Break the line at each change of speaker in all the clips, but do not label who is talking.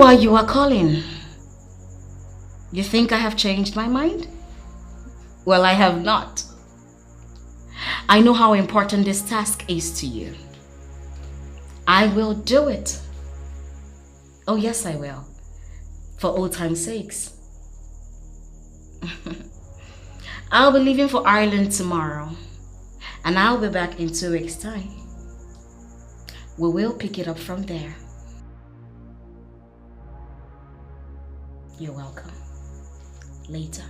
why you are calling. You think I have changed my mind? Well, I have not. I know how important this task is to you. I will do it. Oh yes, I will. For old time's sakes. I'll be leaving for Ireland tomorrow. And I'll be back in 2 weeks' time. We will pick it up from there. You're welcome. Later.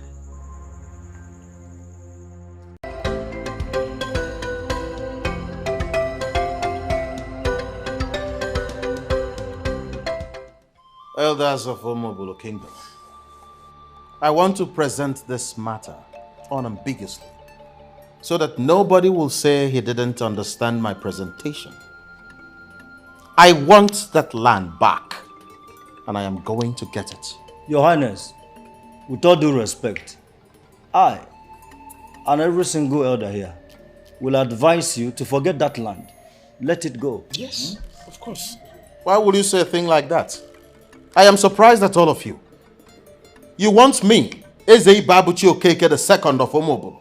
Elders of Omobolo Kingdom, I want to present this matter unambiguously so that nobody will say he didn't understand my presentation. I want that land back, and I am going to get it.
Your Highness, with all due respect, I and every single elder here will advise you to forget that land. Let it go.
Yes, of course. Why would you say a thing like that? I am surprised at all of you. You want me, Eze Babuchi Okeke II of Omobolo,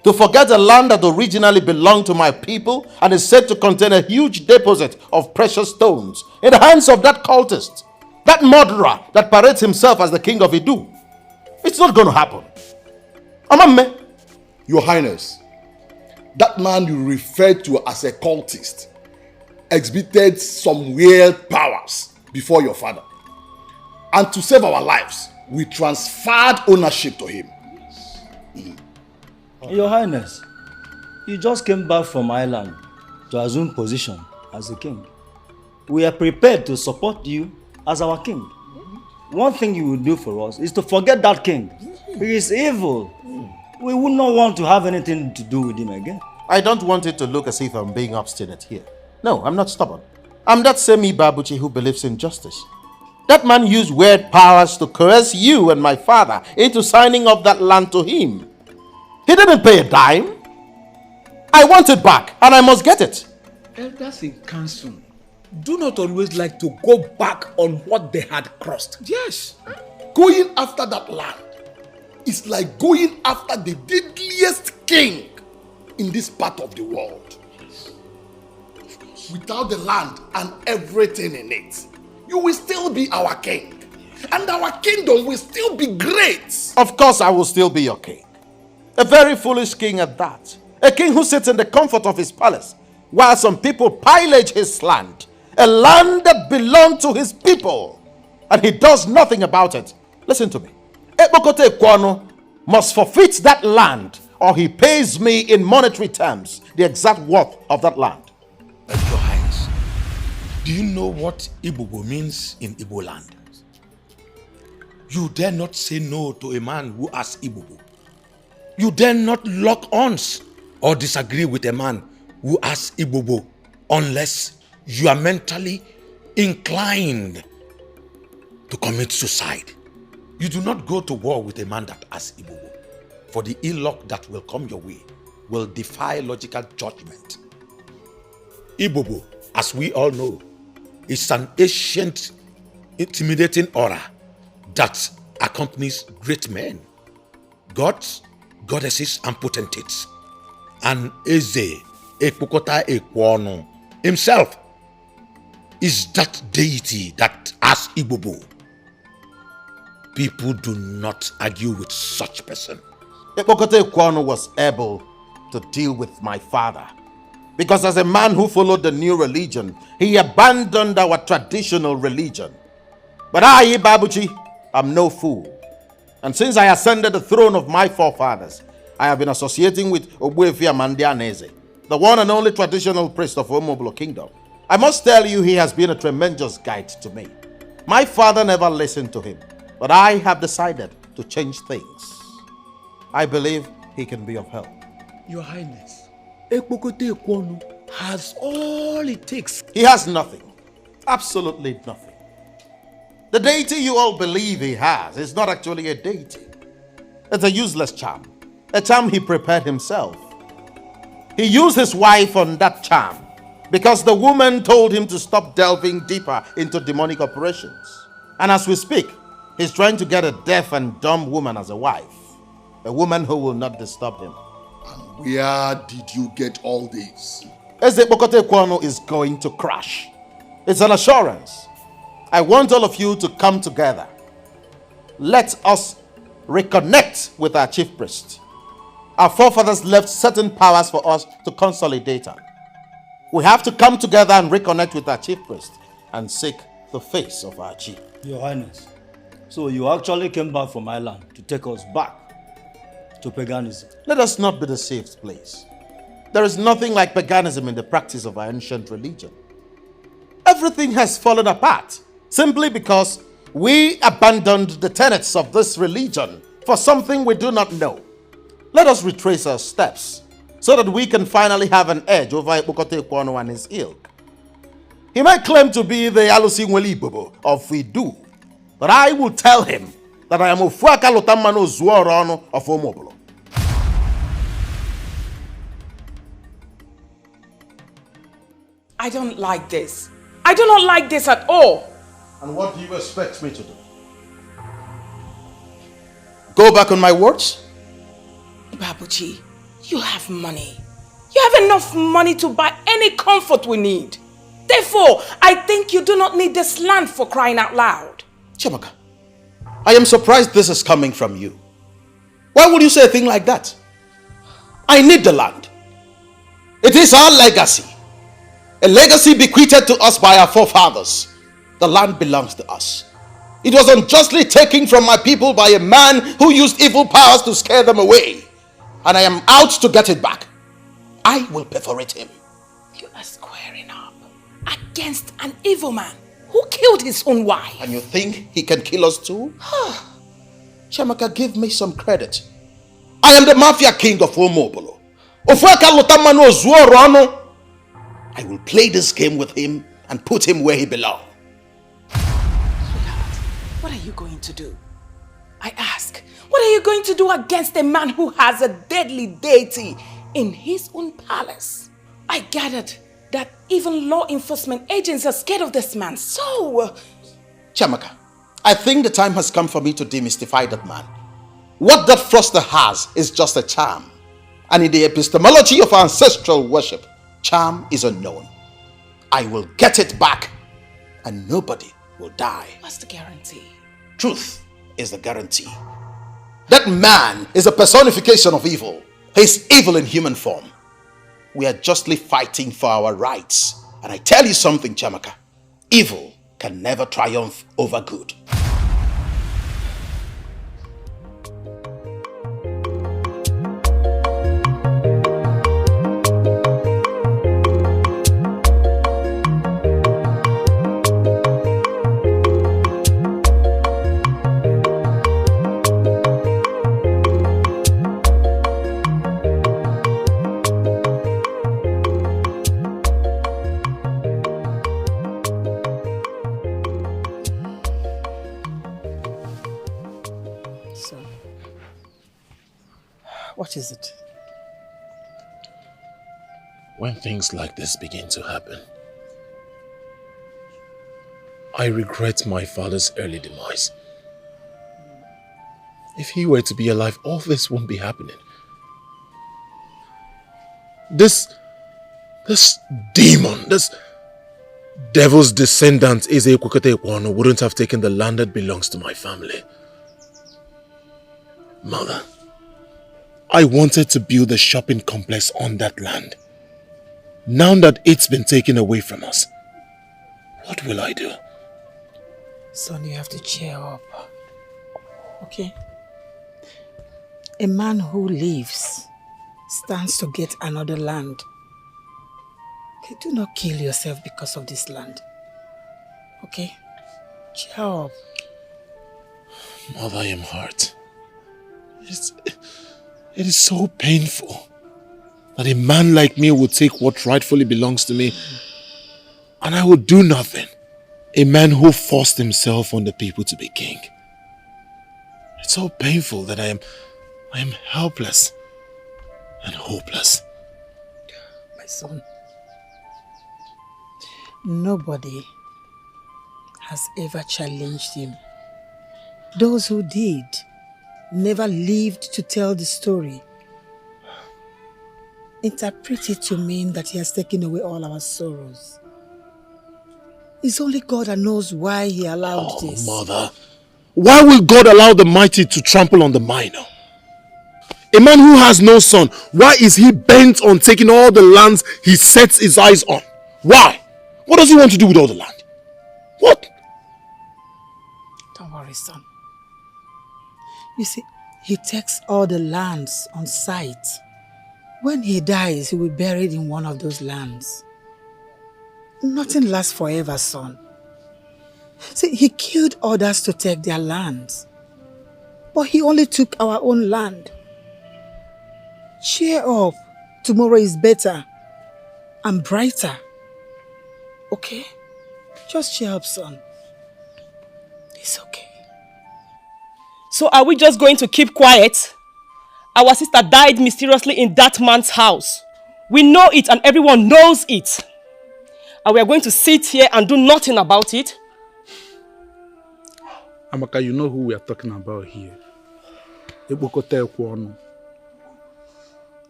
to forget a land that originally belonged to my people and is said to contain a huge deposit of precious stones in the hands of that cultist, that murderer that parades himself as the king of Idu. It's not going to happen. Amamme.
Your Highness, that man you referred to as a cultist exhibited some weird powers before your father. And to save our lives, we transferred ownership to him.
Your Highness, you just came back from Ireland to assume position as a king. We are prepared to support you as our king. One thing you will do for us is to forget that king. He is evil. We would not want to have anything to do with him again.
I don't want it to look as if I'm being obstinate here. No, I'm not stubborn. I'm that same Ibabuchi who believes in justice. That man used weird powers to coerce you and my father into signing up that land to him. He didn't pay a dime. I want it back, and I must get it.
Elders in council do not always like to go back on what they had crossed.
Yes. Going after that land is like going after the deadliest king in this part of the world. Without the land and everything in it, you will still be our king. And our kingdom will still be great.
Of course I will still be your king. A very foolish king at that. A king who sits in the comfort of his palace while some people pillage his land. A land that belonged to his people. And he does nothing about it. Listen to me. Ekpokote Kwano must forfeit that land, or he pays me in monetary terms the exact worth of that land.
Your Highness, do you know what Ibubo means in Igbo land? You dare not say no to a man who has Ibubo. You dare not lock arms or disagree with a man who has Ibubo unless you are mentally inclined to commit suicide. You do not go to war with a man that has Ibubo, for the ill luck that will come your way will defy logical judgment. Ibubo, as we all know, is an ancient, intimidating aura that accompanies great men, gods, goddesses, and potentates. And Eze Ekpokota Ekwono himself is that deity that has Ibubo. People do not argue with such person.
Ekpokote Ekwono was able to deal with my father, because as a man who followed the new religion, he abandoned our traditional religion. But I, Ibabuchi, am no fool. And since I ascended the throne of my forefathers, I have been associating with Ogbuefi Amandi Aneze, the one and only traditional priest of Omobolo Kingdom. I must tell you, he has been a tremendous guide to me. My father never listened to him, but I have decided to change things. I believe he can be of help.
Your Highness, Ekpokote Ekwono has all it takes.
He has nothing. Absolutely nothing. The deity you all believe he has is not actually a deity. It's a useless charm. A charm he prepared himself. He used his wife on that charm because the woman told him to stop delving deeper into demonic operations. And as we speak, he's trying to get a deaf and dumb woman as a wife. A woman who will not disturb him.
And where did you get all this?
Eze Bokote Kwano is going to crash. It's an assurance. I want all of you to come together. Let us reconnect with our chief priest. Our forefathers left certain powers for us to consolidate on. We have to come together and reconnect with our chief priest and seek the face of our chief.
Your Highness, so you actually came back from Ireland to take us back to paganism.
Let us not be deceived, please. There is nothing like paganism in the practice of our ancient religion. Everything has fallen apart simply because we abandoned the tenets of this religion for something we do not know. Let us retrace our steps so that we can finally have an edge over Ibukote Kwano and his ilk. He might claim to be the Alusi Nwelibobo of Idu, but I will tell him that I am Ofuaka Lotamano Zuorono of Omobolo.
I don't like this. I do not like this at all.
And what do you expect me to do? Go back on my words?
Babuji, you have money. You have enough money to buy any comfort we need. Therefore, I think you do not need this land, for crying out loud.
Chiamaka, I am surprised this is coming from you. Why would you say a thing like that? I need the land. It is our legacy. A legacy bequeathed to us by our forefathers. The land belongs to us. It was unjustly taken from my people by a man who used evil powers to scare them away. And I am out to get it back. I will perforate him.
You are squaring up against an evil man who killed his own wife.
And you think he can kill us too? Chiamaka, give me some credit. I am the mafia king of Omobolo. I will play this game with him and put him where he belongs.
Sweetheart, what are you going to do? I ask, what are you going to do against a man who has a deadly deity in his own palace? I gathered that even law enforcement agents are scared of this man, so...
Chiamaka, I think the time has come for me to demystify that man. What that froster has is just a charm. And in the epistemology of ancestral worship, charm is unknown. I will get it back and nobody will die.
What's the guarantee?
Truth is the guarantee. That man is a personification of evil. He's evil in human form. We are justly fighting for our rights. And I tell you something, Chiamaka. Evil can never triumph over good.
What is it?
When things like this begin to happen, I regret my father's early demise. If he were to be alive, all this won't be happening. This demon, this devil's descendant, Eze Kwekete Kwano, wouldn't have taken the land that belongs to my family. Mother, I wanted to build a shopping complex on that land. Now that it's been taken away from us, what will I do?
Son, you have to cheer up. Okay? A man who lives stands to get another land. Okay, do not kill yourself because of this land. Okay? Cheer up.
Mother, I am hurt. It is so painful that a man like me would take what rightfully belongs to me and I would do nothing. A man who forced himself on the people to be king. It's so painful that I am helpless and hopeless.
My son, nobody has ever challenged him. Those who did never lived to tell the story. Interpret it to mean that he has taken away all our sorrows. It's only God that knows why he allowed this.
Mother, why will God allow the mighty to trample on the minor? A man who has no son, why is he bent on taking all the lands he sets his eyes on? Why? What does he want to do with all the land? What?
Don't worry, son. You see, he takes all the lands on sight. When he dies, he will be buried in one of those lands. Nothing lasts forever, son. See, he killed others to take their lands. But he only took our own land. Cheer up. Tomorrow is better and brighter. Okay? Just cheer up, son. It's okay.
So are we just going to keep quiet? Our sister died mysteriously in that man's house. We know it and everyone knows it. And we are going to sit here and do nothing about it?
Amaka, you know who we are talking about here.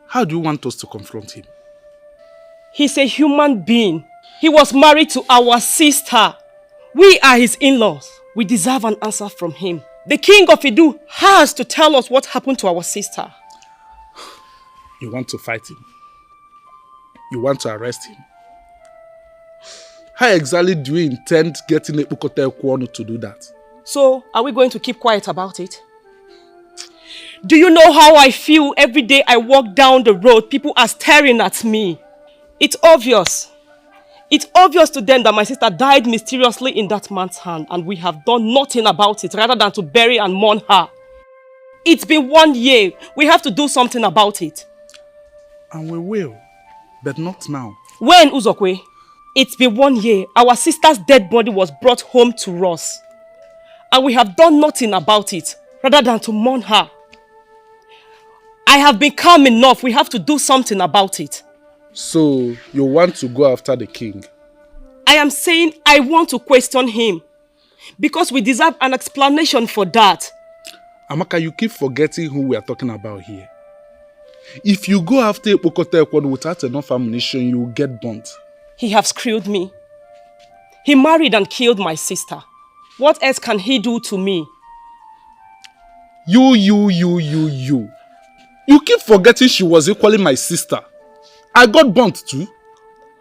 How do you want us to confront him?
He's a human being. He was married to our sister. We are his in-laws. We deserve an answer from him. The king of Idu has to tell us what happened to our sister.
You want to fight him? You want to arrest him? How exactly do you intend getting Ekpukote Ekwonu to do that?
So, are we going to keep quiet about it? Do you know how I feel every day I walk down the road? People are staring at me. It's obvious. It's obvious to them that my sister died mysteriously in that man's hand and we have done nothing about it rather than to bury and mourn her. It's been 1 year. We have to do something about it.
And we will, but not now.
When, Uzokwe? It's been 1 year. Our sister's dead body was brought home to us. And we have done nothing about it rather than to mourn her. I have been calm enough. We have to do something about it.
So, you want to go after the king?
I am saying I want to question him. Because we deserve an explanation for that.
Amaka, you keep forgetting who we are talking about here. If you go after Ekpukote Ekwonu without enough ammunition, you will get burnt.
He has screwed me. He married and killed my sister. What else can he do to me?
You. You keep forgetting she was equally my sister. I got burnt too.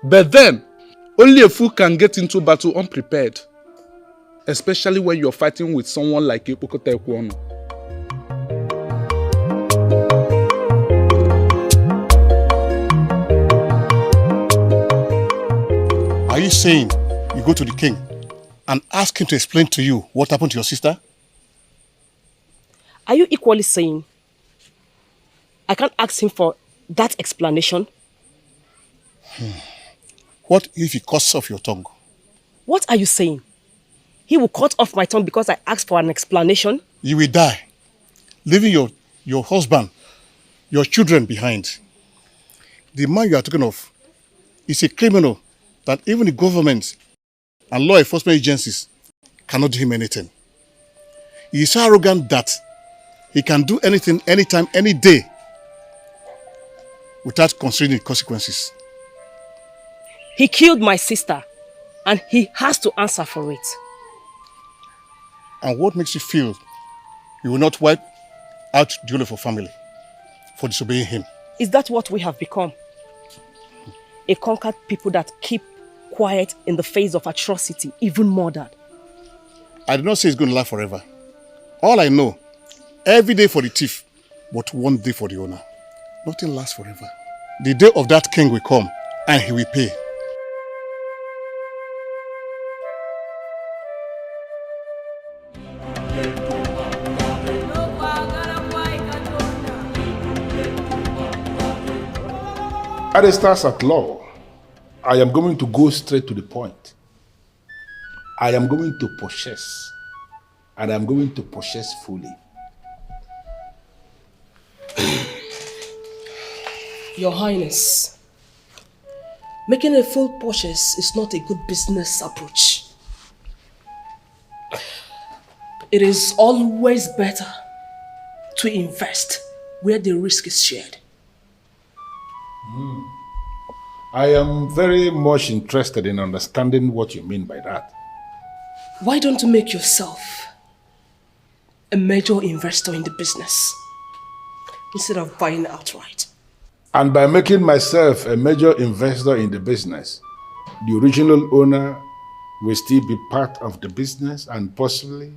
But then, only a fool can get into battle unprepared. Especially when you're fighting with someone like Ekpukote Ekwonu.
Are you saying you go to the king and ask him to explain to you what happened to your sister?
Are you equally saying I can't ask him for that explanation?
What if he cuts off your tongue?
What are you saying? He will cut off my tongue because I asked for an explanation?
You will die, leaving your husband, your children behind. The man you are talking of is a criminal that even the government and law enforcement agencies cannot do him anything. He is so arrogant that he can do anything, anytime, any day without considering the consequences.
He killed my sister and he has to answer for it.
And what makes you feel you will not wipe out the whole of your family for disobeying him?
Is that what we have become? A conquered people that keep quiet in the face of atrocity, even murder.
I do not say it's going to last forever. All I know, every day for the thief, but 1 day for the owner. Nothing lasts forever. The day of that king will come and he will pay.
At the stars at law, I am going to go straight to the point. I am going to possess, and I am going to possess fully.
Your Highness, making a full purchase is not a good business approach. It is always better to invest where the risk is shared.
I am very much interested in understanding what you mean by that.
Why don't you make yourself a major investor in the business instead of buying outright?
And by making myself a major investor in the business, the original owner will still be part of the business and possibly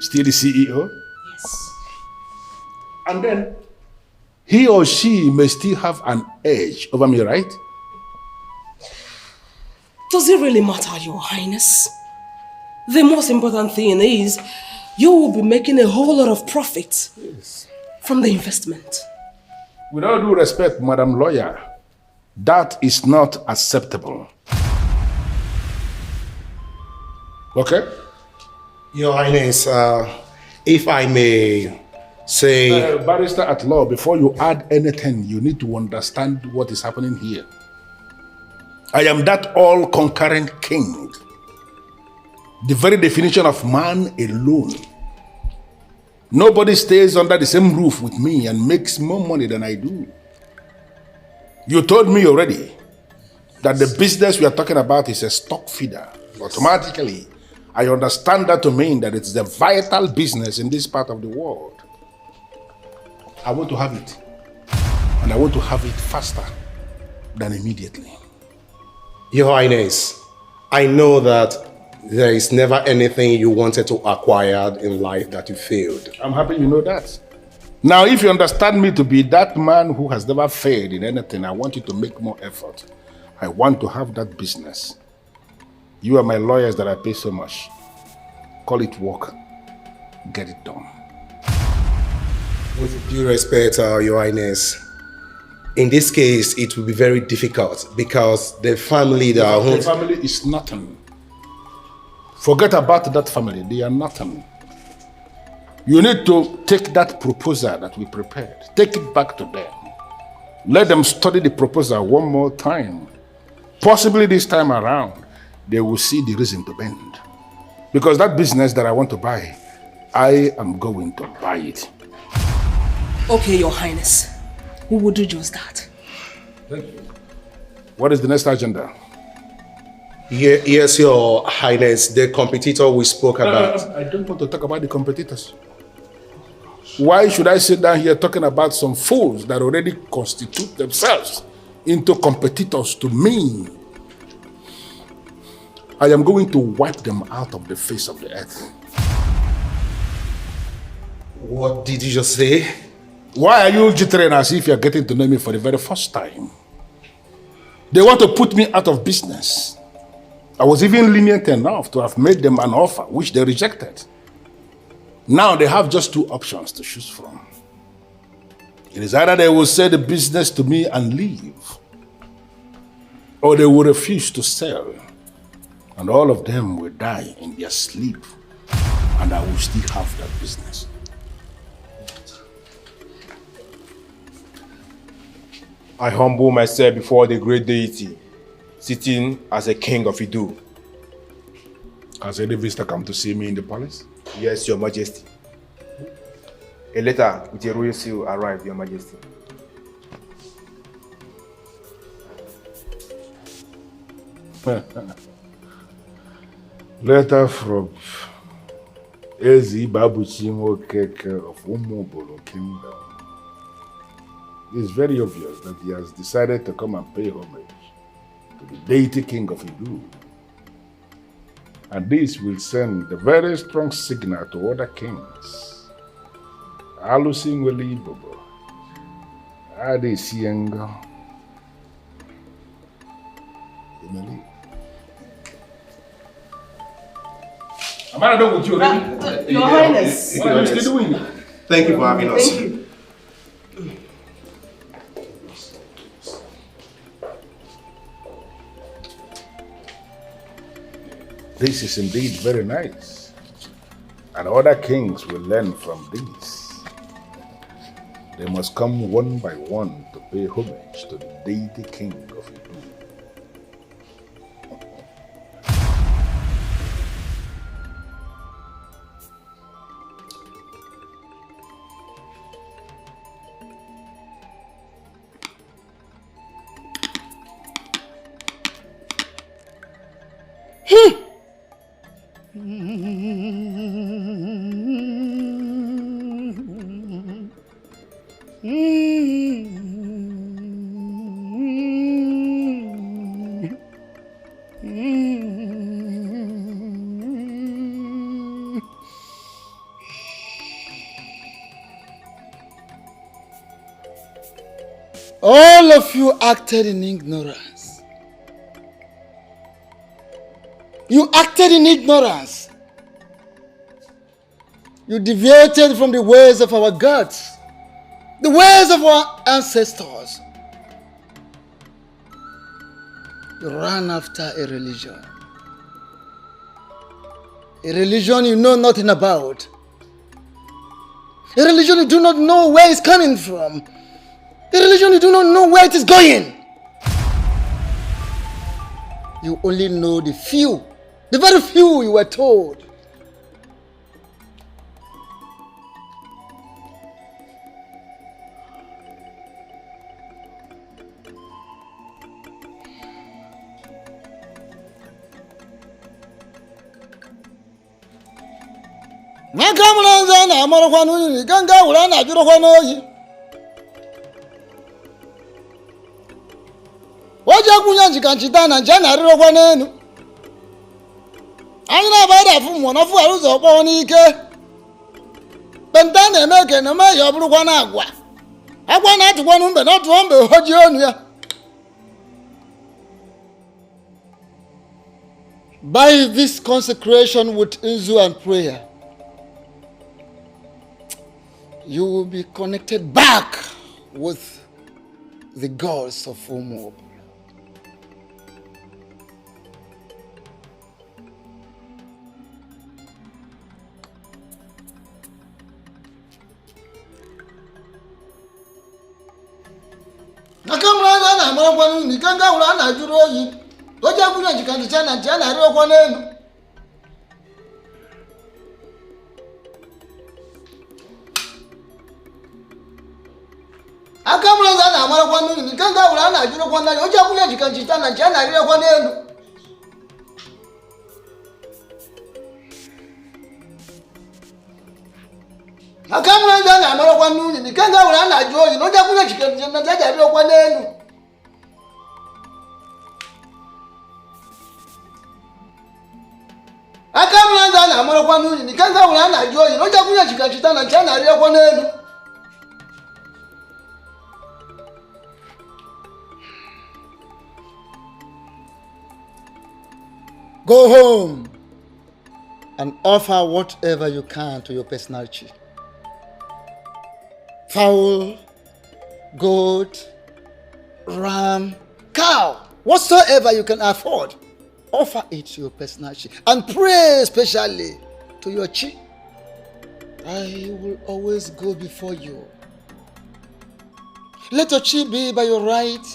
still the CEO?
Yes.
And then he or she may still have an edge over me, right?
Does it really matter, Your Highness? The most important thing is you will be making a whole lot of profit from the investment.
With all due respect, Madam Lawyer, that is not acceptable. Okay?
Your Highness, if I may say...
Barrister at law, before you add anything, you need to understand what is happening here. I am that all-conquering king. The very definition of man alone. Nobody stays under the same roof with me and makes more money than I do. You told me already that the business we are talking about is a stock feeder. Automatically, I understand that to mean that it's a vital business in this part of the world. I want to have it. And I want to have it faster than immediately.
Your Highness, I know that there is never anything you wanted to acquire in life that you failed.
I'm happy you know that. Now, if you understand me to be that man who has never failed in anything, I want you to make more effort. I want to have that business. You are my lawyers that I pay so much. Call it work. Get it done.
With due respect, Your Highness, in this case, it will be very difficult because the family that
The family is nothing. Forget about that family. They are nothing. You need to take that proposal that we prepared. Take it back to them. Let them study the proposal one more time. Possibly this time around, they will see the reason to bend. Because that business that I want to buy, I am going to buy it.
Okay, Your Highness. We will do just that.
Thank you. What is the next agenda?
Yes, Your Highness, the competitor we spoke about.
I don't want to talk about the competitors. Why should I sit down here talking about some fools that already constitute themselves into competitors to me? I am going to wipe them out of the face of the earth.
What did you just say?
Why are you jittering as if you're getting to know me for the very first time? They want to put me out of business. I was even lenient enough to have made them an offer, which they rejected. Now they have just two options to choose from. It is either they will sell the business to me and leave, or they will refuse to sell, and all of them will die in their sleep, and I will still have that business.
I humble myself before the great deity, sitting as a king of Idu.
Has any visitor come to see me in the palace?
Yes, Your Majesty. A letter with a royal seal arrived, Your Majesty.
Letter from Ezi Babuchi Keke of Umobolo Kingdom. It's very obvious that he has decided to come and pay homage to the deity king of Idu. And this will send a very strong signal to other kings. Alusin Weli Bobo. Adi Sienga. Am I done with you already?
Your Highness.
What are you still doing?
Thank you for having us.
Thank you.
This is indeed very nice. And other kings will learn from this. They must come one by one to pay homage to the deity king of Idu.
All of you acted in ignorance. You acted in ignorance. You deviated from the ways of our gods, the ways of our ancestors. You ran after a religion you know nothing about, a religion you do not know where it's coming from, a religion you do not know where it is going. You only know the few, the very few you were told. Nakamulanza na amarakwa n'uyi ganga ura na jurokwa n'oyi. Waje kunyanji kanchitana njana arirokwa n'enu. Anyị na-abada afụ mmụọ n'ọfụ arụzọ ọkpọ n'ike. Benta na-eme na me ya bụrụkwa na agwa. Agwa na-atụkwa n'mbe na ọtụọ mbe hoji onu ya. By this consecration with Ugezu and prayer, you will be connected back with the gods of Umob. Nakamura na amarakwa ni kanga ura na juru oyi. Oja kunya jikandichana njana arokwa n'enu. Akamulaza na amarakwa n'enu kanga ura na juru kwa n'enu. Oja kunya jikandichana njana arokwa n'enu. Akamulaza na amarakwa n'enu kanga ura na juru oyi. Oja kunya jikandichana njana arokwa n'enu. Akamulaza na amarakwa n'enu kanga ura na juru oyi. Oja kunya jikandichana njana arokwa n'enu. Go home and offer whatever you can to your personality. Fowl, goat, ram, cow, whatsoever you can afford, offer it to your personality and pray especially to your chi. I will always go before you. Let your chi be by your right,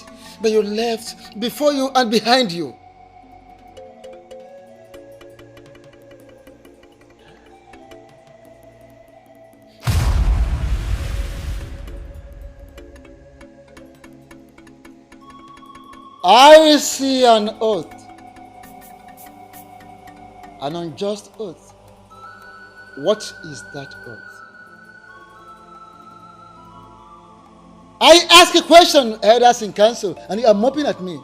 by your left, before you and behind you. I see an oath, an unjust oath. What is that oath? I ask a question, elders in council, and you are moping at me.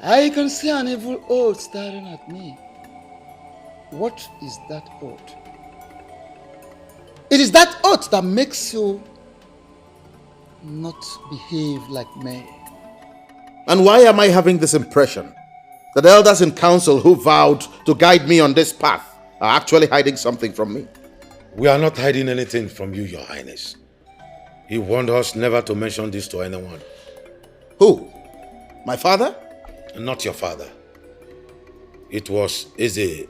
I can see an evil oath staring at me. What is that oath? It is that oath that makes you not behave like men.
And why am I having this impression that the elders in council who vowed to guide me on this path are actually hiding something from me?
We are not hiding anything from you, Your Highness. He warned us never to mention this to anyone.
Who? My father?
Not your father. It was Eze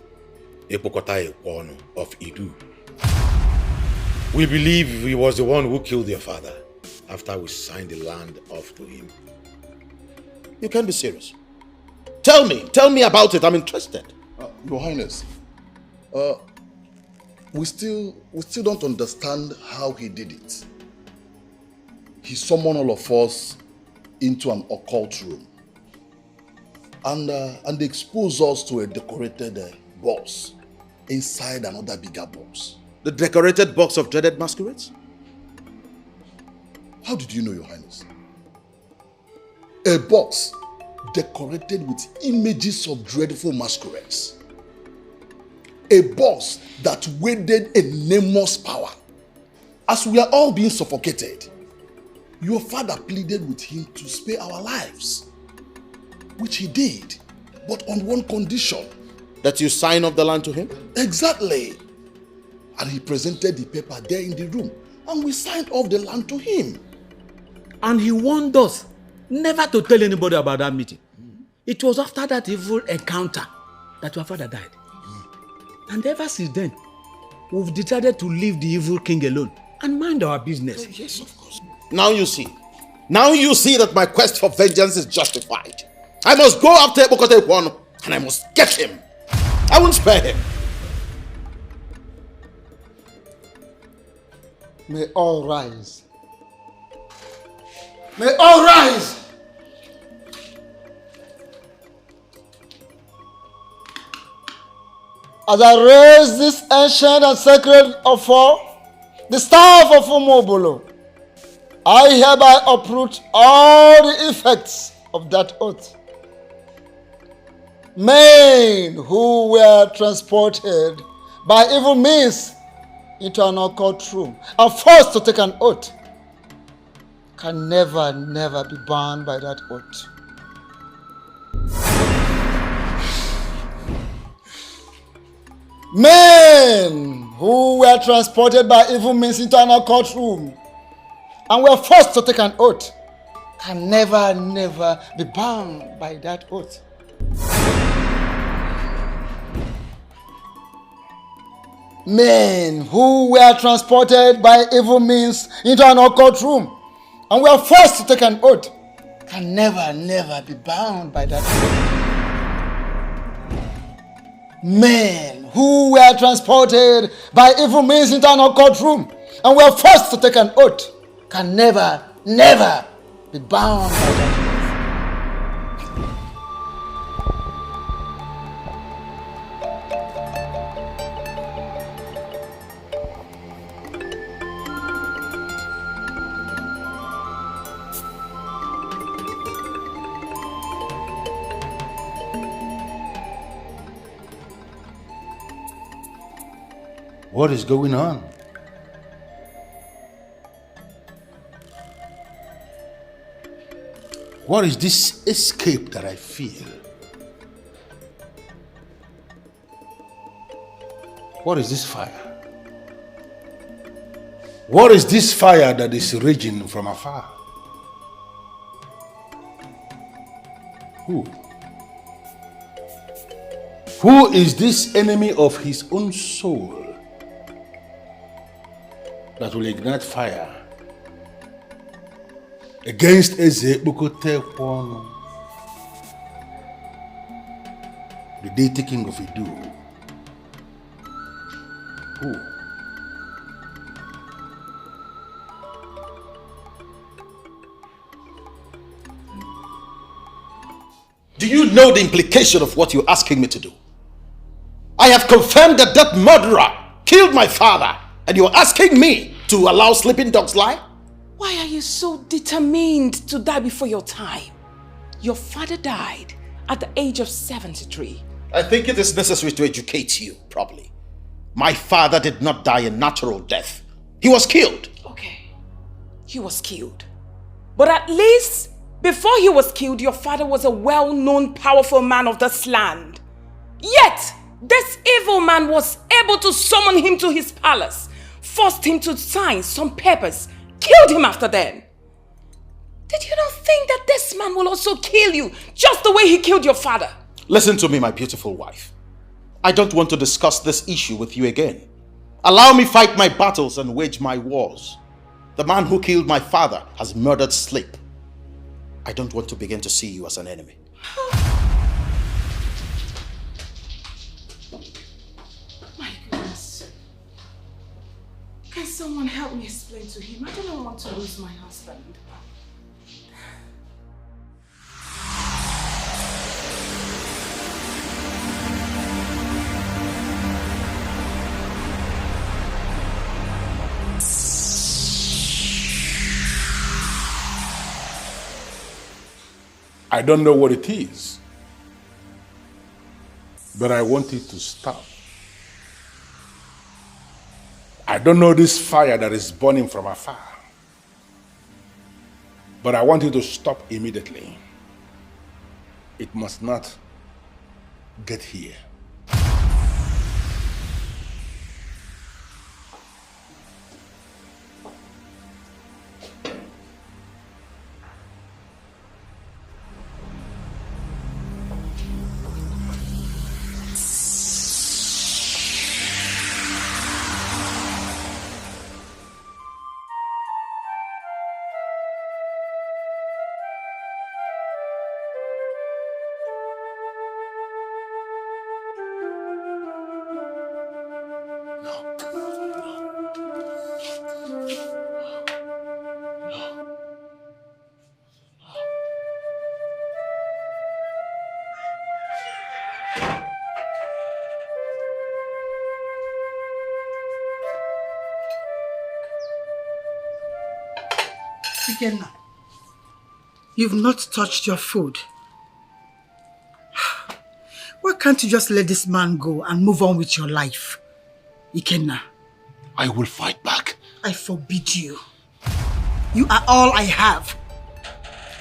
Epokotae Kwonu of Idu. We believe he was the one who killed your father after we signed the land off to him.
You can't be serious. Tell me about it. I'm interested.
Your Highness, we still don't understand how he did it. He summoned all of us into an occult room and exposed us to a decorated box inside another bigger box.
The decorated box of dreaded masquerades?
How did you know, Your Highness? A box decorated with images of dreadful masquerades. A boss that wielded enormous power. As we are all being suffocated, your father pleaded with him to spare our lives, which he did, but on one condition.
That you sign off the land to him?
Exactly. And he presented the paper there in the room, and we signed off the land to him.
And he warned us never to tell anybody about that meeting. It was after that evil encounter that your father died. And ever since then, we've decided to leave the evil king alone and mind our business.
Oh, yes, of course.
Now you see. Now you see that my quest for vengeance is justified. I must go after Ebokote Kwano, and I must get him. I won't spare him.
May all rise. May all rise. As I raise this ancient and sacred offer, the staff of Umobolo, I hereby uproot all the effects of that oath. Men who were transported by evil means into an occult room and forced to take an oath can never be bound by that oath. Men who were transported by evil means into an occult room and were forced to take an oath can never be bound by that oath. Men who were transported by evil means into an occult room and were forced to take an oath can never be bound by that oath. Men who were transported by evil means into an occult room and were forced to take an oath can never be bound by that oath.
What is going on? What is this escape that I feel? What is this fire? What is this fire that is raging from afar? Who? Who is this enemy of his own soul that will ignite fire against Eze Bukote Kwano, the deity king of Idu? Who?
Do you know the implication of what you're asking me to do? I have confirmed that that murderer killed my father, and you're asking me to allow sleeping dogs lie?
Why are you so determined to die before your time? Your father died at the age of 73.
I think it is necessary to educate you properly. My father did not die a natural death. He was killed.
Okay, he was killed. But at least before he was killed, your father was a well-known, powerful man of this land. Yet, this evil man was able to summon him to his palace, forced him to sign some papers, killed him after then. Did you not think that this man will also kill you, just the way he killed your father?
Listen to me, my beautiful wife. I don't want to discuss this issue with you again. Allow me fight my battles and wage my wars. The man who killed my father has murdered Sleep. I don't want to begin to see you as an enemy.
My goodness. Can someone help me explain to him? I don't want to lose my husband.
I don't know what it is, but I want it to stop. I don't know this fire that is burning from afar, but I want it to stop immediately. It must not get here.
Ikenna, you've not touched your food. Why can't you just let this man go and move on with your life? Ikenna.
I will fight back.
I forbid you. You are all I have.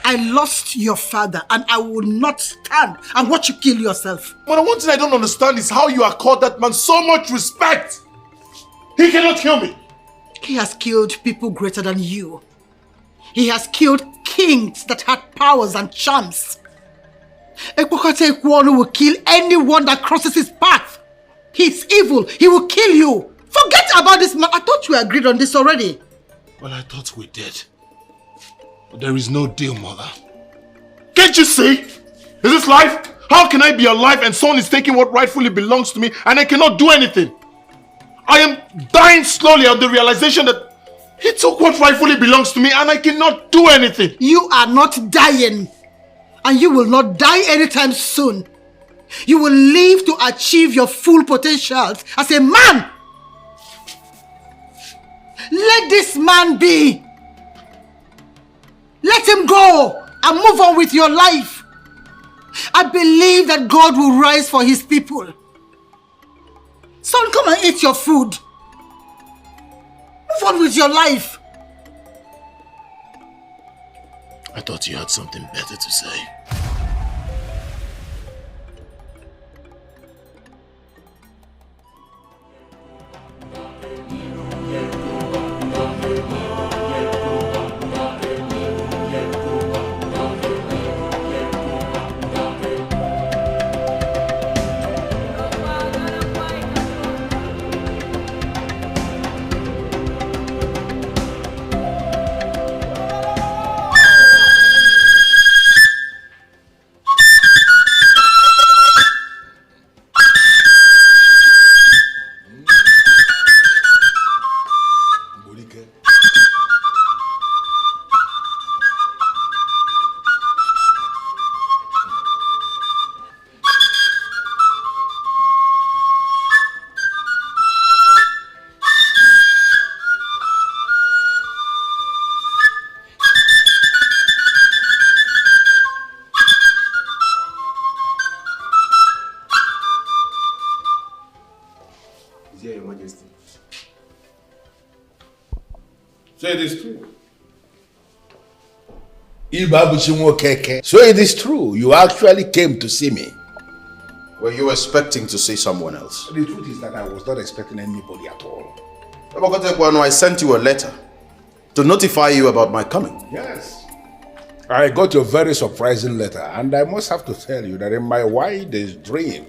I lost your father and I will not stand and watch you kill yourself.
But one thing I don't understand is how you accord that man so much respect. He cannot kill me.
He has killed people greater than you. He has killed kings that had powers and charms. Ekpokate Ekwonu will kill anyone that crosses his path. He's evil. He will kill you. Forget about this man. I thought we agreed on this already.
Well, I thought we did. But there is no deal, mother. Can't you see? Is this life? How can I be alive and someone is taking what rightfully belongs to me and I cannot do anything? I am dying slowly of the realization that he took what rightfully belongs to me and I cannot do anything.
You are not dying. And you will not die anytime soon. You will live to achieve your full potentials as a man. Let this man be. Let him go and move on with your life. I believe that God will rise for his people. Son, come and eat your food. Move on with your life.
I thought you had something better to say.
So it is true.
So it is true. You actually came to see me.
Were you expecting to see someone else?
The truth is that I was not expecting anybody at all.
I sent you a letter to notify you about my coming.
Yes. I got your very surprising letter, and I must have to tell you that in my wildest dream,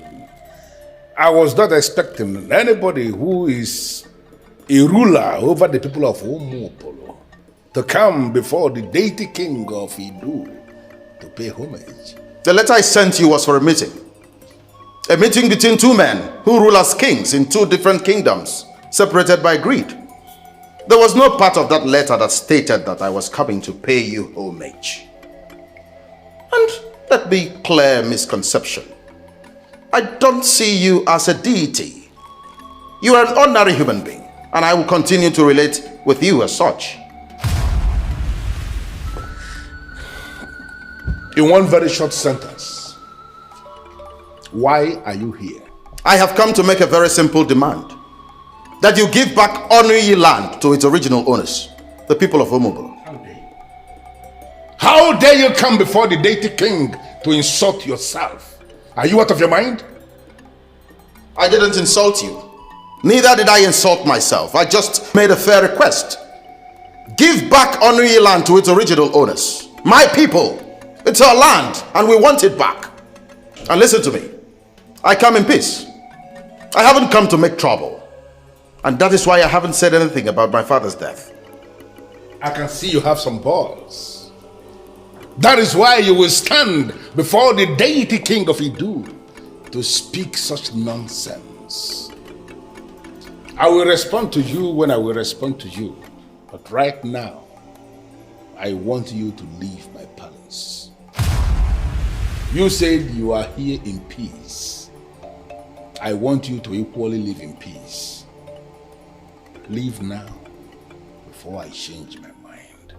I was not expecting anybody who is a ruler over the people of Umupolo to come before the deity king of Idu to pay homage.
The letter I sent you was for a meeting. A meeting between two men who rule as kings in two different kingdoms, separated by greed. There was no part of that letter that stated that I was coming to pay you homage. And let me clear misconception. I don't see you as a deity. You are an ordinary human being, and I will continue to relate with you as such.
In one very short sentence, why are you here?
I have come to make a very simple demand. That you give back Onuyi land to its original owners, the people of Omobolo.
How dare you come before the deity king to insult yourself? Are you out of your mind?
I didn't insult you. Neither did I insult myself. I just made a fair request. Give back Onuyi land to its original owners. My people. It's our land and we want it back. And listen to me. I come in peace. I haven't come to make trouble. And that is why I haven't said anything about my father's death.
I can see you have some balls. That is why you will stand before the deity king of Idu to speak such nonsense. I will respond to you when I will respond to you. But right now, I want you to leave my palace. You said you are here in peace. I want you to equally live in peace. Leave now before I change my mind.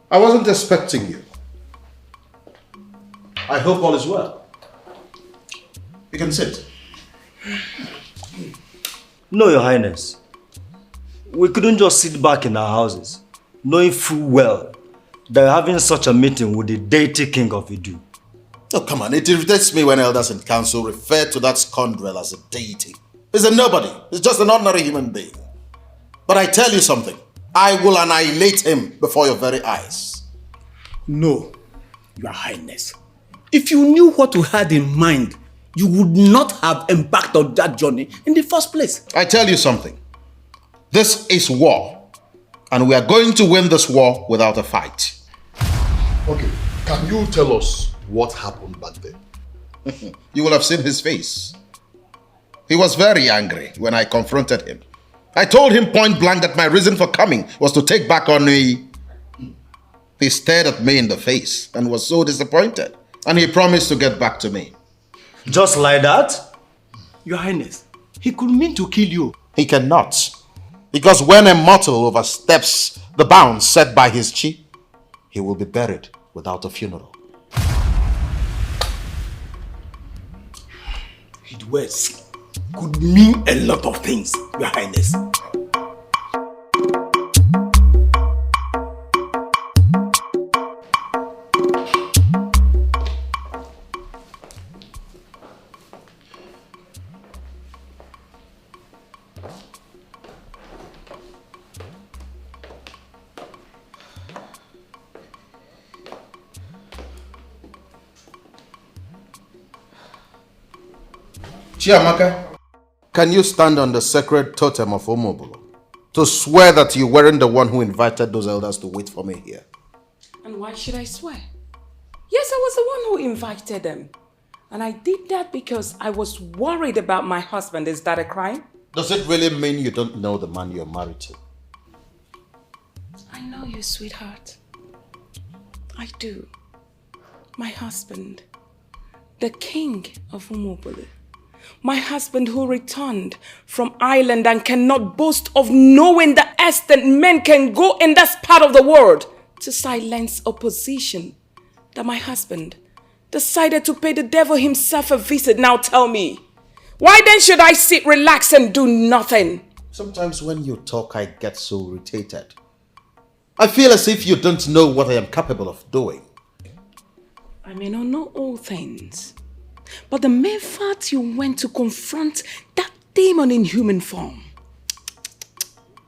I wasn't expecting you. I hope all is well. You can sit.
No, Your Highness. We couldn't just sit back in our houses, knowing full well that we're having such a meeting with the deity king of Idu.
Oh, come on. It irritates me when elders in council refer to that scoundrel as a deity. He's a nobody. He's just an ordinary human being. But I tell you something. I will annihilate him before your very eyes.
No, Your Highness. If you knew what we had in mind, you would not have embarked on that journey in the first place.
I tell you something. This is war. And we are going to win this war without a fight.
Okay, can you tell us what happened back then?
You will have seen his face. He was very angry when I confronted him. I told him point blank that my reason for coming was to take back Onuyi. He stared at me in the face and was so disappointed. And he promised to get back to me.
Just like that?
Your Highness, he could mean to kill you.
He cannot. Because when a mortal oversteps the bounds set by his chi, he will be buried without a funeral.
His words could mean a lot of things, Your Highness.
Chiamaka, can you stand on the sacred totem of Omobolo to swear that you weren't the one who invited those elders to wait for me here?
And why should I swear? Yes, I was the one who invited them. And I did that because I was worried about my husband. Is that a crime?
Does it really mean you don't know the man you're married to?
I know you, sweetheart. I do. My husband, the king of Umobole. My husband who returned from Ireland and cannot boast of knowing the extent men can go in that part of the world to silence opposition. That my husband decided to pay the devil himself a visit. Now tell me, why then should I sit, relax and do nothing?
Sometimes when you talk, I get so irritated. I feel as if you don't know what I am capable of doing.
I may not know all things, but the mere fact you went to confront that demon in human form,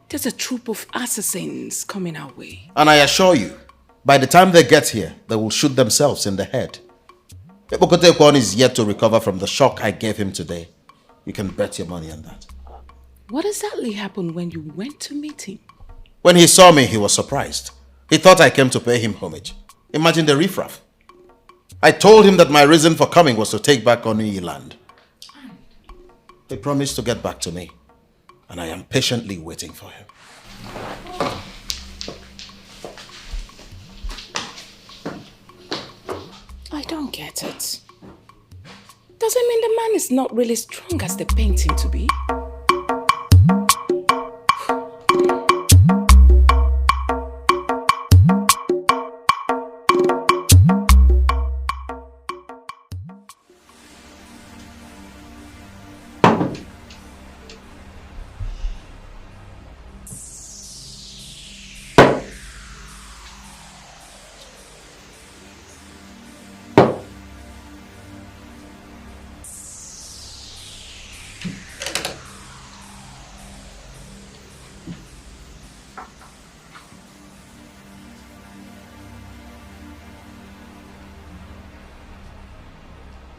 there's a troop of assassins coming our way.
And I assure you, by the time they get here, they will shoot themselves in the head. Ebokotekwan is yet to recover from the shock I gave him today. You can bet your money on that.
What exactly happened when you went to meet him?
When he saw me, he was surprised. He thought I came to pay him homage. Imagine the riffraff. I told him that my reason for coming was to take back Onuyi land. He promised to get back to me, and I am patiently waiting for him.
I don't get it. Does it mean the man is not really strong as they paint him to be?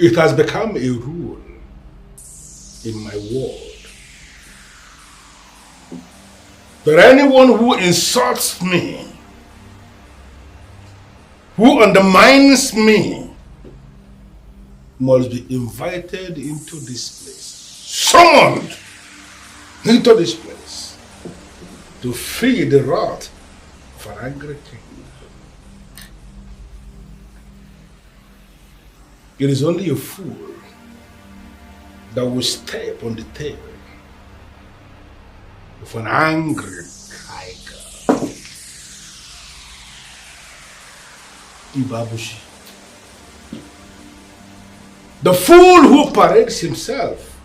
It has become a rule in my world that anyone who insults me, who undermines me, must be invited into this place, summoned into this place to feel the wrath of an angry king. It is only a fool that will step on the tail of an angry tiger. Ibabushi. The fool who parades himself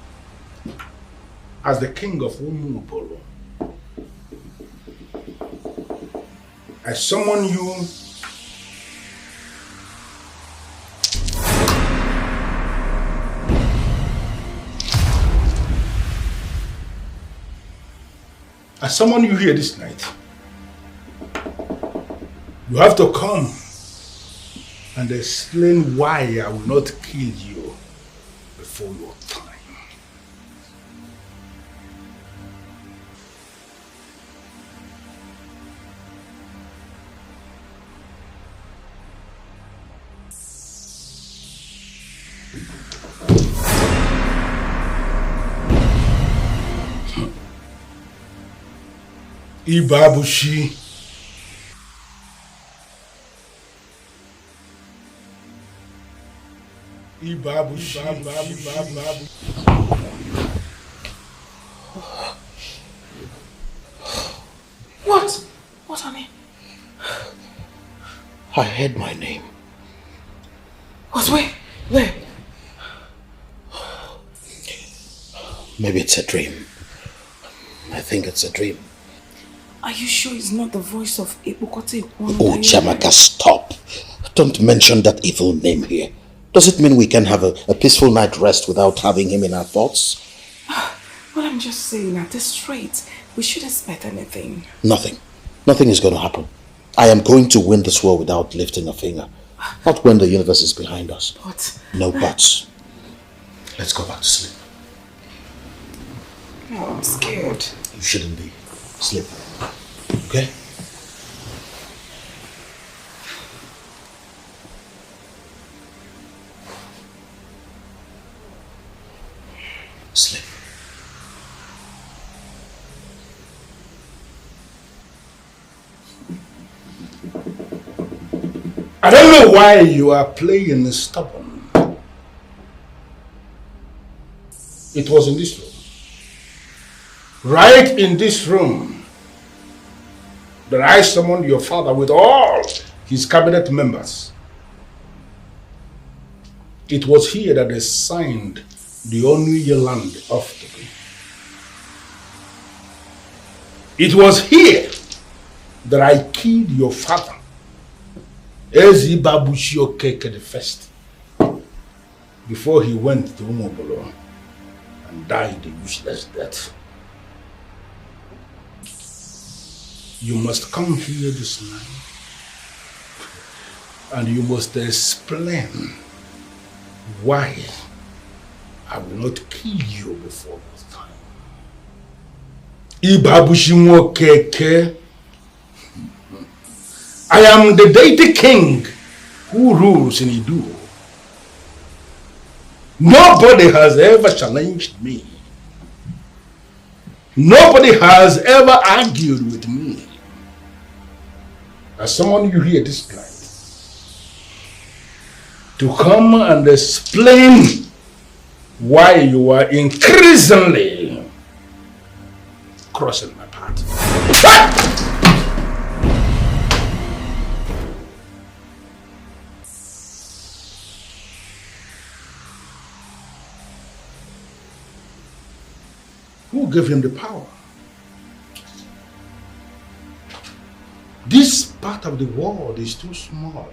as the king of Umupolo. I summon you here this night. You have to come and explain why I will not kill you before your time. Ibabushi.
What? What, honey?
I heard my name.
What? Where?
Maybe it's a dream. I think it's a dream.
Are you sure it's not the voice of Ibukote?
Oh, Jamaka, stop. Don't mention that evil name here. Does it mean we can have a peaceful night rest without having him in our thoughts?
Well, I'm just saying, at this rate, we should expect anything.
Nothing. Nothing is going to happen. I am going to win this war without lifting a finger. Not when the universe is behind us.
But...
No buts. Let's go back to sleep.
Oh, I'm scared.
You shouldn't be. Sleep. Okay? Sleep.
I don't know why you are playing stubborn. It was in this room. Right in this room that I summoned your father with all his cabinet members. It was here that they signed the Onuyi land off to me. It was here that I killed your father, Ezi Babushio Keke the first, before he went to Umobolo and died a useless death. You must come here this night and you must explain why I will not kill you before this time. Ibabushimo Keke I am the deity king who rules in Idu. Nobody has ever challenged me. Nobody has ever argued with me. I summon you here this night to come and explain why you are increasingly crossing my path. Who gave him the power? This part of the world is too small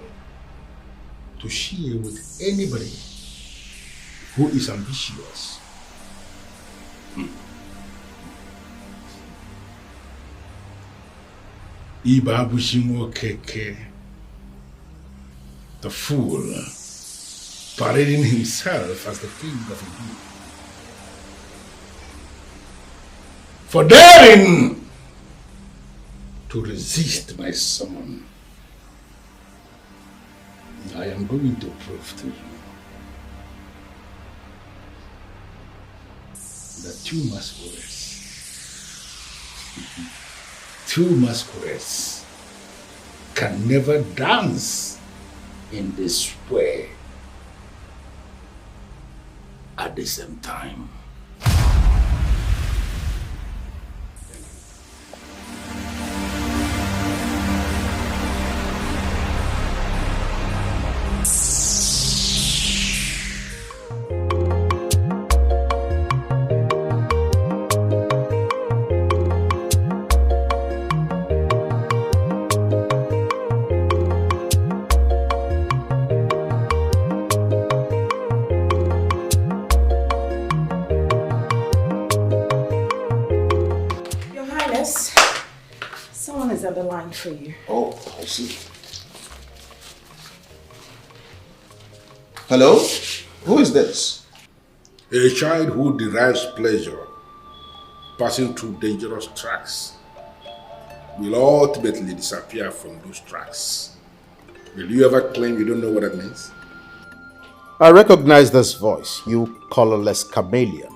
to share with anybody who is ambitious. Ibabushimo Keke, the fool, parading himself as the king of Ibu. For daring to resist my summon, I am going to prove to you that two masquerades can never dance in this way at the same time.
For you.
Oh, I see. Hello? Who is this?
A child who derives pleasure passing through dangerous tracks will ultimately disappear from those tracks. Will you ever claim you don't know what that means?
I recognize this voice, you colorless chameleon.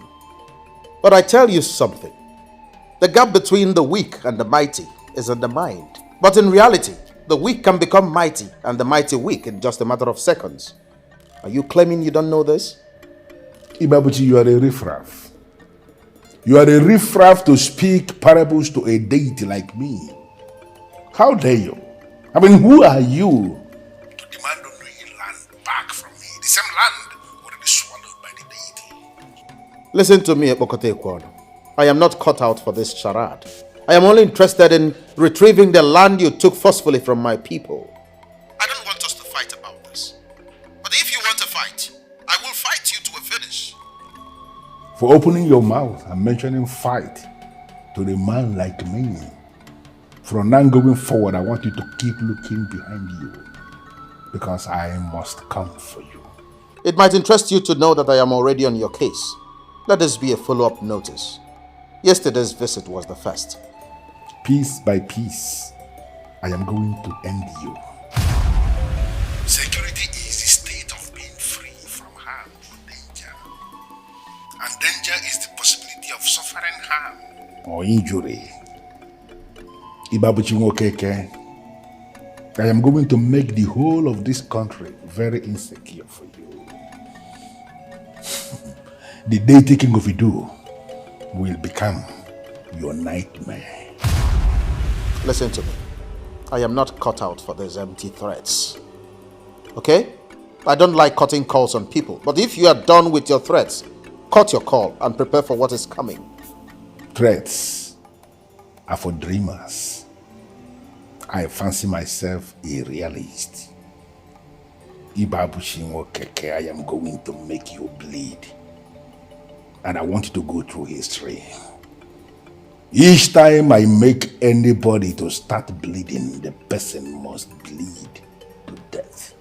But I tell you something. The gap between the weak and the mighty is in the mind. But in reality, the weak can become mighty and the mighty weak in just a matter of seconds. Are you claiming you don't know this?
Ibabuchi, you are a riffraff. You are a riffraff to speak parables to a deity like me. How dare you? I mean, who are you to demand unknowing land back from me? The same land already swallowed by the deity.
Listen to me, Epokote Kwano. I am not cut out for this charade. I am only interested in retrieving the land you took forcefully from my people. I don't want us to fight about this. But if you want to fight, I will fight you to a finish.
For opening your mouth and mentioning fight to a man like me. From now going forward, I want you to keep looking behind you, because I must come for you.
It might interest you to know that I am already on your case. Let this be a follow-up notice. Yesterday's visit was the first.
Piece by piece, I am going to end you. Security is the state of being free from harm or danger. And danger is the possibility of suffering harm or injury. Ibabuchi Nwokeke, I am going to make the whole of this country very insecure for you. The deity king of Idu will become your nightmare.
Listen to me. I am not cut out for these empty threats. Okay? I don't like cutting calls on people, but if you are done with your threats, cut your call and prepare for what is coming.
Threats are for dreamers. I fancy myself a realist. Ibabuchi Nwokeke, I am going to make you bleed. And I want you to go through history. Each time I make anybody to start bleeding, the person must bleed to death.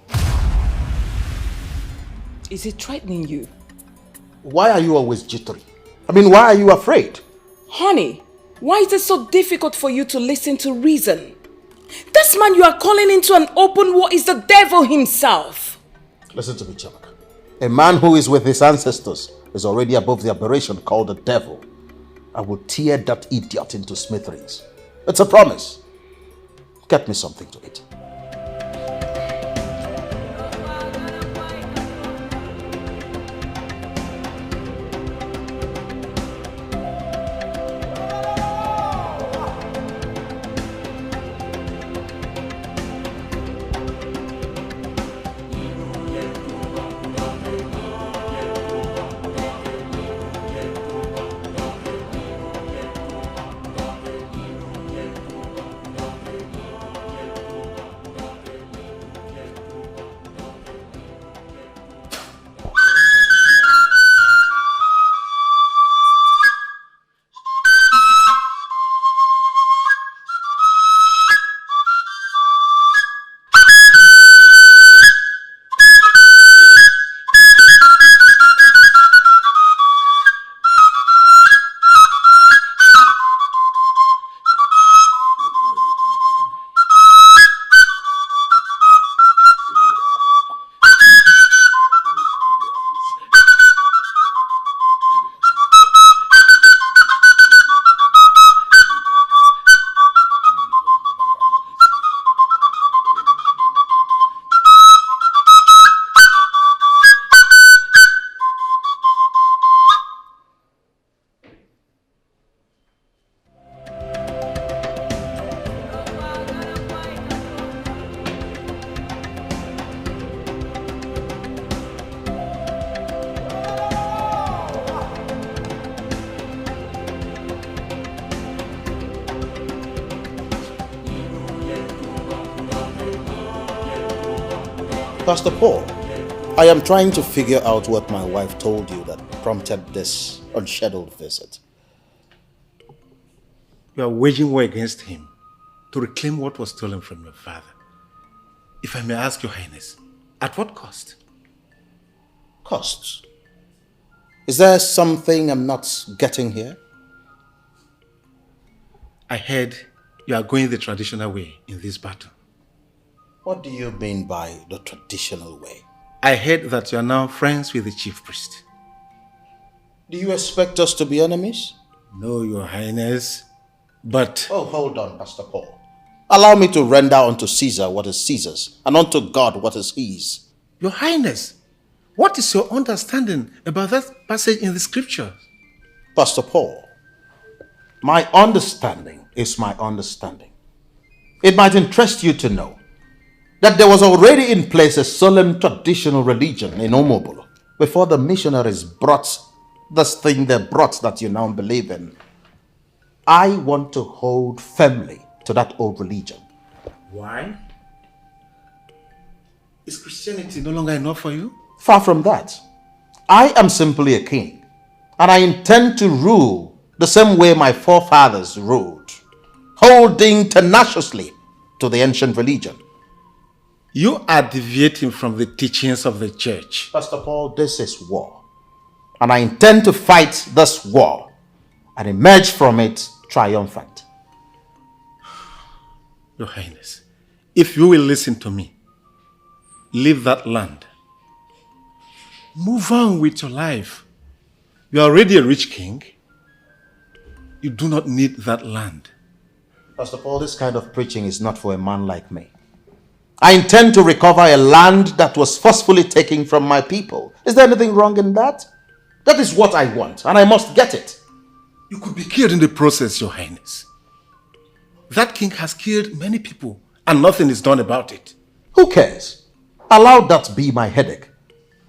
Is it threatening you?
Why are you always jittery? I mean, why are you afraid?
Honey, why is it so difficult for you to listen to reason? This man you are calling into an open war is the devil himself.
Listen to me, Chamaka. A man who is with his ancestors is already above the aberration called the devil. I will tear that idiot into smithereens. It's a promise. Get me something to eat. Pastor Paul, I am trying to figure out what my wife told you that prompted this unscheduled visit.
You are waging war against him to reclaim what was stolen from your father. If I may ask your highness, at what cost?
Costs? Is there something I'm not getting here?
I heard you are going the traditional way in this battle.
What do you mean by the traditional way?
I heard that you are now friends with the chief priest.
Do you expect us to be enemies?
No, your highness, but...
Oh, hold on, Pastor Paul. Allow me to render unto Caesar what is Caesar's, and unto God what is his.
Your highness, what is your understanding about that passage in the scriptures?
Pastor Paul, my understanding is my understanding. It might interest you to know that there was already in place a solemn traditional religion in Omobolo before the missionaries brought this thing they brought that you now believe in. I want to hold firmly to that old religion.
Why? Is Christianity no longer enough for you?
Far from that. I am simply a king, and I intend to rule the same way my forefathers ruled, holding tenaciously to the ancient religion.
You are deviating from the teachings of the church.
Pastor Paul, this is war. And I intend to fight this war and emerge from it triumphant.
Your Highness, if you will listen to me, leave that land. Move on with your life. You are already a rich king. You do not need that land.
Pastor Paul, this kind of preaching is not for a man like me. I intend to recover a land that was forcefully taken from my people. Is there anything wrong in that? That is what I want, and I must get it.
You could be killed in the process, Your Highness. That king has killed many people, and nothing is done about it.
Who cares? Allow that be my headache.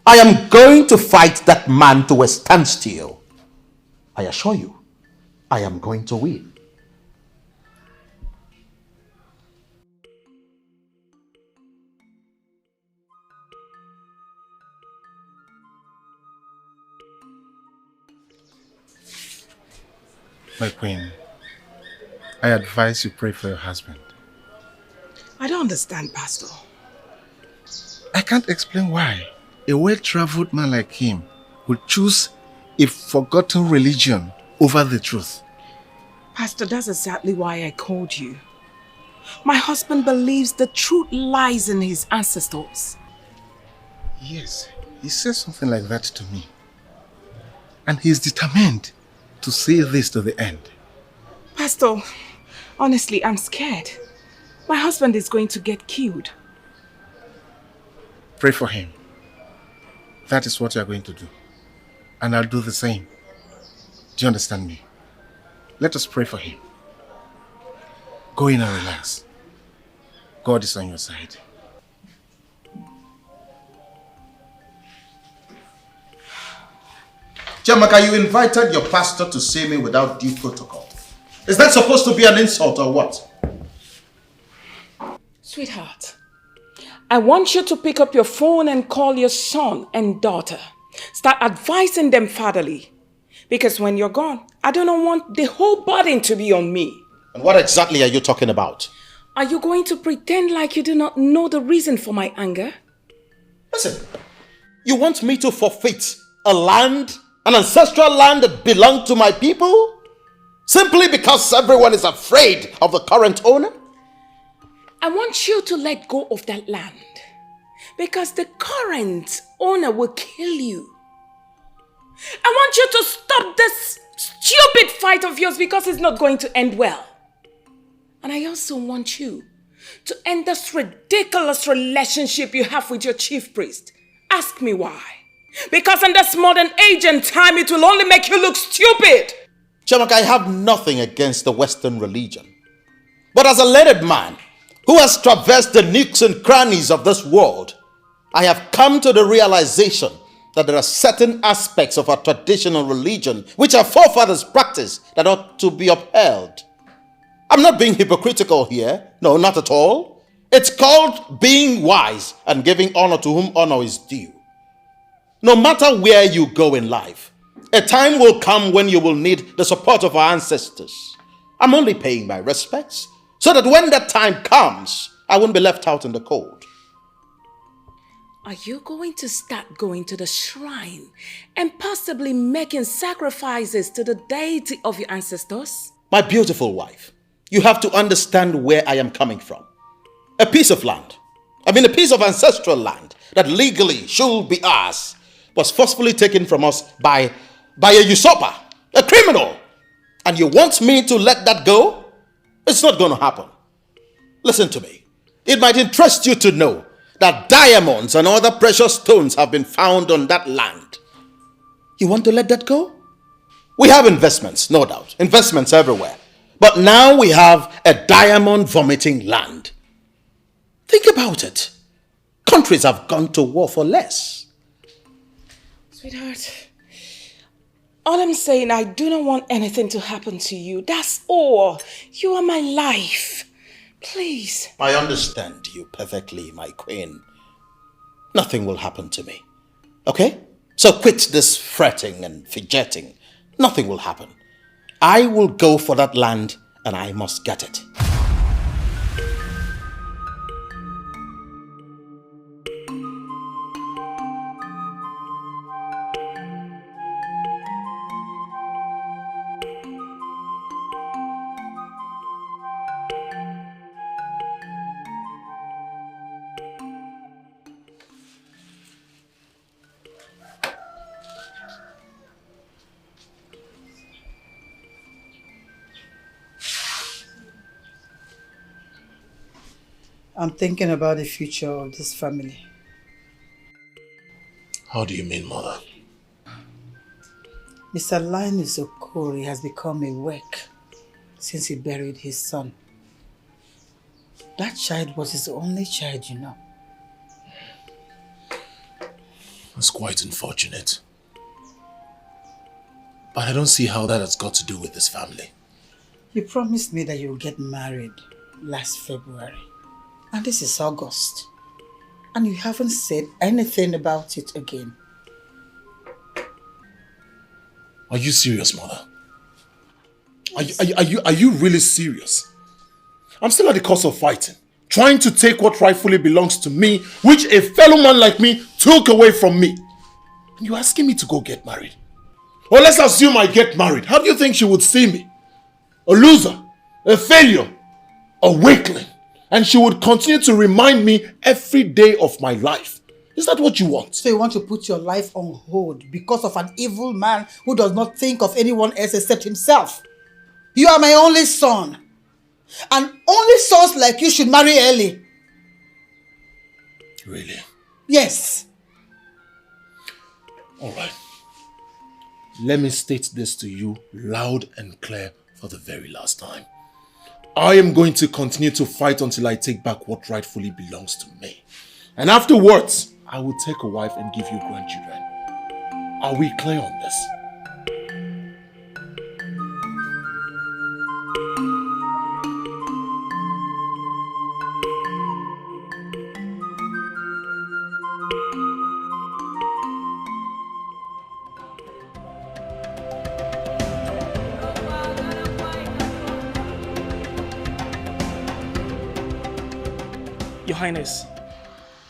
I am going to fight that man to a standstill. I assure you, I am going to win.
My queen, I advise you pray for your husband.
I don't understand, Pastor.
I can't explain why a well-traveled man like him would choose a forgotten religion over the truth.
Pastor, that's exactly why I called you.
My husband believes the truth lies in his ancestors.
Yes, he said something like that to me. And he's determined to see this to the end.
Pastor, honestly, I'm scared. My husband is going to get killed.
Pray for him. That is what you are going to do. And I'll do the same. Do you understand me? Let us pray for him. Go in and relax. God is on your side.
Jamaka, you invited your pastor to see me without due protocol. Is that supposed to be an insult or what?
Sweetheart, I want you to pick up your phone and call your son and daughter. Start advising them fatherly. Because when you're gone, I don't want the whole burden to be on me.
And what exactly are you talking about?
Are you going to pretend like you do not know the reason for my anger?
Listen, you want me to forfeit a land, an ancestral land that belonged to my people? Simply because everyone is afraid of the current owner?
I want you to let go of that land. Because the current owner will kill you. I want you to stop this stupid fight of yours because it's not going to end well. And I also want you to end this ridiculous relationship you have with your chief priest. Ask me why. Because in this modern age and time, it will only make you look stupid.
Chamak, I have nothing against the Western religion. But as a learned man who has traversed the nooks and crannies of this world, I have come to the realization that there are certain aspects of our traditional religion which our forefathers practiced that ought to be upheld. I'm not being hypocritical here. No, not at all. It's called being wise and giving honor to whom honor is due. No matter where you go in life, a time will come when you will need the support of our ancestors. I'm only paying my respects so that when that time comes, I won't be left out in the cold.
Are you going to start going to the shrine and possibly making sacrifices to the deity of your ancestors?
My beautiful wife, you have to understand where I am coming from. A piece of land, a piece of ancestral land that legally should be ours, was forcefully taken from us by a usurper, a criminal. And you want me to let that go? It's not going to happen. Listen to me. It might interest you to know that diamonds and other precious stones have been found on that land. You want to let that go? We have investments, no doubt. Investments everywhere. But now we have a diamond vomiting land. Think about it. Countries have gone to war for less.
Sweetheart, all I'm saying, I do not want anything to happen to you. That's all. You are my life. Please.
I understand you perfectly, my queen. Nothing will happen to me. Okay? So quit this fretting and fidgeting. Nothing will happen. I will go for that land and I must get it.
I'm thinking about the future of this family.
How do you mean, Mother?
Mr. Linus Okori has become a wreck since he buried his son. That child was his only child, you know.
That's quite unfortunate. But I don't see how that has got to do with this family.
You promised me that you would get married last February. And this is August. And you haven't said anything about it again.
Are you serious, Mother? Are you really serious? I'm still at the cost of fighting, trying to take what rightfully belongs to me, which a fellow man like me took away from me. And you're asking me to go get married? Or let's assume I get married. How do you think she would see me? A loser? A failure? A weakling?
And she would continue to remind me every day of my life. Is that what you want?
So you want to put your life on hold because of an evil man who does not think of anyone else except himself? You are my only son. And only sons like you should marry early.
Really?
Yes.
All right. Let me state this to you loud and clear for the very last time. I am going to continue to fight until I take back what rightfully belongs to me. And afterwards, I will take a wife and give you grandchildren. Are we clear on this?
Your Highness,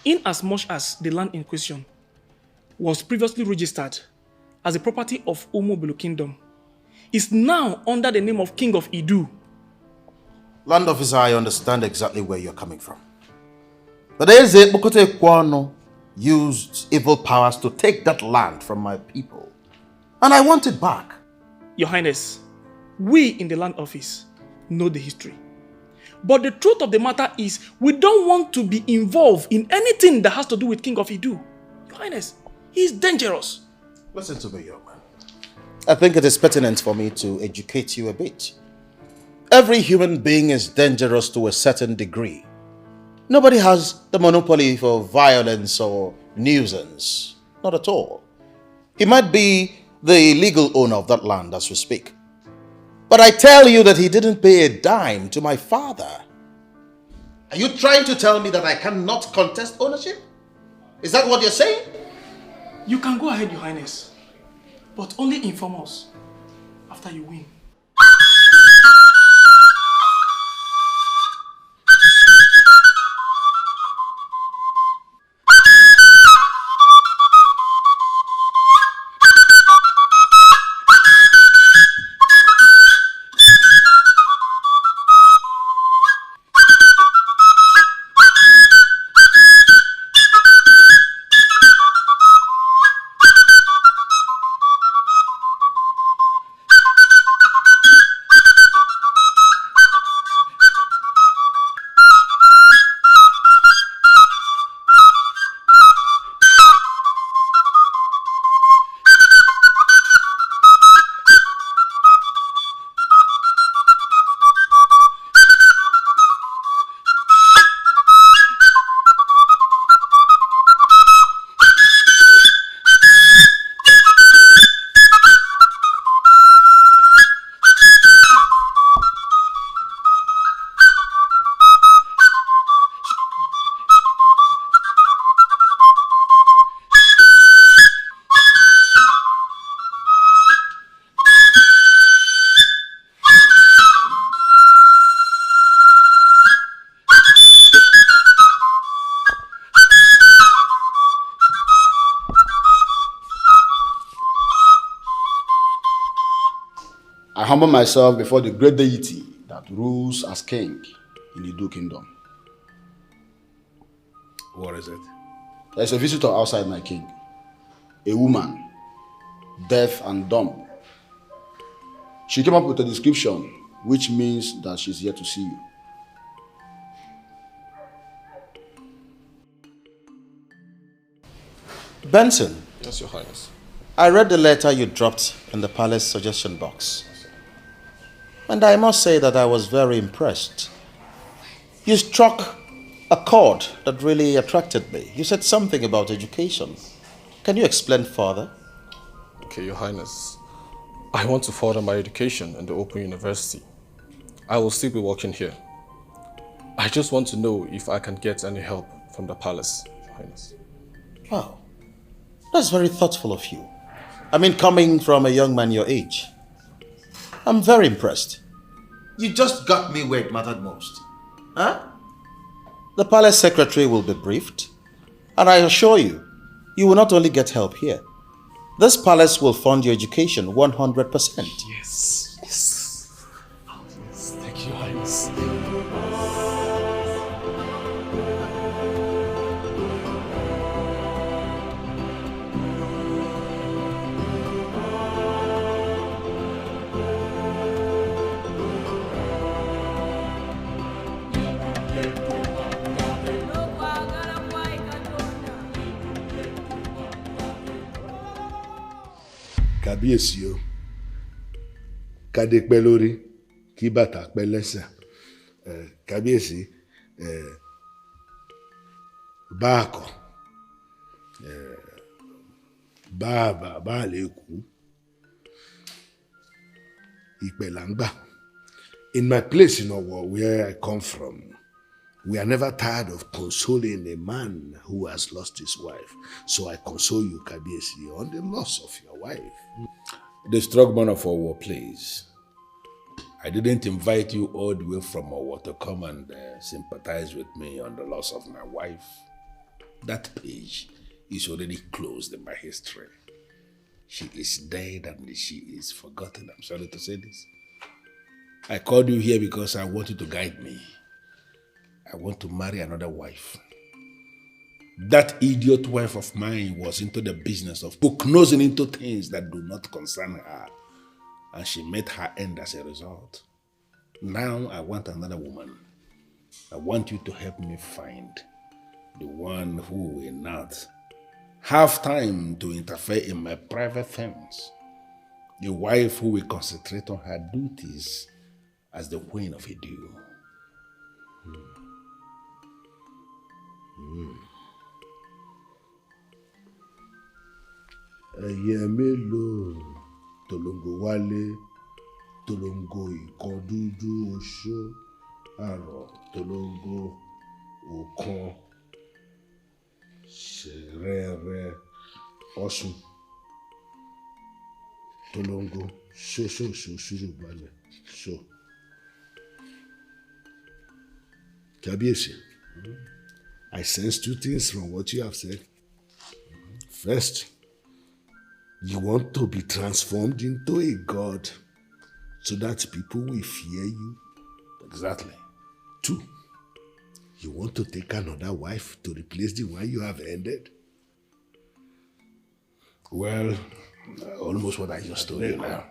in as much as the land in question was previously registered as the property of Umobulu Kingdom, is now under the name of King of Idu.
Land officer, I understand exactly where you're coming from. But Eze Bukote Kwano used evil powers to take that land from my people. And I want it back.
Your Highness, we in the land office know the history. But the truth of the matter is, we don't want to be involved in anything that has to do with King of Idu. Your Highness, he's dangerous.
Listen to me, young man. I think it is pertinent for me to educate you a bit. Every human being is dangerous to a certain degree. Nobody has the monopoly for violence or nuisance. Not at all. He might be the legal owner of that land as we speak. But I tell you that he didn't pay a dime to my father. Are you trying to tell me that I cannot contest ownership? Is that what you're saying?
You can go ahead, Your Highness, but only inform us after you win.
I humble myself before the great deity that rules as king in the Idu kingdom.
What is it?
There's a visitor outside, my king. A woman, deaf and dumb. She came up with a description, which means that she's here to see you.
Benson.
Yes, Your Highness.
I read the letter you dropped in the palace suggestion box. And I must say that I was very impressed. You struck a chord that really attracted me. You said something about education. Can you explain further?
Okay, Your Highness. I want to further my education in the Open University. I will still be working here. I just want to know if I can get any help from the palace, Your Highness.
Wow. That's very thoughtful of you. I mean, coming from a young man your age. I'm very impressed. You just got me where it mattered most. Huh? The palace secretary will be briefed, and I assure you, you will not only get help here. This palace will fund your education 100%.
Yes. Yes. Oh, yes. Thank you, Highness.
Kábíyèsí o. Kádé pẹ́ lórí, kí bàtà pẹ́ lẹ́sẹ̀. Kábíyèsí, báàkọ̀, bá lè kú. Ìpẹ̀ là ń gbà. In my place in Owo, where I come from, we are never tired of consoling a man who has lost his wife. So I console you, Kábíyèsí, on the loss of your wife.
The strong man of Owo, please. I didn't invite you all the way from Owo to come and sympathize with me on the loss of my wife. That page is already closed in my history. She is dead and she is forgotten. I'm sorry to say this. I called you here because I want you to guide me. I want to marry another wife. That idiot wife of mine was into the business of nosing into things that do not concern her. And she met her end as a result. Now I want another woman. I want you to help me find the one who will not have time to interfere in my private things. The wife who will concentrate on her duties as the queen of Idu.
Ẹyẹ mélòó tolongo wálé, tolongo ìkan dúdú oṣó, àrọ̀ tolongo ọ̀kan, ṣẹ̀rẹ̀rẹ̀ ọ̀ṣun, tolongo ṣóṣóṣó ṣùrùgbálẹ̀ ṣó. Kábíyèsí, I sense two things from what you have said. First, you want to be transformed into a god so that people will fear you.
Exactly.
Two, you want to take another wife to replace the one you have ended.
Well, almost what I just told you now.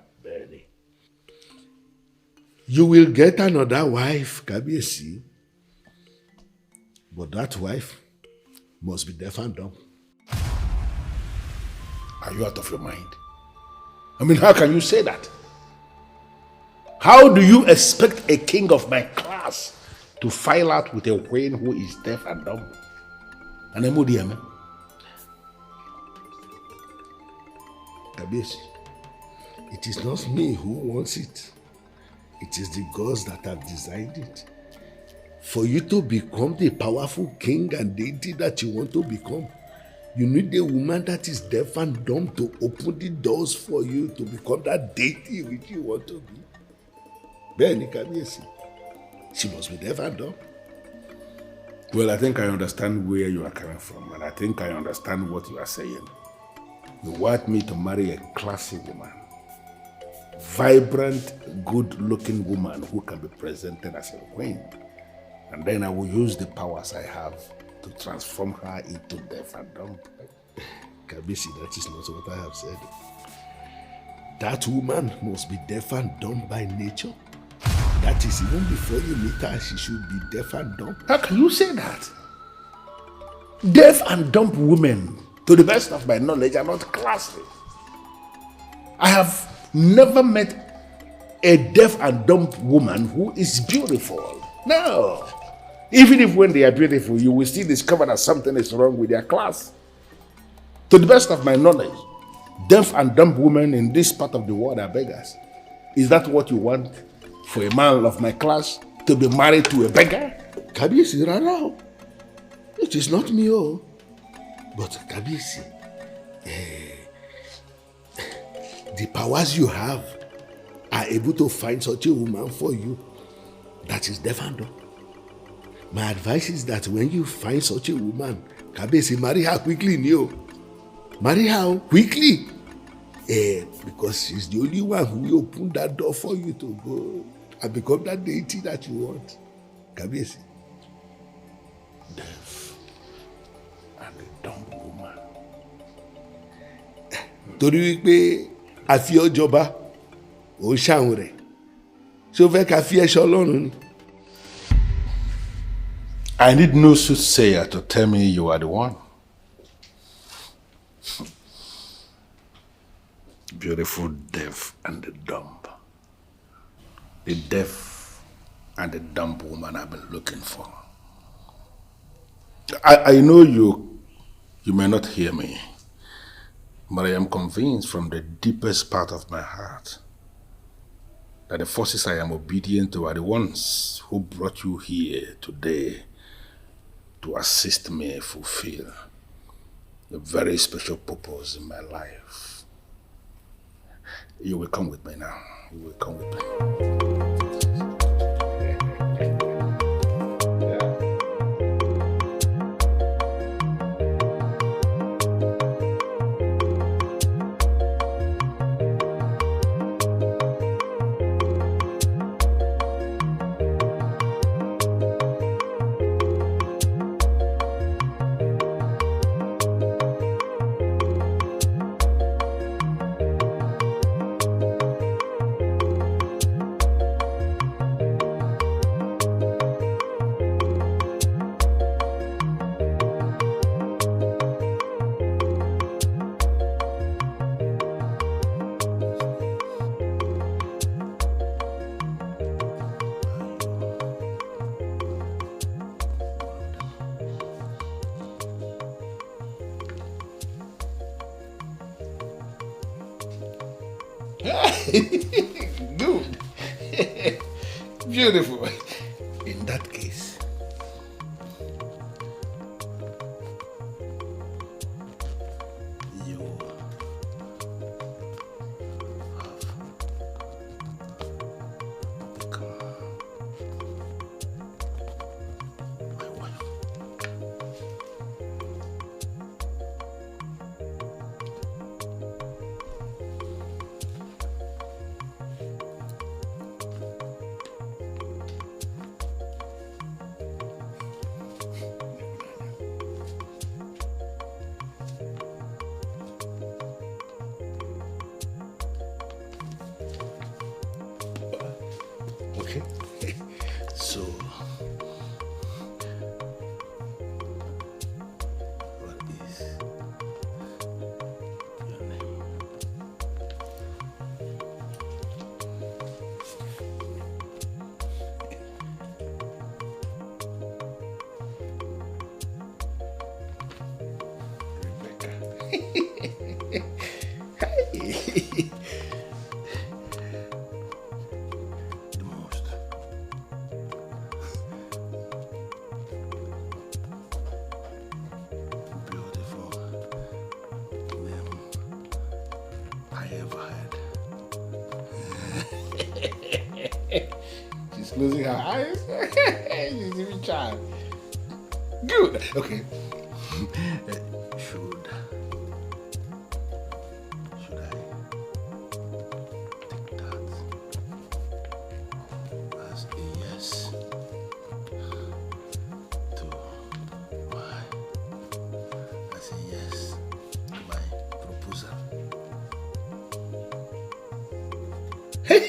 You will get another wife, Kábíyèsí, but that wife must be deaf and dumb.
Are you out of your mind? I mean, how can you say that? How do you expect a king of my class to file out with a queen who is deaf and dumb? And Kábíyèsí,
it is not me who wants it. It is the gods that have designed it. For you to become the powerful king and deity that you want to become, you need a woman that is deaf and dumb to open the doors for you to become that deity which you want to be. Bẹ́ẹ̀ni Kábíyèsí, she must be deaf and dumb.
Well, I think I understand where you are coming from, and I think I understand what you are saying. You want me to marry a classy woman, vibrant, good-looking woman who can be presented as a queen, and then I will use the powers I have to transform her into deaf and dumb.
Kábíyèsí, that is not what I have said. That woman must be deaf and dumb by nature. That is, even before you meet her, she should be deaf and dumb.
How can you say that? Deaf and dumb women, to the best of my knowledge, are not classy. I have never met a deaf and dumb woman who is beautiful. No. Even if when they are beautiful, you will still discover that something is wrong with their class. To the best of my knowledge, deaf and dumb women in this part of the world are beggars. Is that what you want for a man of my class to be married to a beggar?
Kábíyèsí, rárá. It is not me, oh. But Kábíyèsí, the powers you have are able to find such a woman for you that is deaf and dumb. My advice is that when you find such a woman, Kábíyèsí, marry her quickly, Neo. Marry her quickly. Because she's the only one who will open that door for you to go and become that deity that you want. Kábíyèsí.
Deaf and a dumb woman.
Torí wípé a fi ọ́ jọba, ò ń ṣàwọn rẹ̀. Ṣé o fẹ́ ká fi ẹ́ ṣọlọ́run ni?
I need no soothsayer to tell me you are the one.
Beautiful deaf and the dumb. The deaf and the dumb woman I've been looking for. I know you may not hear me, but I am convinced from the deepest part of my heart that the forces I am obedient to are the ones who brought you here today to assist me fulfill a very special purpose in my life. You will come with me now. You will come with me. Good. Beautiful. In that case, you have become my wife. Okay. So, what is your name? Rebecca. Hey. She's closing her eyes. She's even trying. Good. Okay. Should I take that as a yes to my proposal? Hey!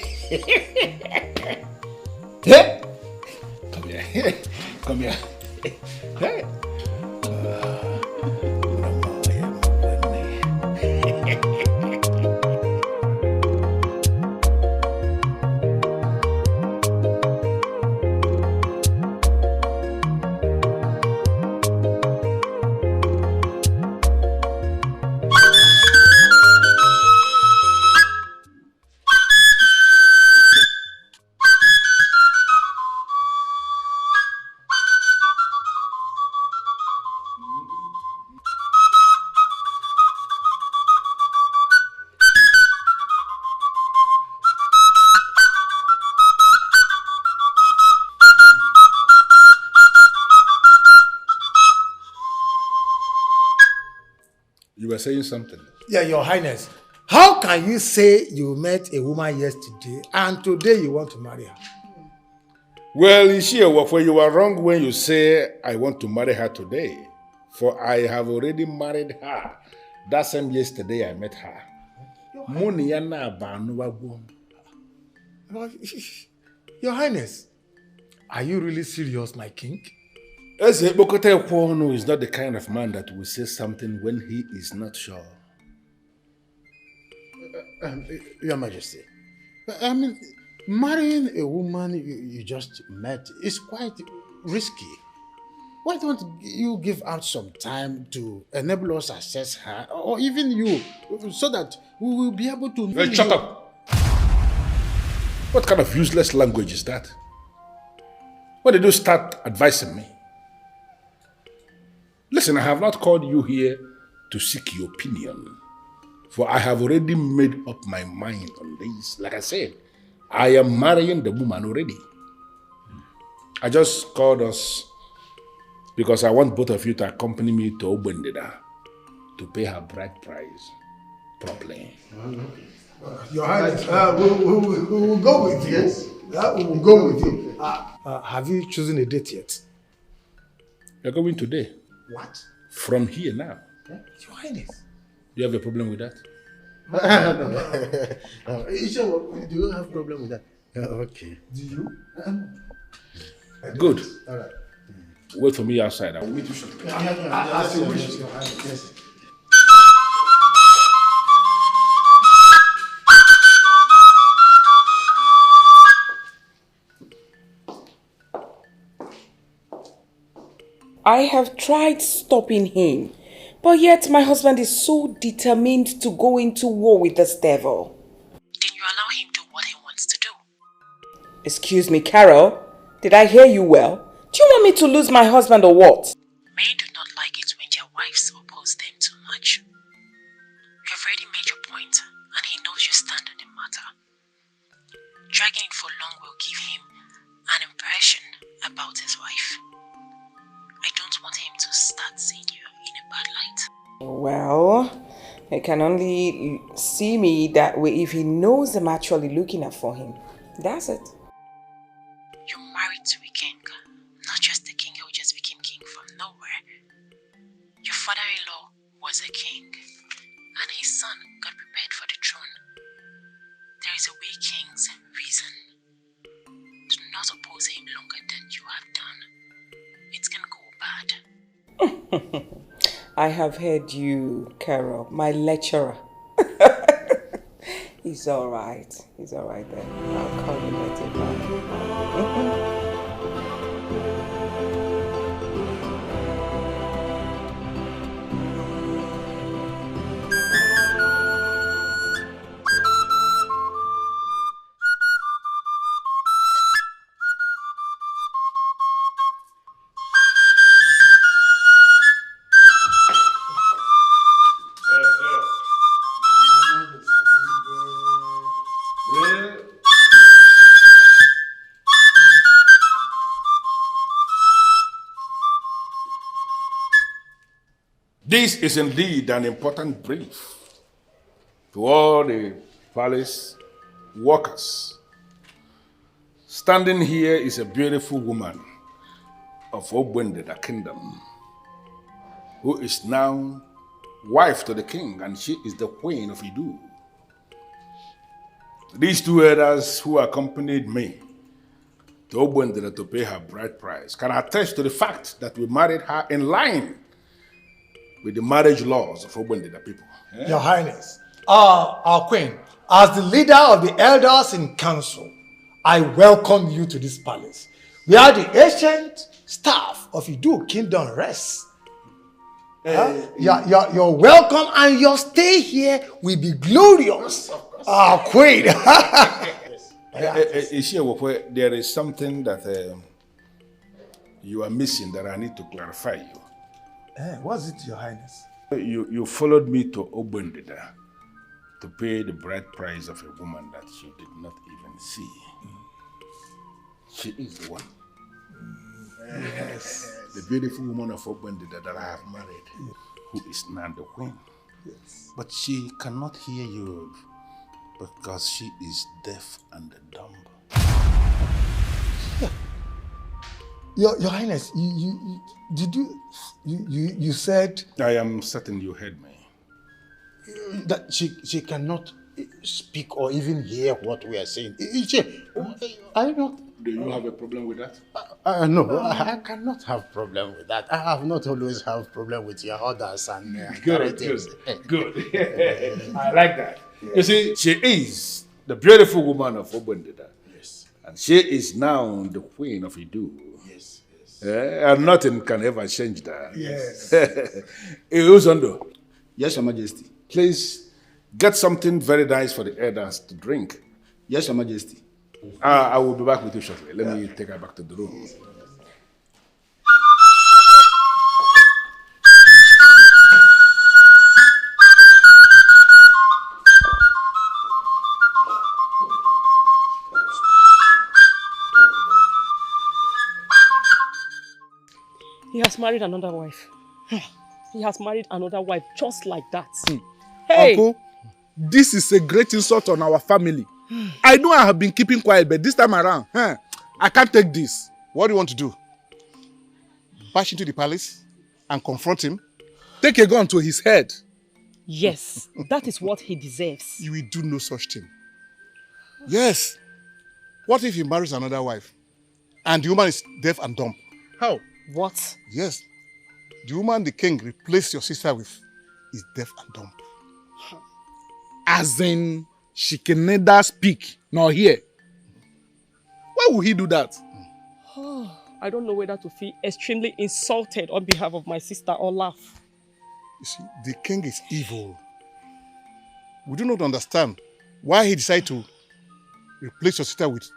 Come here. Come here. Hey! You were saying something.
Yeah, Your Highness. How can you say you met a woman yesterday and today you want to marry her?
Well, Ishiawafo, you are wrong when you say I want to marry her today. For I have already married her. That same yesterday I met her.
Your Highness, are you really serious, my king?
Eze Bokote Kwono is not the kind of man that will say something when he is not sure.
Your Majesty, I mean, marrying a woman you just met is quite risky. Why don't you give out some time to enable us assess her, or even you, so that we will be able to know
Shut up! What kind of useless language is that? When did you start advising me? Listen, I have not called you here to seek your opinion, for I have already made up my mind on this. Like I said, I am marrying the woman already. I just called us because I want both of you to accompany me to Obendida to pay her bride price properly.
Your Highness, we will go with you. Yes. We will go with you. Have you chosen a date yet?
You're going today.
What?
From here now.
Your Highness.
Do you have a problem with that?
No. Do you have a problem with that? Okay.
Do you?
Good.
All right.
Wait for me outside. I will meet you shortly.
As you wish, Your Highness. Yes.
I have tried stopping him, but yet my husband is so determined to go into war with this devil.
Then you allow him do what he wants to do.
Excuse me, Carol, did I hear you well? Do you want me to lose my husband or what?
Men do not like it when their wives oppose them too much. You have already made your point, and he knows your stand on the matter. Dragging it for long will give him an impression about his wife. I don't want him to start seeing you in a bad light.
Well, he can only see me that way if he knows I'm actually looking out for him. That's it.
You're married to a king, not just a king who just became king from nowhere. Your father-in-law was a king, and his son got prepared for the throne. There is a way kings reason. Do not oppose him longer than you have done. It can go bad.
I have heard you, Carol, my lecturer. He's alright. He's alright then. I'll call you later. Bye.
This is indeed an important brief to all the palace workers. Standing here is a beautiful woman of Obendida Kingdom, who is now wife to the king, and she is the queen of Idu. These two elders who accompanied me to Obendida to pay her bride price can attest to the fact that we married her in line with the marriage laws of Obendida people.
Your Highness, our queen, as the leader of the elders in council, I welcome you to this palace, where the ancient staff of Idu Kingdom rests. You're welcome, and your stay here will be glorious. Our queen.
There is something that you are missing that I need to clarify you.
What's it, Your Highness?
You followed me to Obendida to pay the bride price of a woman that you did not even see. She is the one.
Yes.
The beautiful woman of Obendida that I have married, who is now the queen.
Yes.
But she cannot hear you because she is deaf and dumb.
Your Highness, you said
I am certain you heard me.
That she cannot speak or even hear what we are saying. I don't.
Do you have a problem with that?
No, I cannot have problem with that. I have not always have problem with your orders and
Good. I like that. You see, she is the beautiful woman of Obundida. Yes. And she is now the queen of Idu. Yes. And nothing can ever change that.
Yes.
Uzondo.
Yes, Your Majesty.
Please get something very nice for the elders to drink.
Yes, Your Majesty.
I will be back with you shortly. Let me take her back to the room.
He has married another wife. He has married another wife just like that. Hey!
Uncle, this is a great insult on our family. I know I have been keeping quiet, but this time around, I can't take this.
What do you want to do? Bash into the palace and confront him?
Take a gun to his head.
Yes, that is what he deserves.
You will do no such thing. Yes. What if he marries another wife and the woman is deaf and dumb?
How?
What?
Yes. The woman the king replaced your sister with is deaf and dumb.
As in, she can neither speak nor hear. Why would he do that?
I don't know whether to feel extremely insulted on behalf of my sister or laugh.
You see, the king is evil. We do not understand why he decided to replace your sister with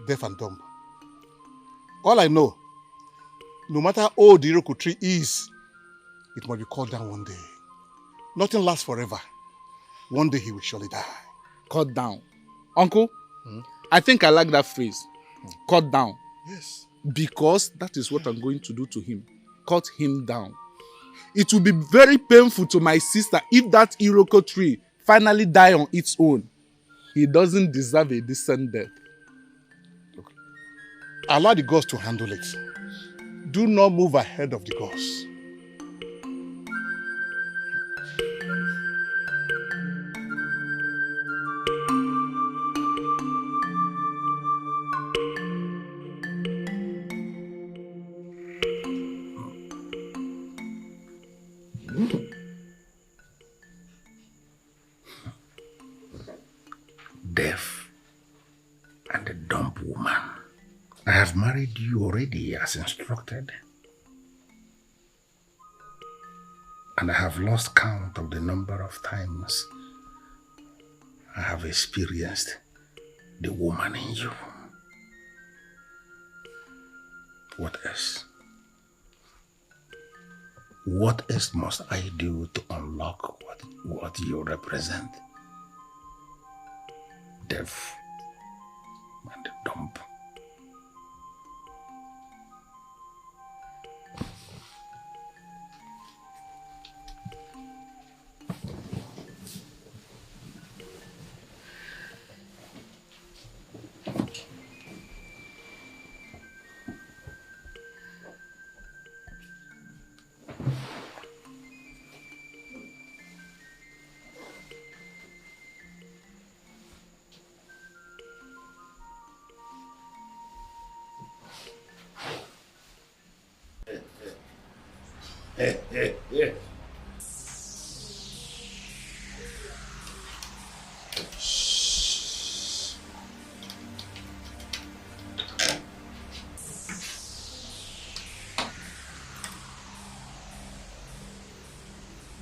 deaf and dumb. All I know, no matter how old the Iroko tree is, it must be cut down one day. Nothing lasts forever. One day he will surely die.
Cut down. Uncle, I think I like that phrase. Cut down.
Yes.
Because that is what I'm going to do to him. Cut him down. It will be very painful to my sister if that Iroko tree finally die on its own. He doesn't deserve a decent death.
Look, allow the gods to handle it. Do not move ahead of the gods.
Deaf and a dumb woman. I have married you already as instructed. And I have lost count of the number of times I have experienced the woman in you. What else? What else must I do to unlock what you represent? Deaf and dumb.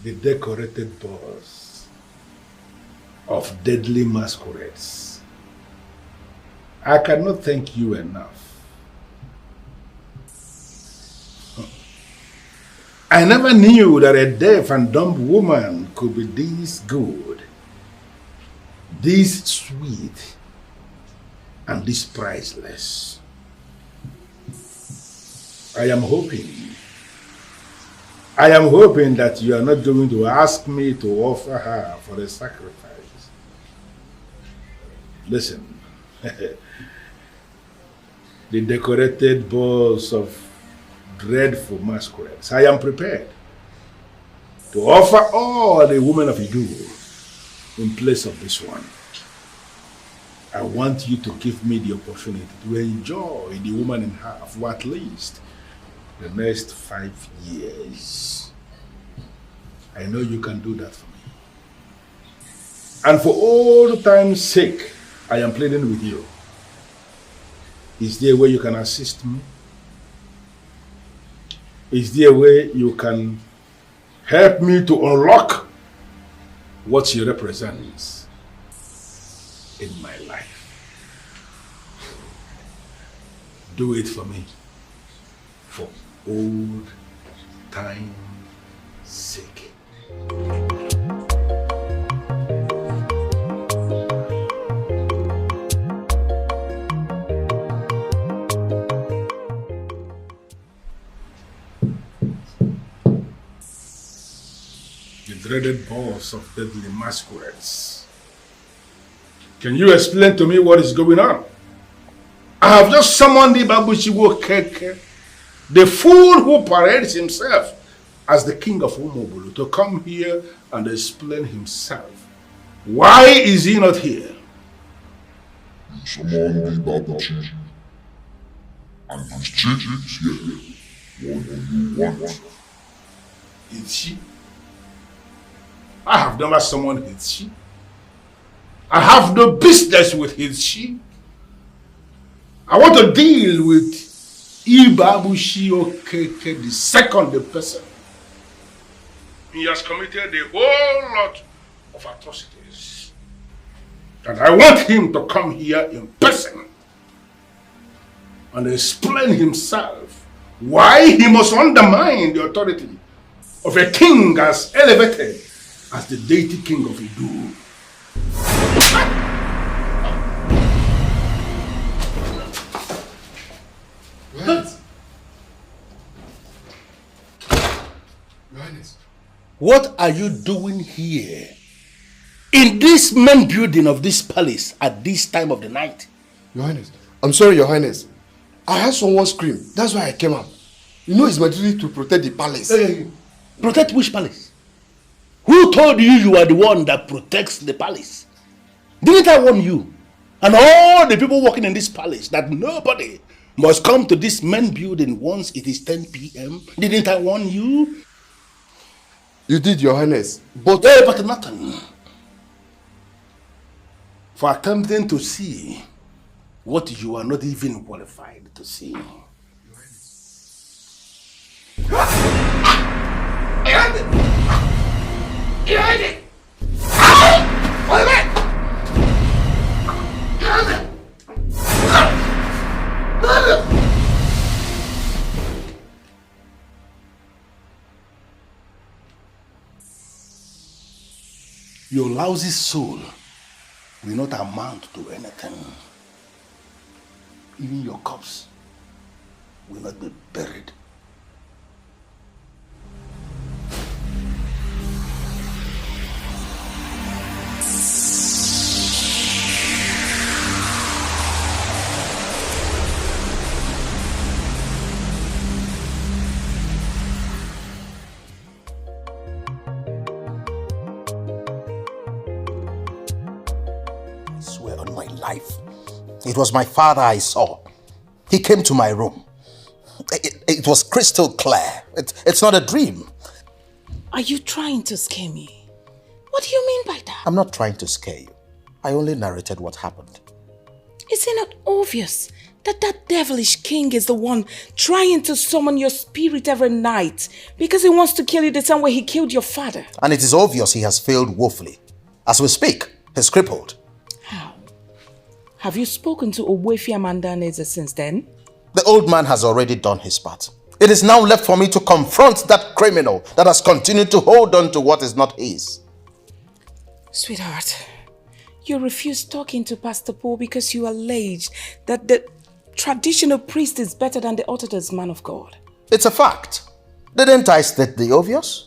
The decorated balls of deadly masquerades. I cannot thank you enough. I never knew that a deaf and dumb woman could be this good, this sweet, and this priceless. I am hoping that you are not going to ask me to offer her for a sacrifice. Listen, the decorated balls of dreadful masquerades, I am prepared to offer all the women of Idu in place of this one. I want you to give me the opportunity to enjoy the woman in her for at least the next 5 years. I know you can do that for me. And for old time's sake, I am pleading with you. Is there a way you can assist me? Is there a way you can help me to unlock what she represents in my life? Do it for me, for old time's sake. The dreaded boss of deadly masquerades. Can you explain to me what is going on? I have just summoned the Babushiwo Keke, the fool who parades himself as the king of Umobulu, to come here and explain himself. Why is he not here?
You summoned the Babuchi, and his chief is here. What do you want?
Hitchi? I have never summoned Hitchi. I have no business with Hitchi. I want to deal with Ibabushi Okeke, the second person. He has committed a whole lot of atrocities. And I want him to come here in person and explain himself why he must undermine the authority of a king as elevated as the deity king of Idu. What are you doing here? In this main building of this palace at this time of the night?
Your Highness, I'm sorry, Your Highness. I heard someone scream. That's why I came out. You know it's my duty to protect the palace.
Hey, protect which palace? Who told you you are the one that protects the palace? Didn't I warn you and all the people working in this palace that nobody must come to this main building once it is 10 p.m.? Didn't I warn you?
You did, Your Highness. But
nothing. For attempting to see what you are not even qualified to see. Your lousy soul will not amount to anything. Even your corpse will not be buried. It was my father I saw. He came to my room. It was crystal clear. It's not a dream.
Are you trying to scare me? What do you mean by that?
I'm not trying to scare you. I only narrated what happened.
Is it not obvious that that devilish king is the one trying to summon your spirit every night because he wants to kill you the same way he killed your father?
And it is obvious he has failed woefully. As we speak, he's crippled.
How? Have you spoken to Ogbuefi Amandaneze since then?
The old man has already done his part. It is now left for me to confront that criminal that has continued to hold on to what is not his.
Sweetheart, you refused talking to Pastor Paul because you alleged that the traditional priest is better than the Orthodox man of God.
It's a fact. Didn't I state the obvious?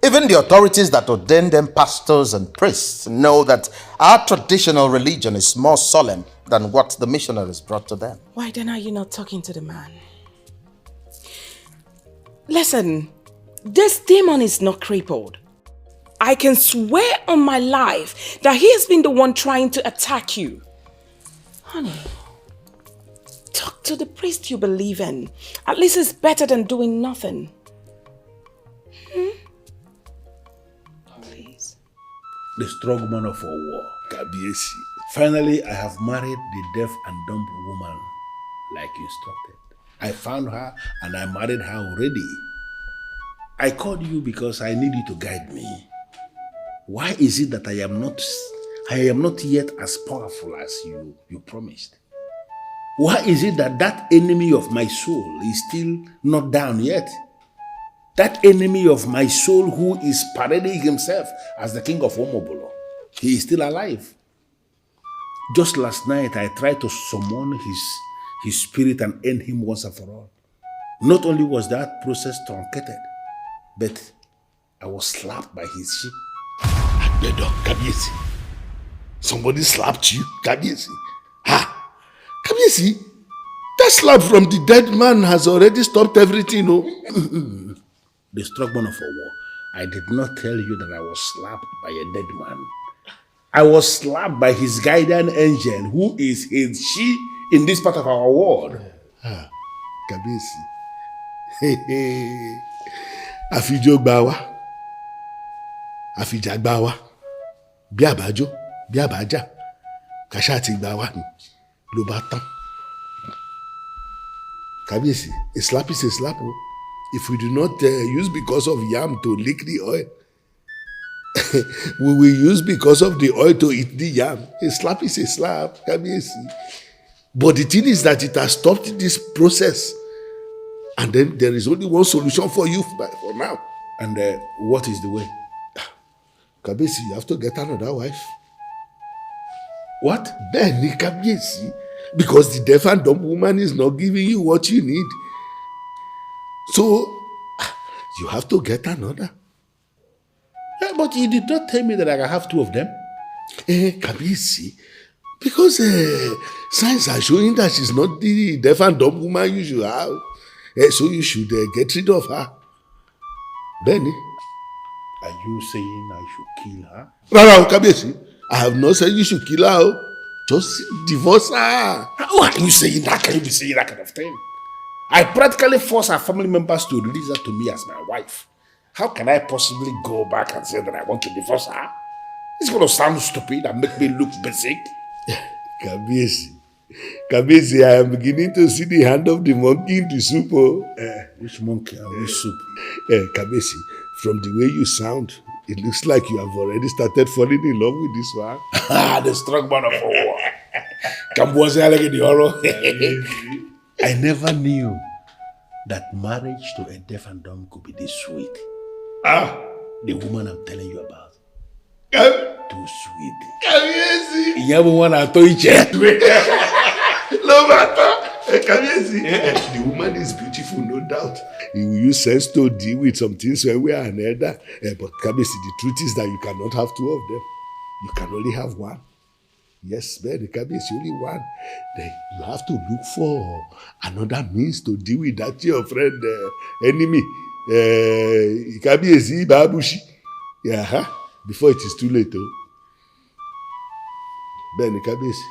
Even the authorities that ordain them pastors and priests know that our traditional religion is more solemn than what the missionaries brought to them.
Why then are you not talking to the man? Listen, this demon is not crippled. I can swear on my life that he has been the one trying to attack you. Honey, talk to the priest you believe in. At least it's better than doing nothing.
the strongman of our war.
Kabiesi.
Finally, I have married the deaf and dumb woman like instructed. I found her and I married her already. I called you because I need you to guide me. Why is it that I am not yet as powerful as you promised? Why is it that enemy of my soul is still not down yet? That enemy of my soul who is parading himself as the king of Omobolo, he is still alive. Just last night, I tried to summon his spirit and end him once and for all. Not only was that process truncated, but I was slapped by his sheep.
Agbedo, Kabiesi. Somebody slapped you, Kabiesi. Ha! Kabiesi, that slap from the dead man has already stopped everything, no?
The strongman of a war. I did not tell you that I was slapped by a dead man. I was slapped by his guardian angel, who is his she in this part of our world.
Ah, Kabiesi. Afijo gbawa. Afija gbawa. Bí àbájọ, bí àbájá. Kasha ti gbawa ni. Ló bá tán. Kabiesi, a slap is a slap. If we do not use because of yam to lick the oil, we will use because of the oil to eat the yam. A slap is a slap, Kabiesi. But the thing is that it has stopped this process. And then there is only one solution for you for now.
And what is the way?
Kabiesi, you have to get another wife.
What?
Benny Kabiesi. Because the deaf and dumb woman is not giving you what you need. So, you have to get another.
But you did not tell me that I can have two of them.
Kabiesi, because signs are showing that she's not the deaf and dumb woman you should have. So you should get rid of her. Benny.
Are you saying I should kill her?
No, Kabiesi. I have not said you should kill her. Just divorce her.
Why are you saying that? Can you be saying that kind of thing? I practically force her family members to release her to me as my wife. How can I possibly go back and say that I want to divorce her? It's going to sound stupid and make me look basic.
Kabiesi, I am beginning to see the hand of the monkey in the soup.
Which monkey and which soup?
Kabiesi, from the way you sound, it looks like you have already started falling in love with this one.
The strong man of war. I never knew that marriage to a deaf and dumb could be this sweet. The woman I'm telling you about. Too sweet.
Kabiesi.
You ever want to touch it?
No matter. Kabiesi. The woman is beautiful, no doubt. You will use sense to deal with some things when we are another. But Kabiesi, the truth is that you cannot have two of them. You can only have one. Yes, man, Kabiesi, only one. Then you have to look for another means to deal with that your friend, enemy. Kabiesi, Babushi. Yeah, before it is too late. Ben, Kabiesi.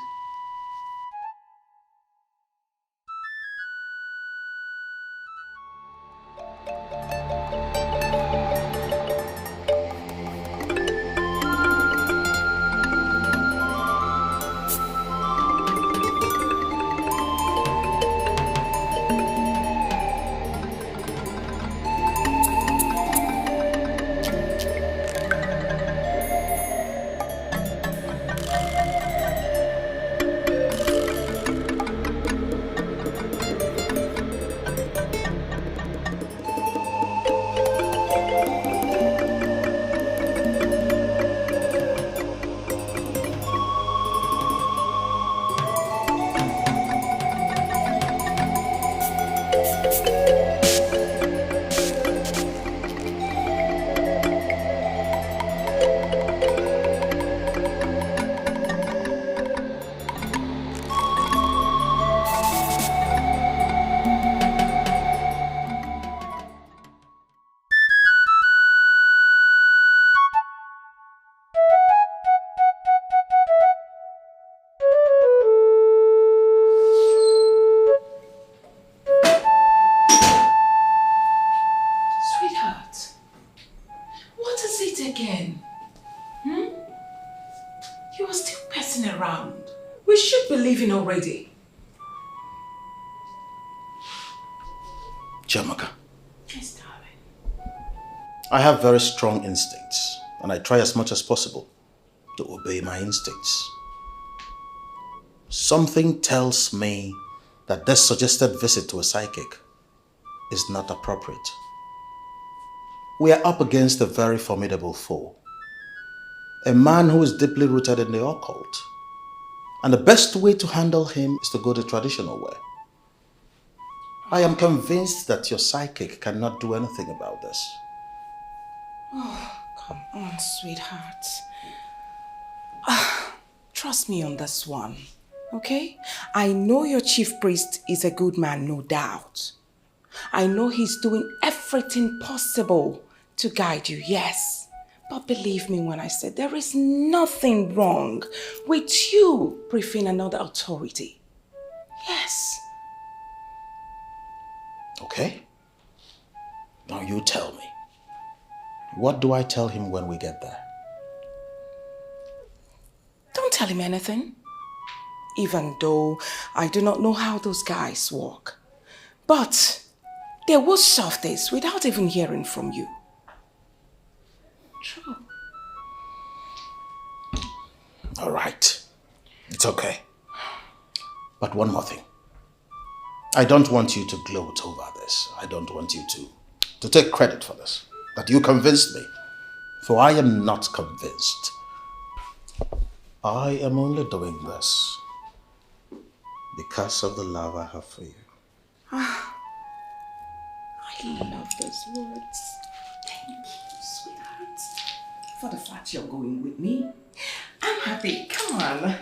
leaving already?
Chiamaka,
Yes, darling.
I have very strong instincts, and I try as much as possible to obey my instincts. Something tells me that this suggested visit to a psychic is not appropriate. We are up against a very formidable foe, a man who is deeply rooted in the occult, and the best way to handle him is to go the traditional way. I am convinced that your psychic cannot do anything about this.
Oh, come on, sweetheart. Trust me on this one, okay? I know your chief priest is a good man, no doubt. I know he's doing everything possible to guide you, yes. But believe me when I say there is nothing wrong with you briefing another authority. Yes.
Okay? Now you tell me. What do I tell him when we get there?
Don't tell him anything. Even though I do not know how those guys work. But they will solve this without even hearing from you. True.
All right. It's okay. But one more thing. I don't want you to gloat over this. I don't want you to take credit for this. That you convinced me. For I am not convinced. I am only doing this because of the love I have for you.
I love those words. Thank you, sweetheart. For the fact you're going with me. I'm happy. Come on.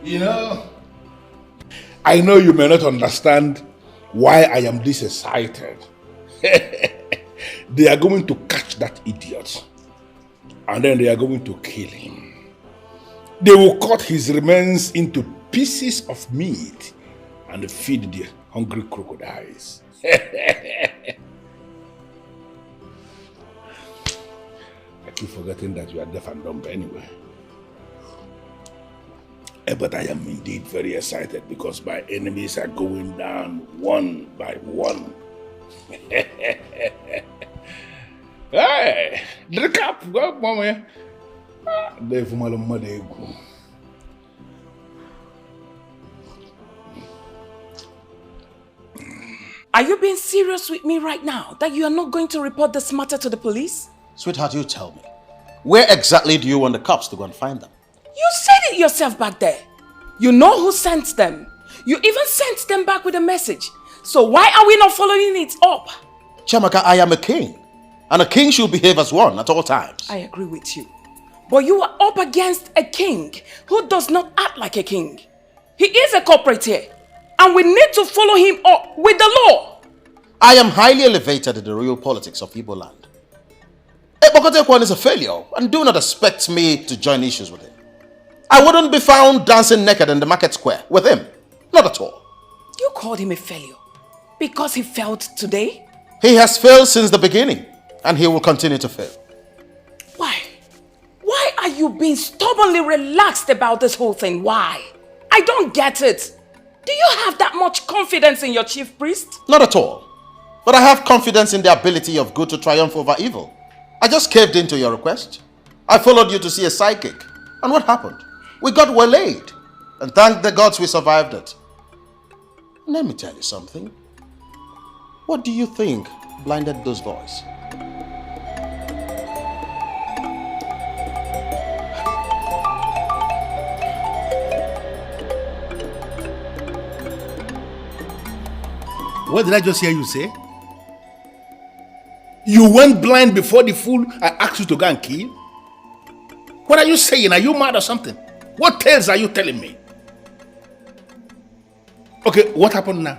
You know, I know you may not understand why I am this excited. They are going to catch that idiot. And then they are going to kill him. They will cut his remains into pieces of meat and feed the hungry crocodiles. I keep forgetting that you are deaf and dumb anyway. But I am indeed very excited because my enemies are going down one by one. Hey, drink up, go, mama.
Are you being serious with me right now? That you are not going to report this matter to the police?
Sweetheart, you tell me. Where exactly do you want the cops to go and find them?
You said it yourself back there. You know who sent them. You even sent them back with a message. So why are we not following it up?
Chiamaka, I am a king. And a king should behave as one at all times.
I agree with you. But you are up against a king who does not act like a king. He is a corporate here. And we need to follow him up with the law.
I am highly elevated in the real politics of Igbo land. Ebokotekwan is a failure, and do not expect me to join issues with him. I wouldn't be found dancing naked in the market square with him. Not at all.
You called him a failure because he failed today?
He has failed since the beginning, and he will continue to fail.
Why? Why are you being stubbornly relaxed about this whole thing? Why? I don't get it. Do you have that much confidence in your chief priest?
Not at all. But I have confidence in the ability of good to triumph over evil. I just caved into your request. I followed you to see a psychic. And what happened? We got waylaid. And thank the gods we survived it. Let me tell you something. What do you think blinded those boys?
What did I just hear you say? You went blind before the fool I asked you to go and kill? What are you saying? Are you mad or something? What tales are you telling me? Okay, what happened now?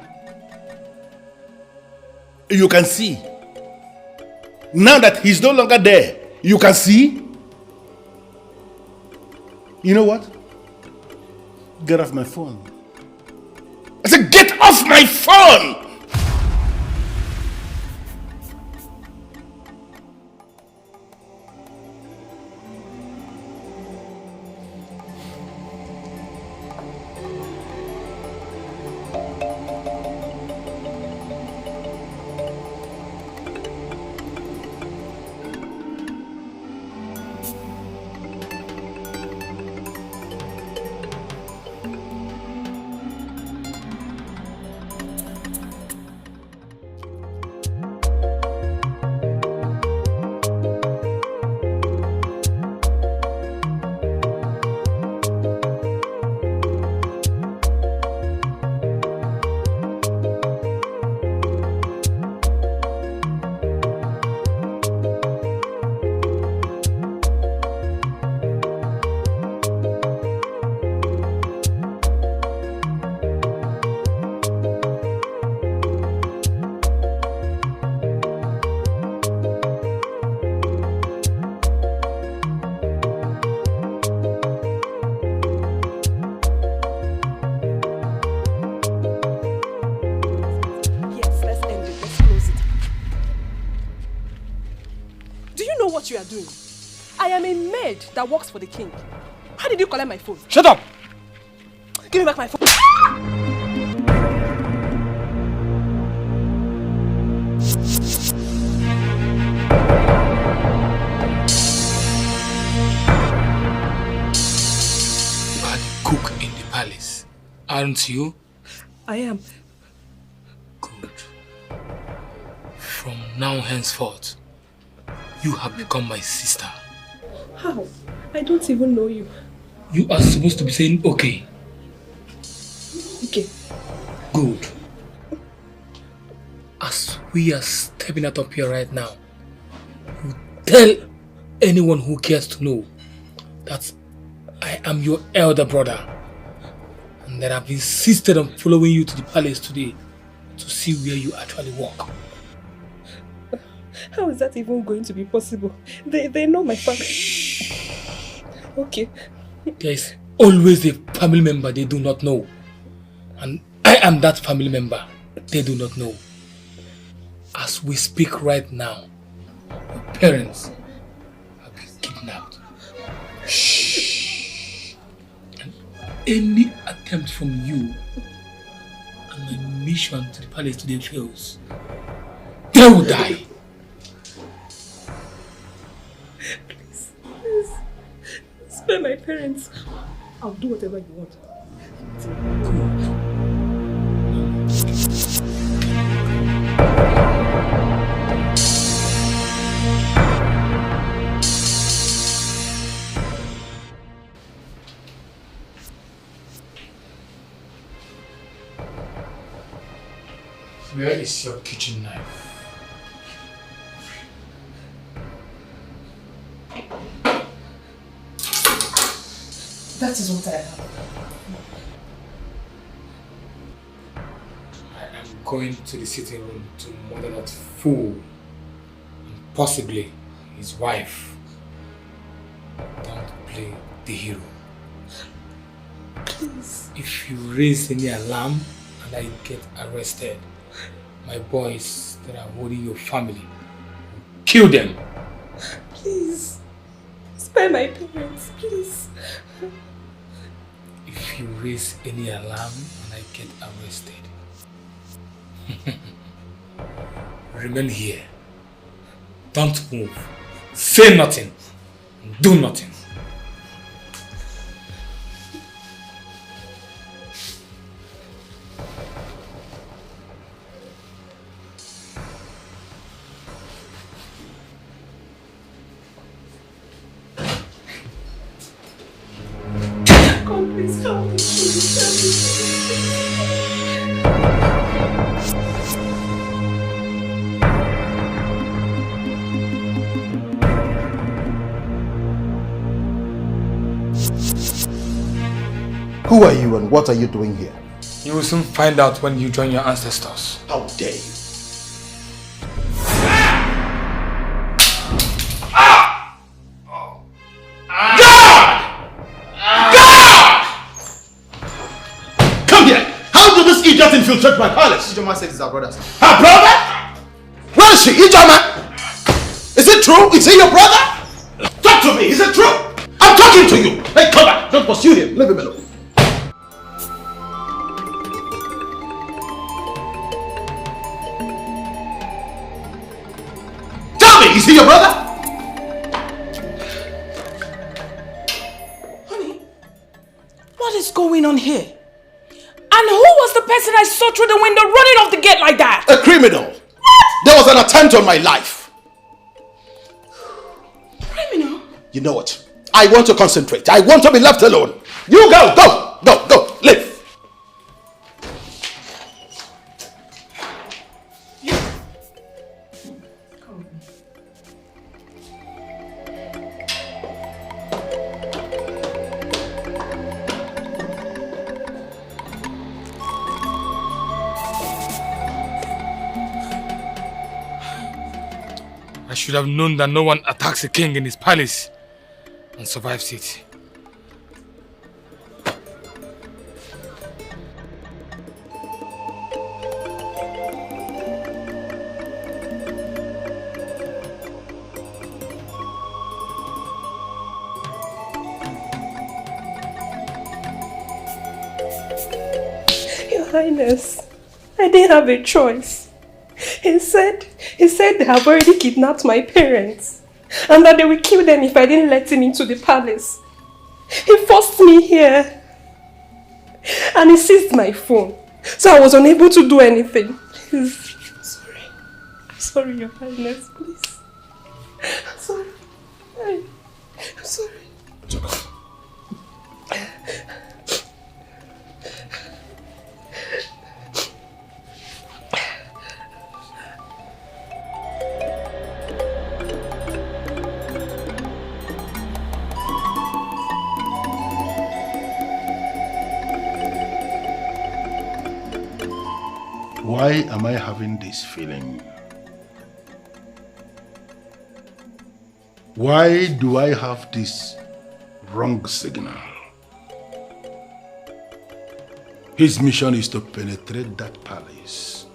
You can see. Now that he's no longer there, you can see. You know what? Get off my phone. I said, get off my phone!
What you are doing. I am a maid that works for the king. How did you collect my phone?
Shut up!
Give me back my phone.
You are the cook in the palace, aren't you?
I am.
Good. From now henceforth, you have become my sister.
How? I don't even know you.
You are supposed to be saying okay.
Okay.
Good. As we are stepping out of here right now, you tell anyone who cares to know that I am your elder brother and that I've insisted on following you to the palace today to see where you actually walk.
How is that even going to be possible? They know my family. Okay.
There is always a family member they do not know. And I am that family member they do not know. As we speak right now, your parents have been kidnapped. Shh. And any attempt from you and my mission to the palace today fails, they will die.
Spare my parents. I'll do whatever you want.
Where is your kitchen knife?
That is what I have.
I am going to the sitting room to murder that fool and possibly his wife. Don't play the hero.
Please.
If you raise any alarm and I get arrested, my boys that are holding your family, kill them.
Please. Spare my parents, please.
If you raise any alarm and I
get arrested. Remain here. Don't move. Say nothing. Do nothing.
God, please help me. Please help
Who are you and what are you doing here?
You will soon find out when you join your ancestors.
How dare you?
Idiot infiltrate my palace.
Ijoma said it's our brothers.
Her brother? Where is she? Ijoma? Is it true? Is he your brother? Talk to me. Is it true? I'm talking to you. Hey, come back. Don't pursue him. Leave him alone. Tell me, is he your brother?
Honey, what is going on here? And who was the person I saw through the window running off the gate like that?
A criminal. What? There was an attempt on my life.
Criminal?
You know what? I want to concentrate. I want to be left alone. You go, go, go, go, live.
I should have known that no one attacks a king in his palace and survives it.
Your Highness, I didn't have a choice. He said they have already kidnapped my parents and that they will kill them if I didn't let him into the palace. He forced me here and he seized my phone, so I was unable to do anything. Please, I'm sorry, Your Highness, please. I'm sorry. I'm sorry.
It's okay.
Why am I having this feeling? Why do I have this wrong signal? His mission is to penetrate that palace,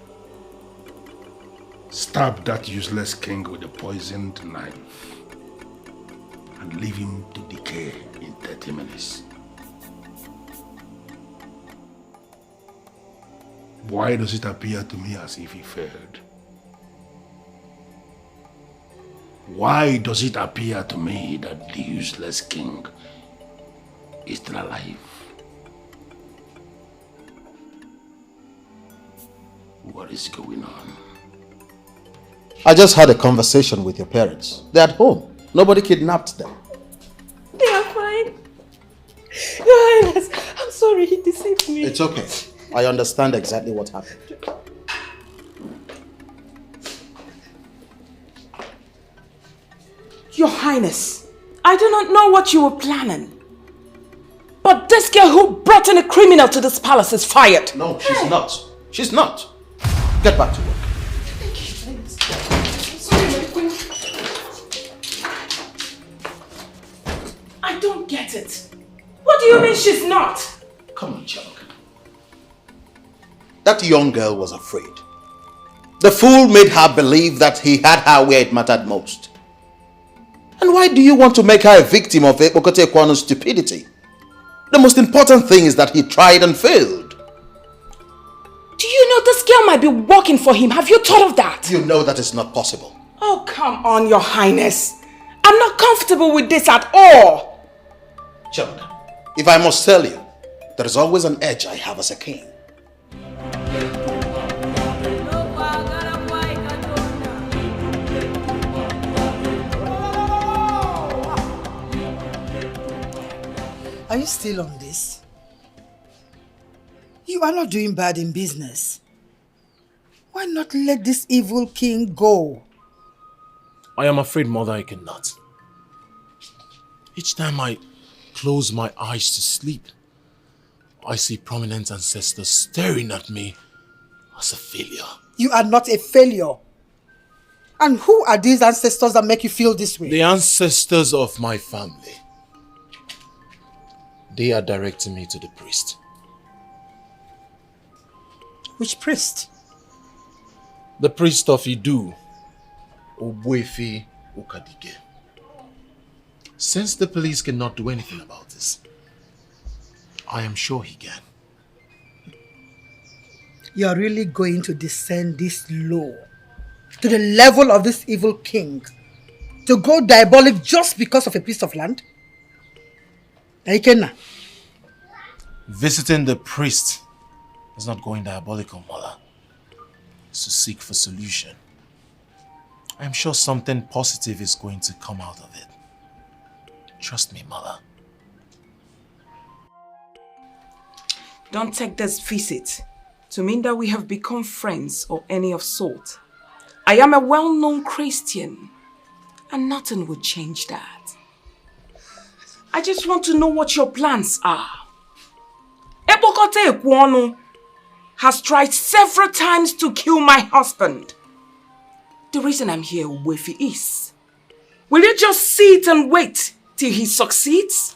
stab that useless king with a poisoned knife, and leave him to decay in 30 minutes. Why does it appear to me as if he failed? Why does it appear to me that the useless king is still alive? What is going on?
I just had a conversation with your parents. They're at home. Nobody kidnapped them.
They are fine. Your Highness, I'm sorry, he deceived me.
It's okay. I understand exactly what happened.
Your Highness, I do not know what you were planning. But this girl who brought in a criminal to this palace is fired.
No, she's not. She's not. Get back to work.
Thank you, Highness. I'm sorry, my queen. I don't get it. What do you mean she's not?
Come on, Chuck. That young girl was afraid. The fool made her believe that he had her where it mattered most. And why do you want to make her a victim of Ekpokote Kwano's stupidity? The most important thing is that he tried and failed.
this girl might be working for him. Have you thought of that?
You know that is not possible.
Oh, come on, Your Highness. I'm not comfortable with this at all.
Children, if I must tell you, there is always an edge I have as a king.
Are you still on this? You are not doing bad in business. Why not let this evil king go?
I am afraid, Mother, I cannot. Each time I close my eyes to sleep, I see prominent ancestors staring at me as a failure.
You are not a failure. And who are these ancestors that make you feel this way?
The ancestors of my family. They are directing me to the priest.
Which priest?
The priest of Idu, Ogbuefi Okadige. Since the police cannot do anything about this, I am sure he can.
You are really going to descend this low to the level of this evil king to go diabolic just because of a piece of land? Aikenna.
Visiting the priest is not going diabolical, Mother. It's to seek for solution. I am sure something positive is going to come out of it. Trust me, Mother.
Don't take this visit to mean that we have become friends or any of sort. I am a well-known Christian, and nothing would change that. I just want to know what your plans are. Ebokote Ekwono has tried several times to kill my husband. The reason I'm here, Wefi, is, will you just sit and wait till he succeeds?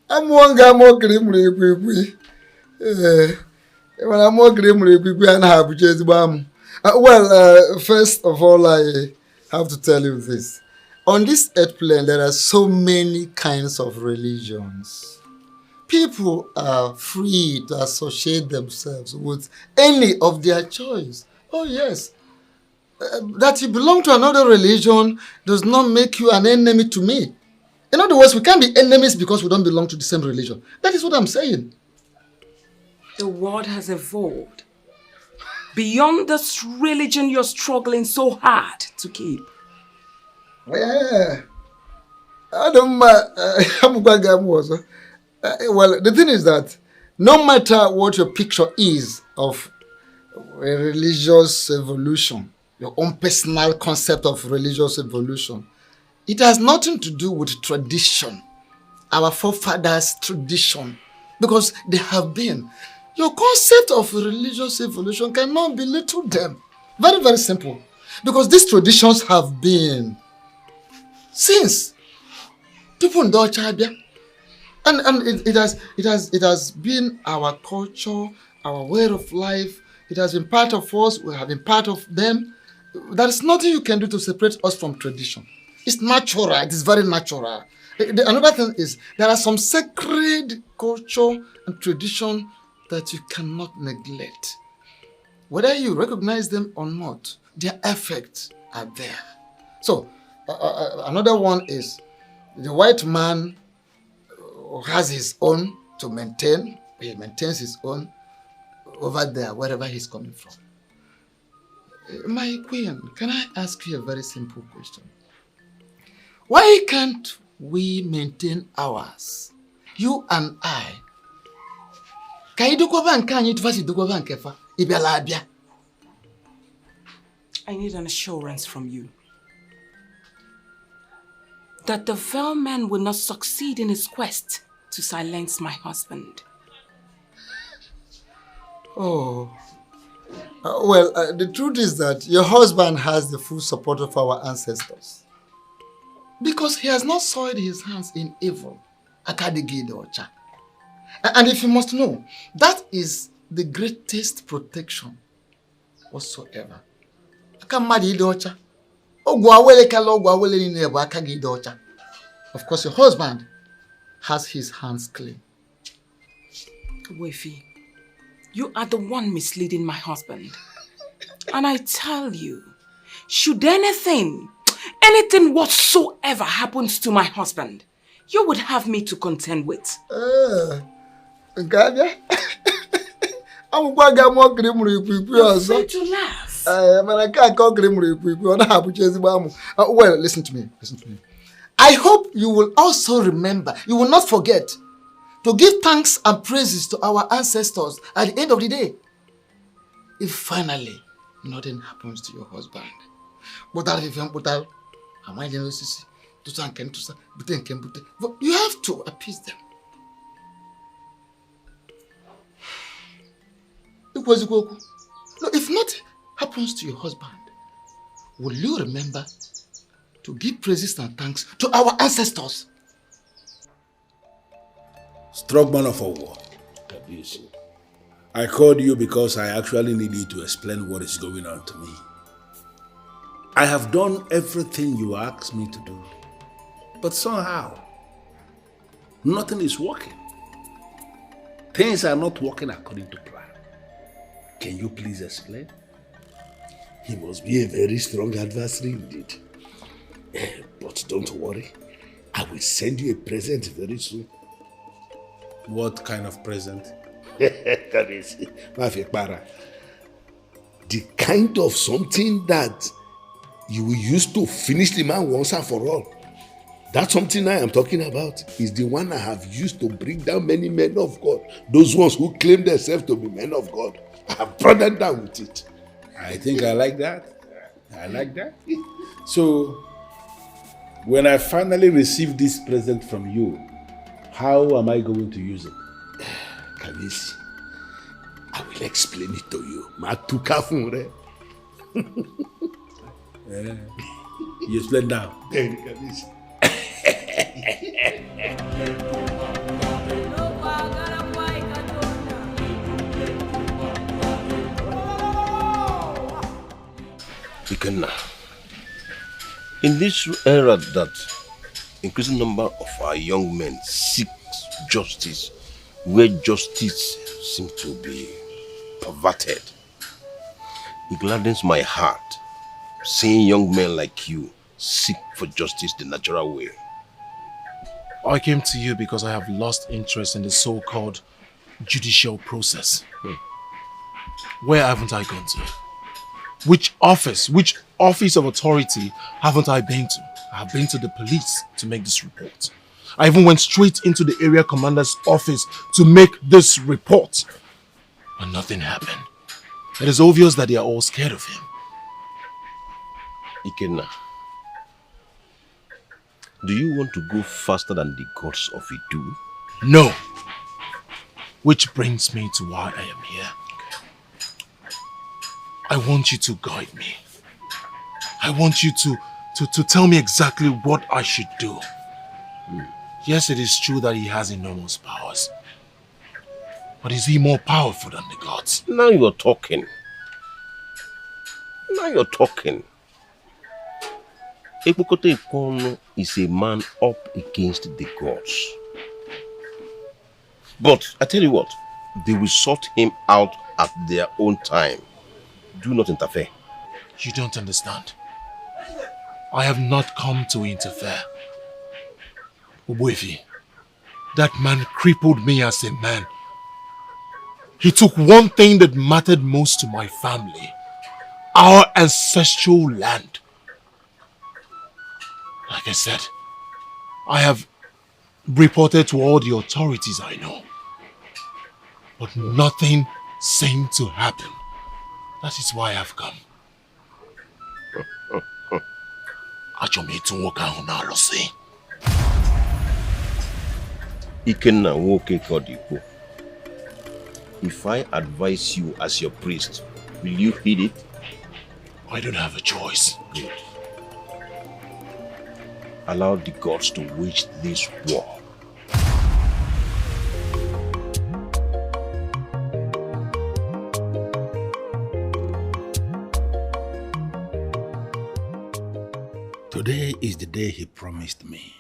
I'm one guy more grim. When I'm more grim, and have just bam. Well, first of all, I have to tell you this. On this earth plane, there are so many kinds of religions. People are free to associate themselves with any of their choice. Oh yes. That you belong to another religion does not make you an enemy to me. In other words, we can't be enemies because we don't belong to the same religion. That is what I'm saying.
The world has evolved beyond this religion you're struggling so hard to keep.
Yeah. Well, the thing is that no matter what your picture is of a religious evolution, your own personal concept of religious evolution, it has nothing to do with tradition, our forefathers' tradition, because they have been. Your concept of religious evolution cannot belittle them. Very, very simple. Because these traditions have been since people in Chabia. And it has been our culture, our way of life. It has been part of us. We have been part of them. There is nothing you can do to separate us from tradition. It's natural. It is very natural. Another thing is there are some sacred culture and tradition that you cannot neglect. Whether you recognize them or not, their effects are there. So, another one is the white man has his own to maintain. He maintains his own over there, wherever he's coming from. My queen, can I ask you a very simple question? Why can't we maintain ours? You and I. I
need an assurance from you that the vile man will not succeed in his quest to silence my husband.
Oh. The truth is that your husband has the full support of our ancestors. Because he has not soiled his hands in evil. And if you must know, that is the greatest protection whatsoever. Of course, your husband has his hands clean.
Wefi, you are the one misleading my husband. And I tell you, should anything whatsoever happens to my husband, you would have me to contend with.
I'm afraid
to laugh.
Well, listen to me. I hope you will also remember, you will not forget to give thanks and praises to our ancestors at the end of the day. If finally nothing happens to your husband, but you have to appease them. No, if nothing happens to your husband, will you remember to give praises and thanks to our ancestors?
Strong man of a war. I called you because I actually need you to explain what is going on to me. I have done everything you asked me to do, but somehow, nothing is working. Things are not working according to plan. Can you please explain?
He must be a very strong adversary indeed. But don't worry, I will send you a present very soon.
What kind of present?
The kind of something that you will use to finish the man once and for all. That something I am talking about is the one I have used to bring down many men of God. Those ones who claim themselves to be men of God. I have brought them down with it.
I think I like that. I like that. So, when I finally receive this present from you, how am I going to use it?
Kamisi, I will explain it to you.
You explain now.
Ikenna, in this era that increasing number of our young men seek justice, where justice seems to be perverted, it gladdens my heart seeing young men like you seek for justice the natural way.
I came to you because I have lost interest in the so-called judicial process. Where haven't I gone to? Which office of authority haven't I been to? I have been to the police to make this report. I even went straight into the area commander's office to make this report. And nothing happened. It is obvious that they are all scared of him.
Ikenna, do you want to go faster than the gods of Idu?
No. Which brings me to why I am here. I want you to guide me. I want you to tell me exactly what I should do. Yes, it is true that he has enormous powers. But is he more powerful than the gods?
Now you're talking. Ekpokote Ikono is a man up against the gods. But I tell you what, they will sort him out at their own time. Do not interfere.
You don't understand. I have not come to interfere. Obuefi, that man crippled me as a man. He took one thing that mattered most to my family. Our ancestral land. Like I said, I have reported to all the authorities I know. But nothing seemed to happen. That is why I've come.
Ikenna Woke Kodipo. If I advise you as your priest, will you heed it?
I don't have a choice.
Good. Allow the gods to wage this war.
Today is the day he promised me.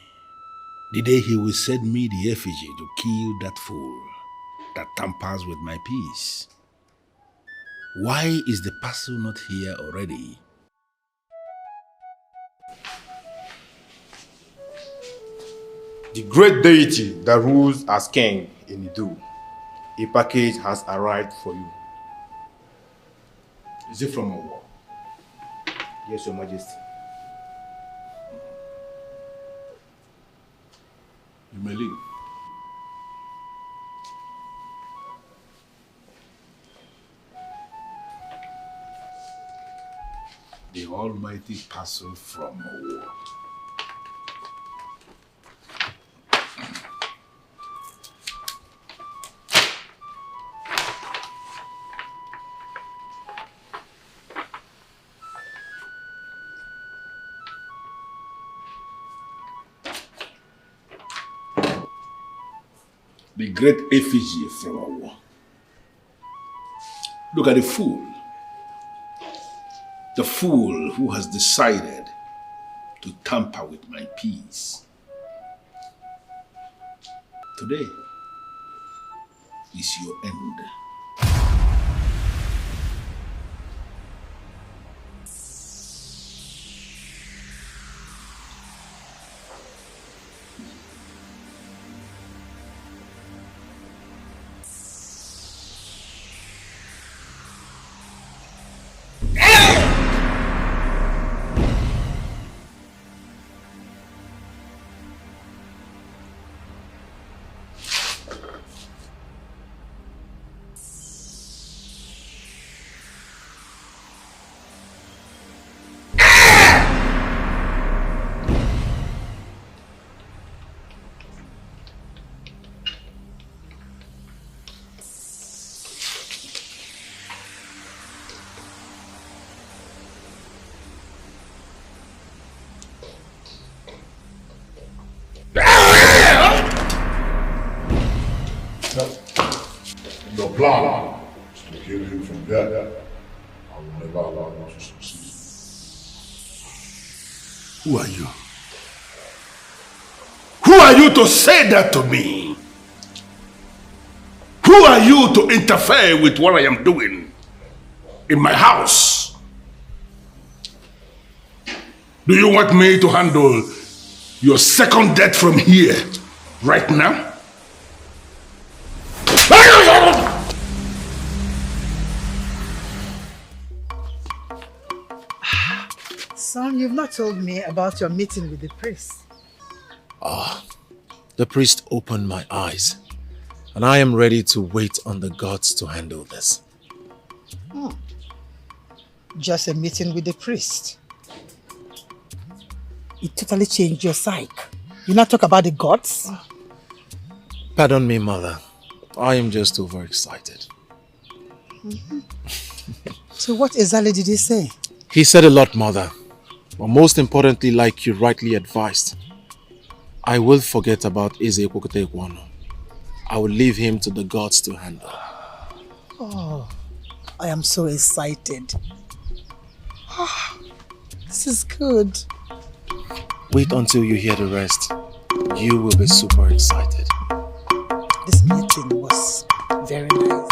The day he will send me the effigy to kill that fool that tampers with my peace. Why is the parcel not here already?
The great deity that rules as king in Idu, a package has arrived for you.
Is it from Owo?
Yes, Your Majesty.
You may leave. The almighty parcel from Owo. The great effigy from Owo. Look at the fool. The fool who has decided to tamper with my peace. Today is your end.
The plan is to kill him from there. I will never allow you to succeed.
Who are you? Who are you to say that to me? Who are you to interfere with what I am doing in my house? Do you want me to handle your second death from here, right now?
Son, you've not told me about your meeting with the priest.
The priest opened my eyes, and I am ready to wait on the gods to handle this.
Just a meeting with the priest. It totally changed your psyche. You not talk about the gods?
Pardon me, mother. I am just overexcited.
So what exactly did he say?
He said a lot, mother. But most importantly, like you rightly advised, I will forget about Eze Ekwokote Ekwano. I will leave him to the gods to handle.
Oh, I am so excited. This is good.
Wait until you hear the rest. You will be super excited.
This meeting was very nice.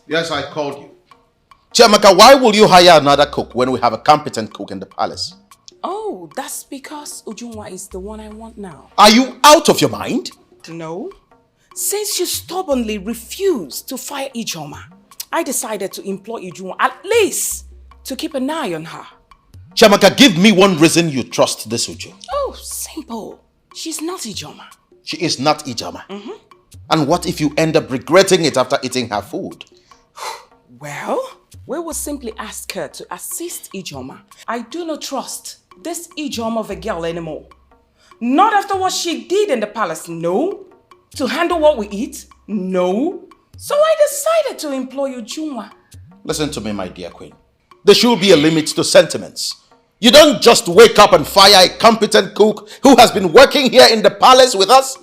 Yes, I called you. Chiamaka, why will you hire another cook when we have a competent cook in the palace?
Oh, that's because Ujunwa is the one I want now.
Are you out of your mind?
No. Since you stubbornly refused to fire Ijoma, I decided to employ Ujunwa at least to keep an eye on her.
Chiamaka, give me one reason you trust this Uju.
Oh, simple. She's not Ijoma.
She is not Ijoma. And what if you end up regretting it after eating her food?
Well, we will simply ask her to assist Ijoma. I do not trust this Ijoma of a girl anymore. Not after what she did in the palace, no. To handle what we eat, no.
So I decided to employ Ujunwa.
Listen to me, my dear queen. There should be a limit to sentiments. You don't just wake up and fire a competent cook who has been working here in the palace with us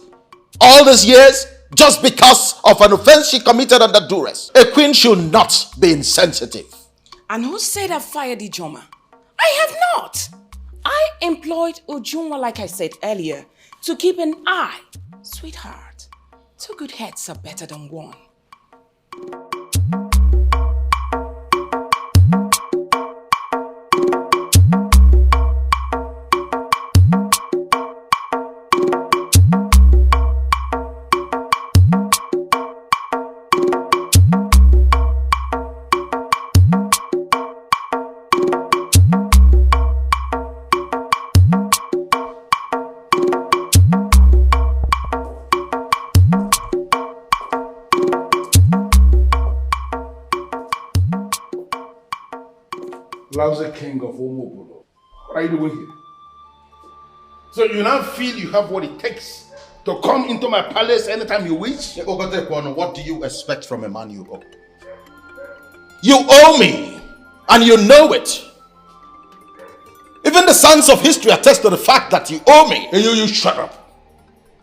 all these years just because of an offense she committed under duress. A queen should not be insensitive.
And who said I fired Ijoma? I have not. I employed Ujunwa, like I said earlier, to keep an eye. Sweetheart, 2 good heads are better than 1.
Lousy king of Omobolo. What are you doing here? So you now feel you have what it takes to come into my palace anytime you wish?
What do you expect from a man you owe? You owe me, and you know it. Even the sons of history attest to the fact that you owe me.
Hey, you shut up.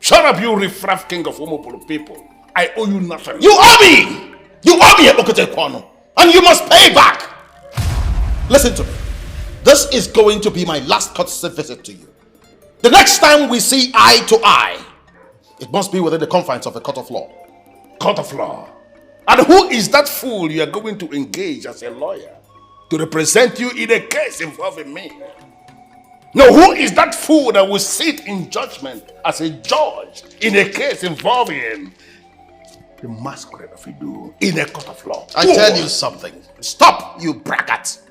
Shut up, you riffraff king of Omobolo people. I owe you nothing.
You owe me! You owe me, Okote Kwano, and you must pay back! Listen to me. This is going to be my last courtesy visit to you. The next time we see eye to eye, it must be within the confines of a court of law.
Court of law? And who is that fool you are going to engage as a lawyer to represent you in a case involving me? No, who is that fool that will sit in judgment as a judge in a case involving the masquerade of Idu in a court of law?
I tell you something. Stop, you braggart.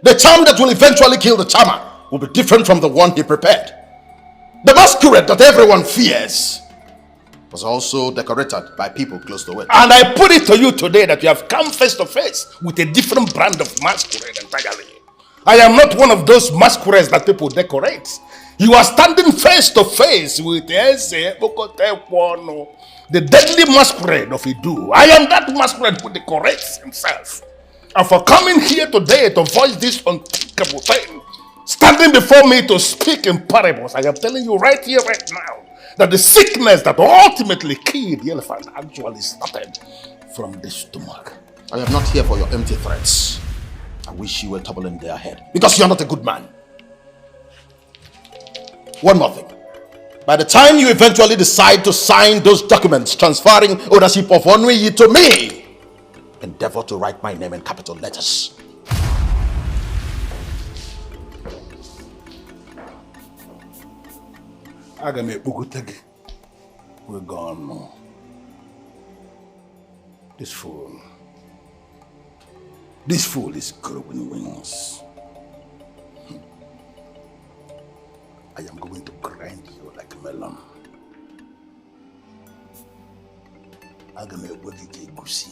The charm that will eventually kill the charmer will be different from the one he prepared. The masquerade that everyone fears was also decorated by people close to it.
And I put it to you today that you have come face to face with a different brand of masquerade entirely. I am not one of those masquerades that people decorate. You are standing face to face with the deadly masquerade of Idu. I am that masquerade who decorates himself. And for coming here today to voice this unthinkable thing, standing before me to speak in parables, I am telling you right here, right now, that the sickness that ultimately killed the elephant actually started from the stomach.
I am not here for your empty threats. I wish you were toppling their head, because you are not a good man. One more thing. By the time you eventually decide to sign those documents transferring ownership of Onwe to me, endeavor to write my name in capital letters.
We're gone. This fool is growing wings. I am going to grind you like a melon. I'm going to make you goosey.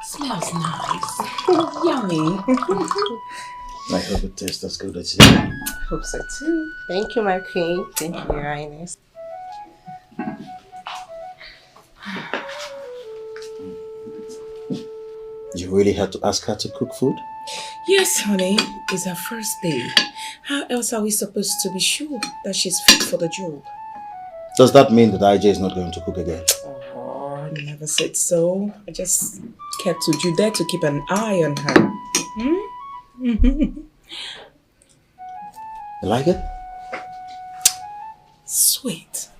Smells nice. Yummy.
I hope it tastes as good as you.
I hope so too. Thank you, my queen. Thank you, Your Highness.
You really had to ask her to cook food?
Yes, honey. It's her first day. How else are we supposed to be sure that she's fit for the job?
Does that mean that IJ is not going to cook again?
Oh, I never said so. I just kept Uju there to keep an eye on her.
You like it?
Sweet.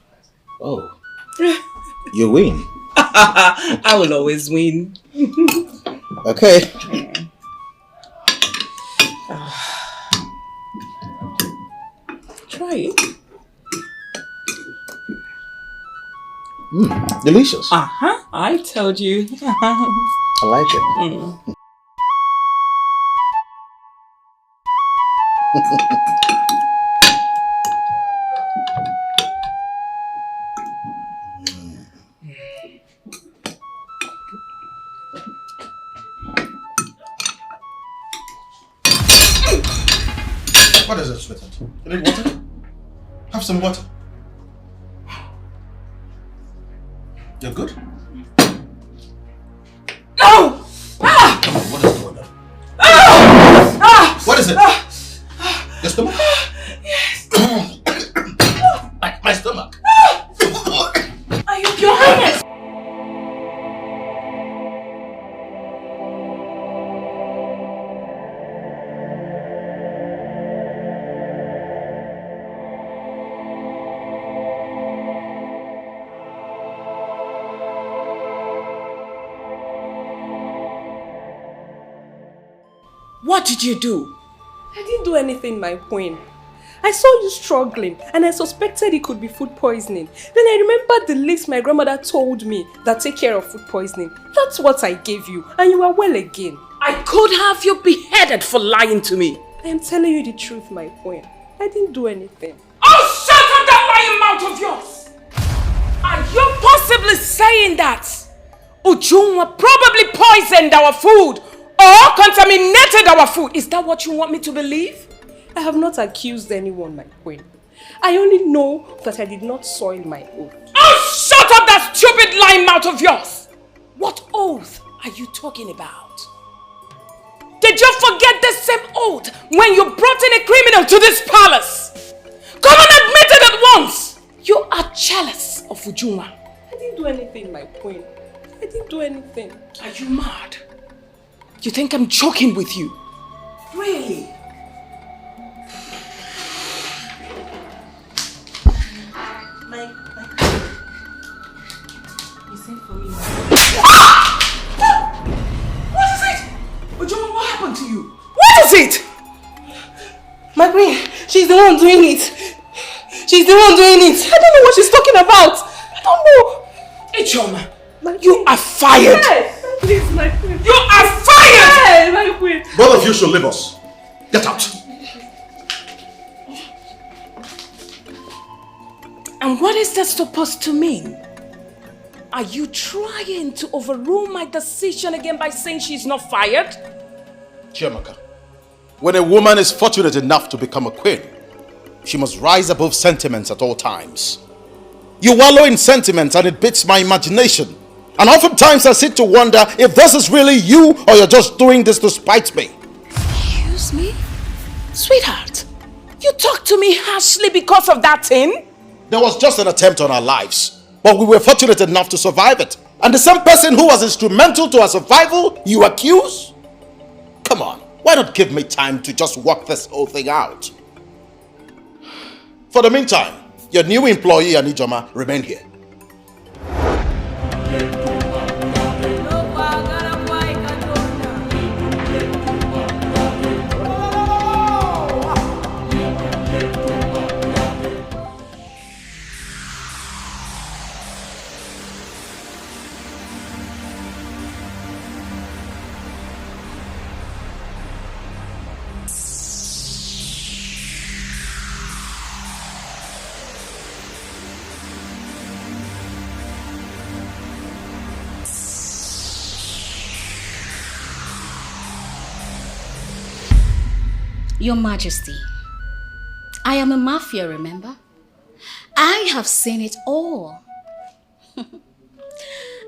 Oh. You win.
I will always win.
Okay.
Try it.
Delicious.
I told you.
I like it. What is it, sweetheart? You need water? Have some water. You're good?
No! Ah!
Come on, what is going on?
Ah! Ah!
What is it? Your stomach?
Yes.
My stomach.
Are you Your Highness? What did you do?
I didn't do anything, my queen. I saw you struggling and I suspected it could be food poisoning. Then I remembered the list my grandmother told me that take care of food poisoning. That's what I gave you and you are well again.
I could have you beheaded for lying to me.
I am telling you the truth, my queen. I didn't do anything.
Oh, shut up that lying mouth of yours! Are you possibly saying that Ujunwa probably poisoned our food or contaminated our food? Is that what you want me to believe?
I have not accused anyone, my queen. I only know that I did not soil my oath.
Oh, shut up that stupid lying mouth of yours! What oath are you talking about? Did you forget the same oath when you brought in a criminal to this palace? Come and admit it at once! You are jealous of Ujunwa.
I didn't do anything, my queen. I didn't do anything.
Are you mad? You think I'm joking with you? Really?
You sent for me.
What is it? Ujunwa, what happened to you? What is it?
My queen, she's the one doing it. She's the one doing it. I don't know what she's talking about. I don't know.
Ijoma, you are fired.
Yes, please, my queen.
You are fired.
Yes, my queen.
Both of you should leave us. Get out.
And what is that supposed to mean? Are you trying to overrule my decision again by saying she's not fired?
Chiamaka, when a woman is fortunate enough to become a queen, she must rise above sentiments at all times. You wallow in sentiments and it beats my imagination. And oftentimes I sit to wonder if this is really you or you're just doing this to spite me.
Excuse me? Sweetheart, you talk to me harshly because of that thing?
There was just an attempt on our lives, but we were fortunate enough to survive it. And the same person who was instrumental to our survival, you accuse? Come on, why not give me time to just work this whole thing out? For the meantime, your new employee, Anijoma, remain here.
Your Majesty, I am a mafia, remember? I have seen it all.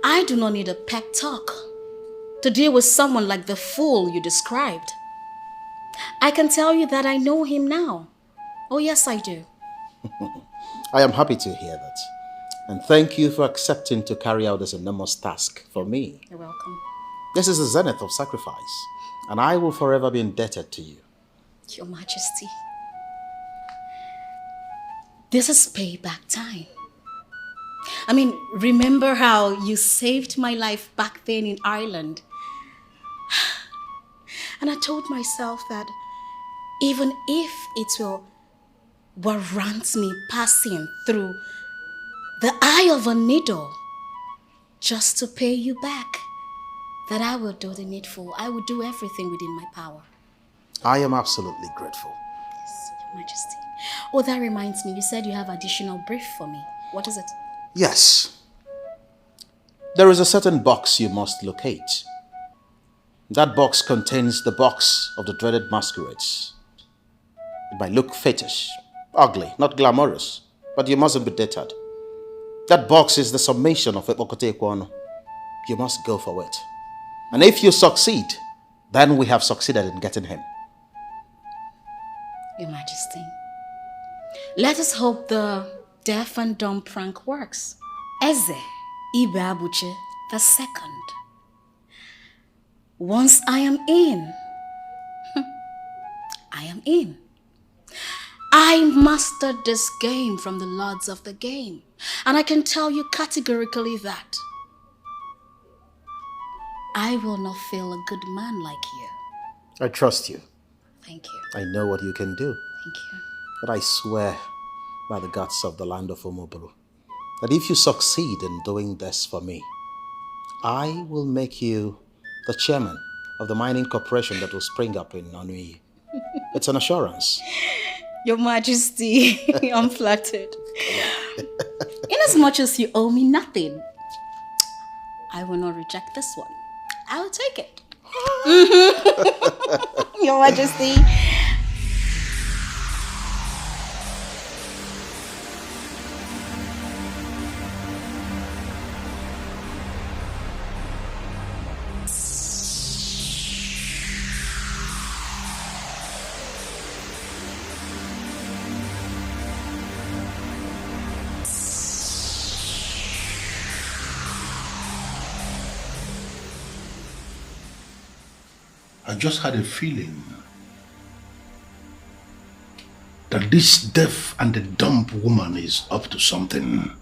I do not need a pep talk to deal with someone like the fool you described. I can tell you that I know him now. Oh yes, I do.
I am happy to hear that. And thank you for accepting to carry out this enormous task for me.
You're welcome.
This is the zenith of sacrifice, and I will forever be indebted to you.
Your Majesty, this is payback time. I mean, remember how you saved my life back then in Ireland? And I told myself that even if it will warrant me passing through the eye of a needle just to pay you back, that I will do the needful. I will do everything within my power.
I am absolutely grateful.
Yes, Your Majesty. Oh, that reminds me, you said you have additional brief for me. What is it?
Yes. There is a certain box you must locate. That box contains the box of the dreaded masquerades. It might look fetish, ugly, not glamorous, but you mustn't be deterred. That box is the summation of Epokote Kwano. You must go for it. And if you succeed, then we have succeeded in getting him.
Your Majesty, let us hope the deaf and dumb prank works. Eze Ibe Abuche the second. Once I am in, I am in. I mastered this game from the lords of the game, and I can tell you categorically that I will not fail a good man like you.
I trust you.
Thank you.
I know what you can do.
Thank you.
But I swear by the gods of the land of Umobolo that if you succeed in doing this for me, I will make you the chairman of the mining corporation that will spring up in Onui. It's an assurance.
Your Majesty, I'm flattered. Inasmuch as you owe me nothing, I will not reject this one. I will take it. Your Majesty.
I just had a feeling that this deaf and the dumb woman is up to something.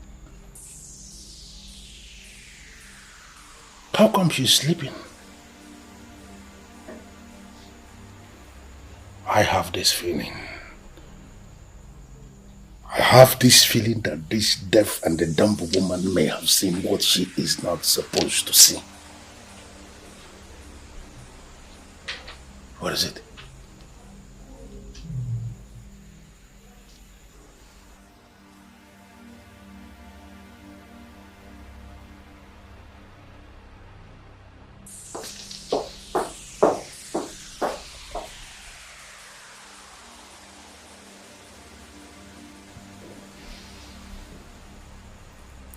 How come she's sleeping? I have this feeling. I have this feeling that this deaf and the dumb woman may have seen what she is not supposed to see. What is it?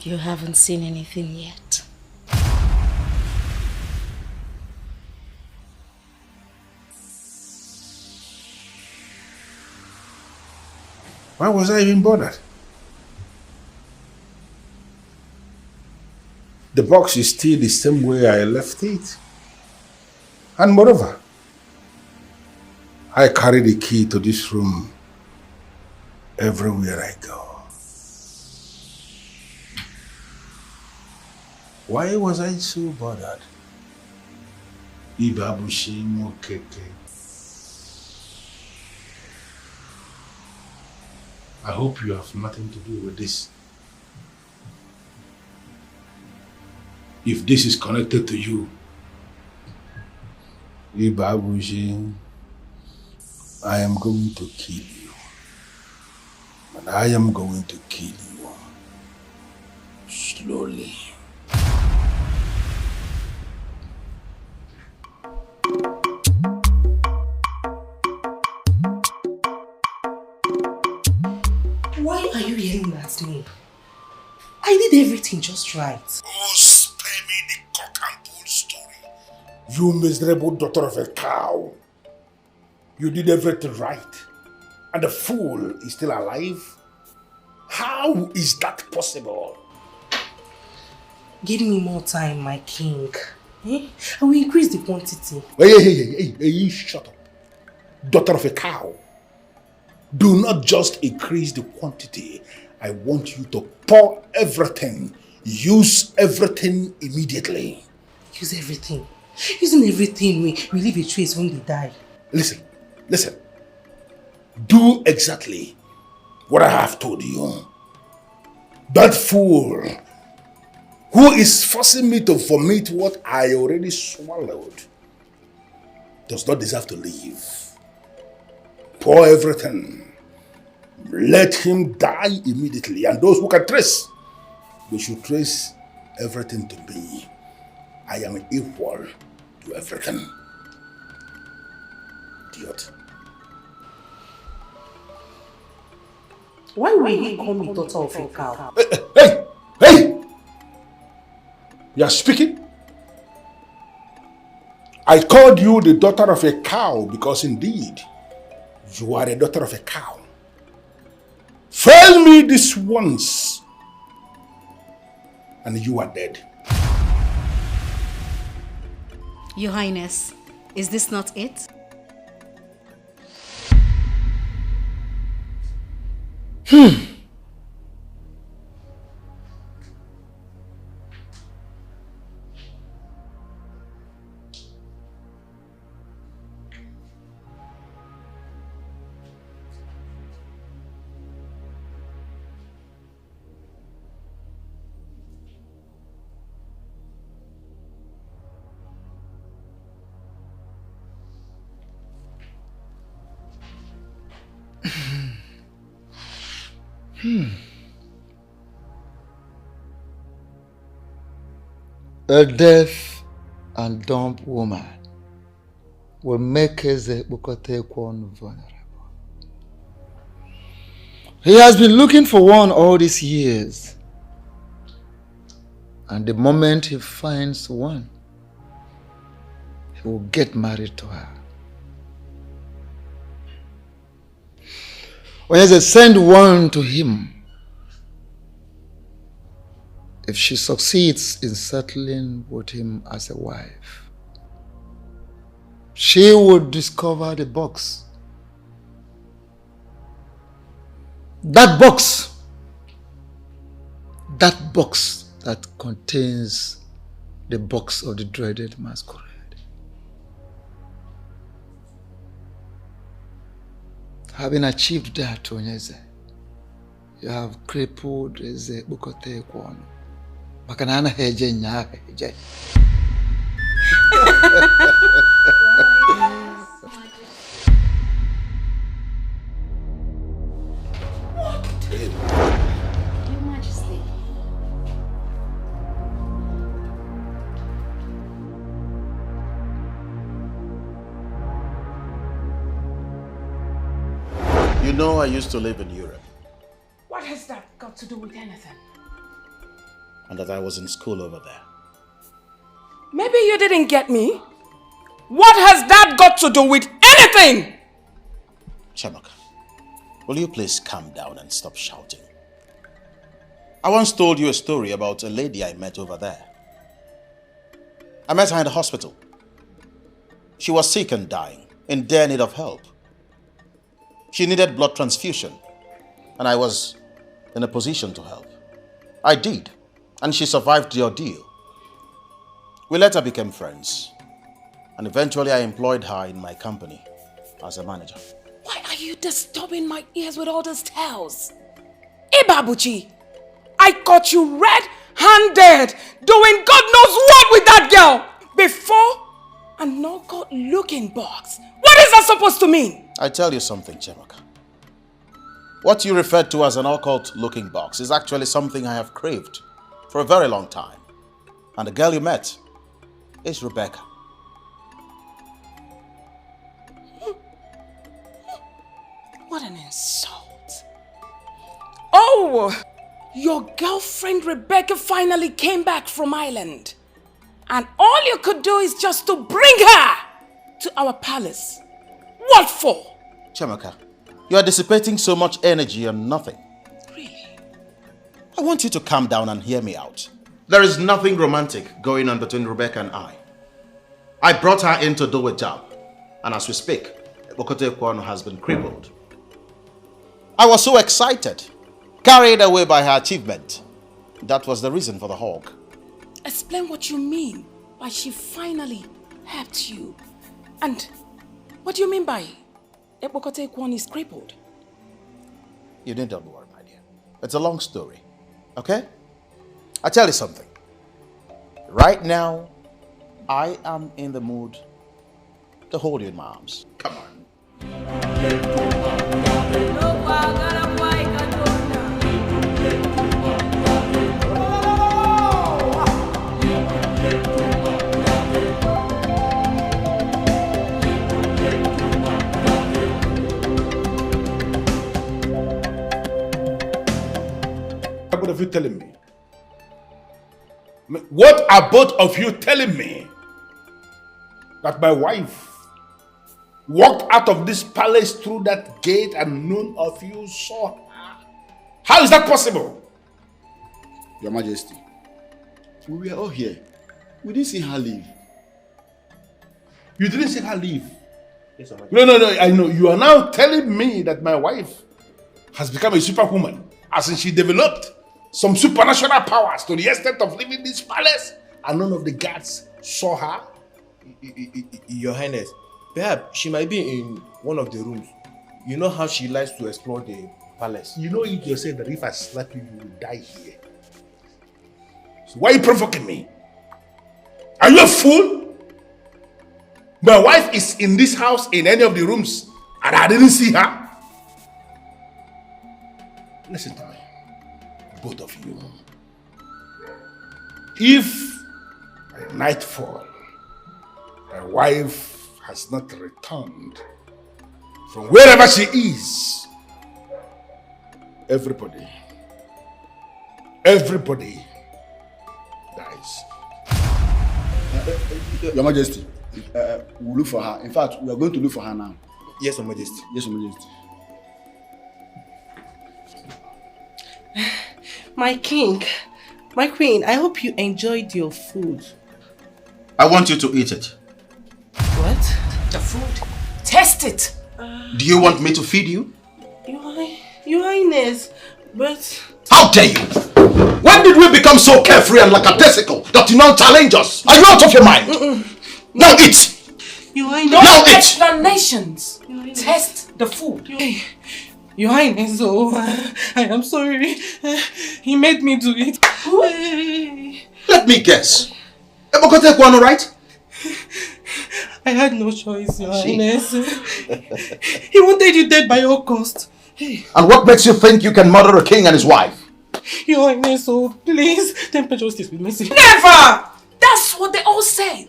You haven't seen anything yet.
Why was I even bothered? The box is still the same way I left it. And moreover, I carry the key to this room everywhere I go. Why was I so bothered? Ibabushi no keke. I hope you have nothing to do with this. If this is connected to you, Ibabushi, I am going to kill you. And I am going to kill you. Slowly.
Why are you yelling at me? I did everything just right.
Oh, spare me the cock and bull story. You miserable daughter of a cow. You did everything right. And the fool is still alive? How is that possible?
Give me more time, my king. I will increase the quantity.
Hey, shut up. Daughter of a cow. Do not just increase the quantity. I want you to pour everything. Use everything immediately.
Use everything. Using everything, we leave a trace when they die.
Listen. Do exactly what I have told you. That fool who is forcing me to vomit what I already swallowed does not deserve to live. Pour everything. Let him die immediately. And those who can trace, they should trace everything to me. I am equal to everything. Idiot.
Why will he call me daughter of a cow?
Hey! You are speaking? I called you the daughter of a cow because indeed you are a daughter of a cow. Fail me this once and you are dead.
Your Highness, is this not it?
A deaf and dumb woman will make Eze Bukotekwan vulnerable. He has been looking for one all these years. And the moment he finds one, he will get married to her. When they send one to him, if she succeeds in settling with him as a wife, she would discover the box. That box that contains the box of the dreaded masquerade. Having achieved that, Onyeze, you have crippled Eze Bukotekwan. Makanana heje nya heje.
Your Majesty.
You know I used to live in Europe.
What has that got to do with anything?
And that I was in school over there.
Maybe you didn't get me. What has that got to do with anything?
Chamaka, will you please calm down and stop shouting? I once told you a story about a lady I met over there. I met her in the hospital. She was sick and dying, in dire need of help. She needed blood transfusion, and I was in a position to help. I did, and she survived the ordeal. We later became friends, and eventually I employed her in my company as a manager.
Why are you disturbing my ears with all those tales? Ibabuchi, I caught you red-handed doing God knows what with that girl before an occult looking box. What is that supposed to mean?
I tell you something, Chemaka. What you referred to as an occult looking box is actually something I have craved for a very long time. And the girl you met is Rebecca.
What an insult. Oh, your girlfriend Rebecca finally came back from Ireland. And all you could do is just to bring her to our palace. What for?
Chemaka, you are dissipating so much energy on nothing.
Really?
I want you to calm down and hear me out. There is nothing romantic going on between Rebecca and I. I brought her in to do a job. And as we speak, Bokote Kwano has been crippled. I was so excited, carried away by her achievement. That was the reason for the hug.
Explain what you mean by she finally helped you. And what do you mean by Ebokote Kwon is crippled?
You need not worry, my dear. It's a long story. Okay? I'll tell you something. Right now, I am in the mood to hold you in my arms. Come on.
of you telling me? What are both of you telling me? That my wife walked out of this palace through that gate and none of you saw her? How is that possible?
Your Majesty, we were all here. We didn't see her leave.
You didn't see her leave? Yes, no, I know. You are now telling me that my wife has become a superwoman, as in she developed some supernatural powers to the extent of leaving this palace and none of the guards saw her?
Your Highness, perhaps she might be in one of the rooms. You know how she likes to explore the palace.
You know it yourself that if I slap you, you will die here. So why are you provoking me? Are you a fool? My wife is in this house in any of the rooms and I didn't see her. Listen to me, both of you. If by nightfall my wife has not returned from wherever she is, everybody dies.
Your Majesty, we'll look for her. In fact, we are going to look for her now.
Yes, Your Majesty.
Yes, Your Majesty.
My king, my queen, I hope you enjoyed your food.
I want you to eat it.
What?
The food. Taste it.
Do you want me to feed you?
Your Highness, but...
How dare you? When did we become so carefree and lackadaisical that you now challenge us? Are you out of your mind? Now eat!
Your Highness...
No explanations. Taste the food.
Your Highness, oh, I am sorry. He made me do it.
Let me guess. Ebokote Kwano, right?
I had no choice, Your Highness. He wanted you dead by all cost.
And what makes you think you can murder a king and his wife?
Your Highness, oh, please, temper justice with mercy.
Never! That's what they all say.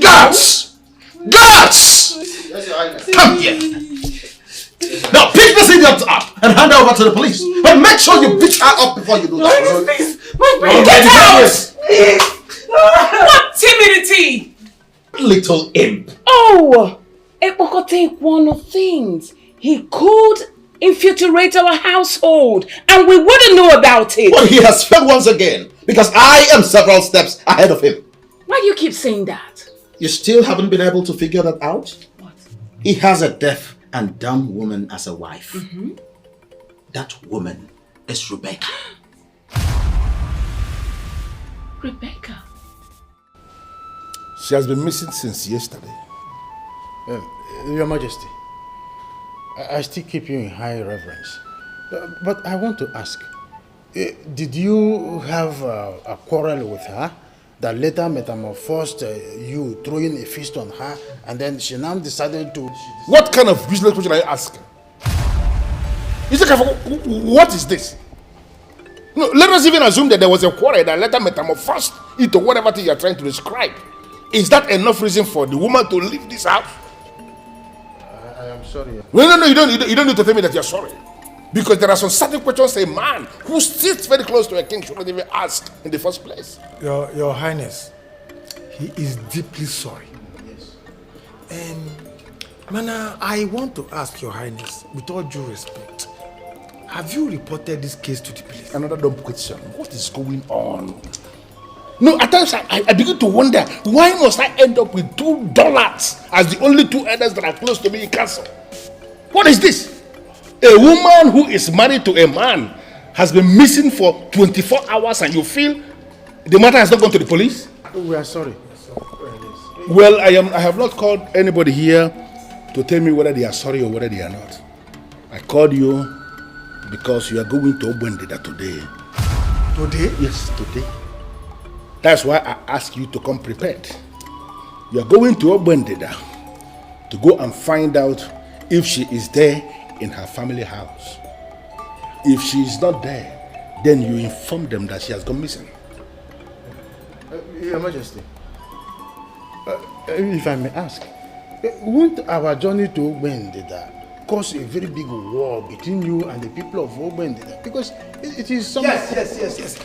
Guards! Guards!
Yes, Your Highness.
Come here. Now pick this idiot up and hand her over to the police. But make sure you beat her up before you do that.
Your Highness, please. My brain.
Get out! What timidity!
Little imp.
Oh! Epokote one of things. He could infiltrate our household and we wouldn't know about it.
Well, he has failed once again because I am several steps ahead of him.
Why do you keep saying that?
You still haven't been able to figure that out?
What?
He has a deaf and dumb woman as a wife. That woman is Rebecca.
Rebecca?
She has been missing since yesterday.
Your Majesty, I still keep you in high reverence. But I want to ask, did you have a quarrel with her that later metamorphosed you throwing a fist on her and then she now decided to...
What kind of useless question are you asking? What is this? No, let us even assume that there was a quarrel that later metamorphosed into whatever thing you are trying to describe. Is that enough reason for the woman to leave this house?
I am sorry.
No, you don't need to tell me that you're sorry. Because there are some certain questions a man who sits very close to a king shouldn't even ask in the first place.
Your Highness, he is deeply sorry. Yes. Mana, I want to ask Your Highness, with all due respect, have you reported this case to the police?
Another dumb question. What is going on? No, at times I begin to wonder, why must I end up with $2 as the only two elders that are close to me in castle? What is this? A woman who is married to a man has been missing for 24 hours and you feel the matter has not gone to the police?
We are sorry.
Well, I have not called anybody here to tell me whether they are sorry or whether they are not. I called you because you are going to Obwendida today.
Today?
Yes, today. That's why I asked you to come prepared. You are going to Obwendida to go and find out if she is there in her family house. If she is not there, then you inform them that she has gone missing.
Your Majesty, if I may ask, won't our journey to Obwendida cause a very big war between you and the people of Ogbendida? Because it is something... Yes.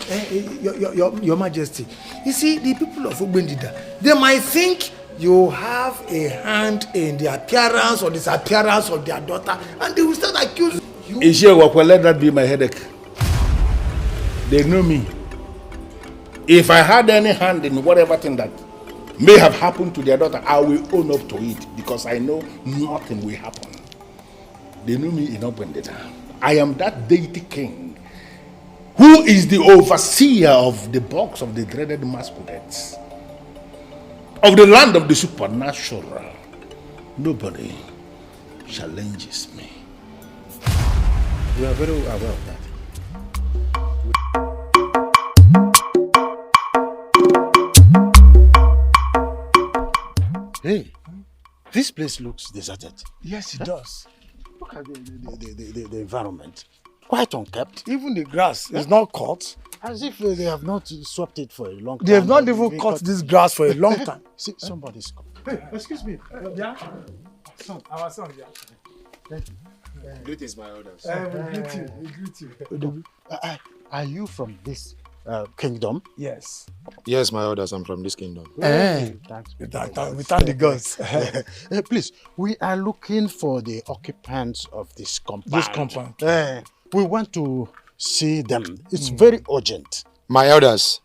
Your Majesty. You see, the people of Ogbendida, they might think you have a hand in the appearance or disappearance of their daughter, and they will start accusing you.
Ishiewakwe, let that be my headache. They know me. If I had any hand in whatever thing that may have happened to their daughter, I will own up to it because I know nothing will happen. They know me in Ogbendida. I am that deity king who is the overseer of the box of the dreaded masquerades, of the land of the supernatural. Nobody challenges me.
We are very aware of that. Hey, this place looks deserted.
Yes, it does.
Look at the environment. Quite unkept.
Even the grass is not cut.
As if they have not swept it for a long time.
They have not even cut this grass for a long time.
See, somebody's coming.
Hey, excuse me. Yeah? Our son, yeah.
Thank you.
Greetings, my elders.
We greet you.
Are you from this kingdom?
Yes.
Yes, my elders, I'm from this kingdom.
Thanks.
We thank the gods.
Please, we are looking for the occupants of this compound. We want to see them. It's very urgent.
My elders,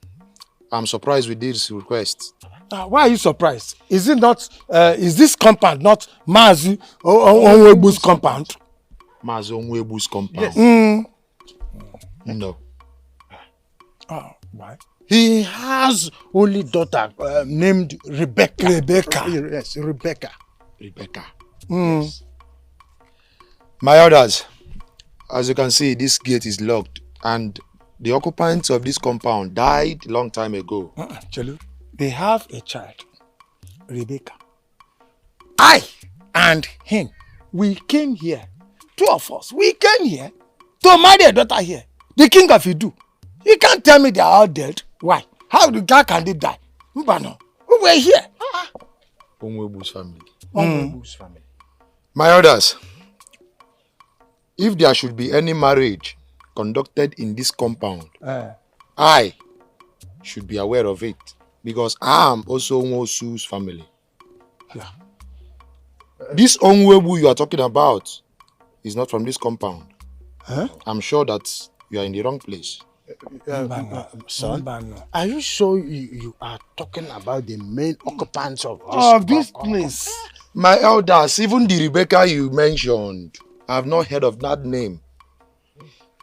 I'm surprised with this request.
Why are you surprised? Is it not? Is this compound not Mazi Onwebu's compound?
Mazi Onwebu's compound?
Yes.
No.
Oh, why?
He has only daughter named Rebecca. Yes, Rebecca.
Yes. My elders, as you can see, this gate is locked and the occupants of this compound died a long time ago.
Chelu, they have a child, Rebecca. I and him, we came here, two of us, we came here to marry a daughter here, the king of Idu. You can't tell me they are all dead. Why? How can they die? Mbano, we were here.
Onwebu's family.
Onwebu's family.
My elders, if there should be any marriage conducted in this compound, I should be aware of it because I am also Onwosu's family.
Yeah.
This Onwebu you are talking about is not from this compound.
Huh?
I'm sure that you are in the wrong place.
Son, are you sure you are talking about the main occupants of
this place?
My elders, even the Rebecca you mentioned, I have not heard of that name.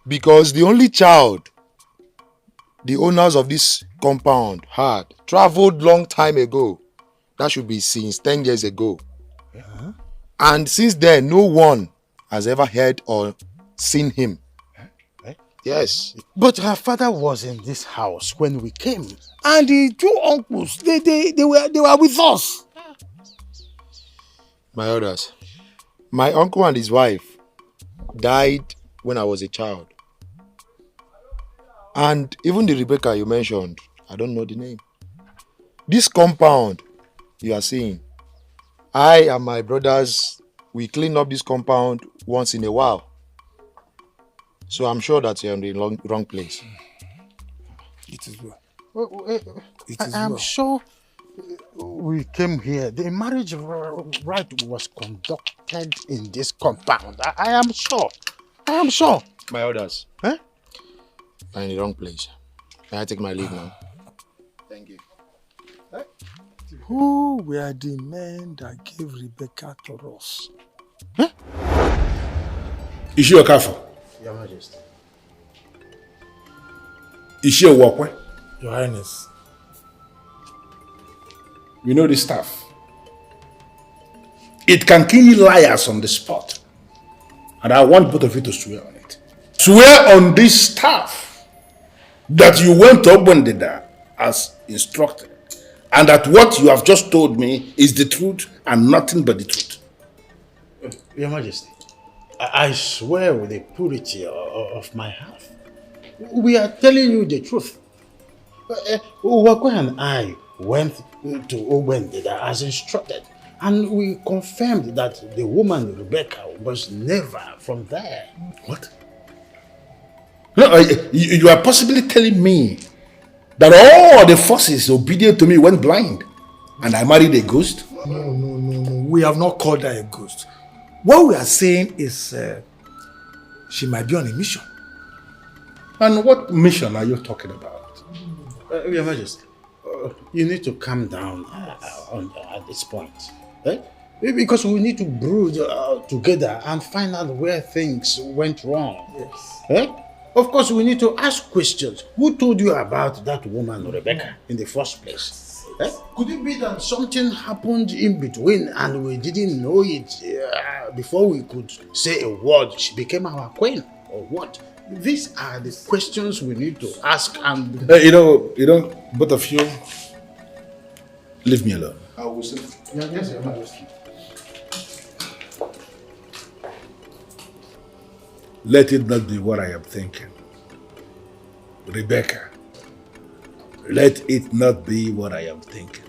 Because the only child the owners of this compound had traveled long time ago. That should be since 10 years ago. And since then, no one has ever heard or seen him. Yes.
But her father was in this house when we came.
And the two uncles, they were with us.
My elders, my uncle and his wife died when I was a child. And even the Rebecca you mentioned, I don't know the name. This compound you are seeing, I and my brothers, we clean up this compound once in a while. So I'm sure that you're in the wrong place.
It is well.
I'm sure we came here. The marriage rite was conducted in this compound. I am sure.
My elders, I'm in the wrong place. Can I take my leave now? Thank you.
Who were the men that gave Rebecca to us?
Is she a kafir?
Your Majesty.
Is she a walkway?
Your Highness.
You know the staff. It can kill liars on the spot. And I want both of you to swear on it. Swear on this staff that you went to Ogbendida as instructed. And that what you have just told me is the truth and nothing but the truth.
Your Majesty, I swear with the purity of my heart. We are telling you the truth. Uwakwe and I went to Ogbendida as instructed. And we confirmed that the woman Rebecca was never from there.
What? No, you are possibly telling me that all the forces obedient to me went blind and I married a ghost?
No. We have not called her a ghost. What we are saying is she might be on a mission.
And what mission are you talking about?
Your Majesty, you need to calm down at this point. Eh? Because we need to brood together and find out where things went wrong.
Yes.
Eh? Of course, we need to ask questions. Who told you about that woman, Rebecca, in the first place? Eh? Could it be that something happened in between and we didn't know it before we could say a word? She became our queen, or what? These are the questions we need to ask. And
you know, both of you, leave me alone.
I will say. Yes, Your Majesty.
Let it not be what I am thinking. Rebecca, let it not be what I am thinking.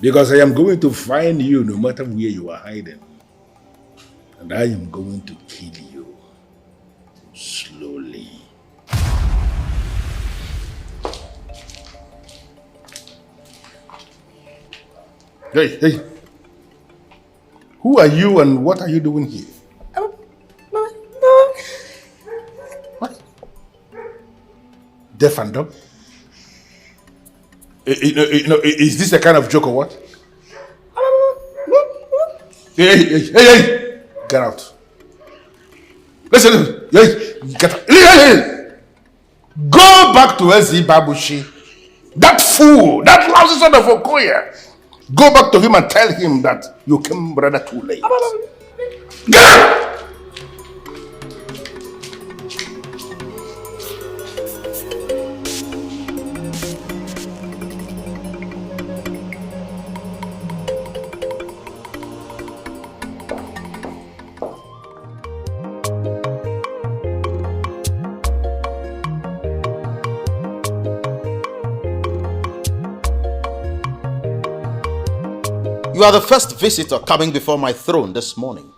Because I am going to find you no matter where you are hiding. And I am going to kill you slowly. Hey. Who are you and what are you doing here? What? Deaf and dumb? Is this a kind of joke or what? Hey! Get out. Listen, get out. Hey! Go back to Ezi Babushi. That fool, that lousy son of Okoye. Go back to him and tell him that you came rather too late. Get out!
You are the first visitor coming before my throne this morning,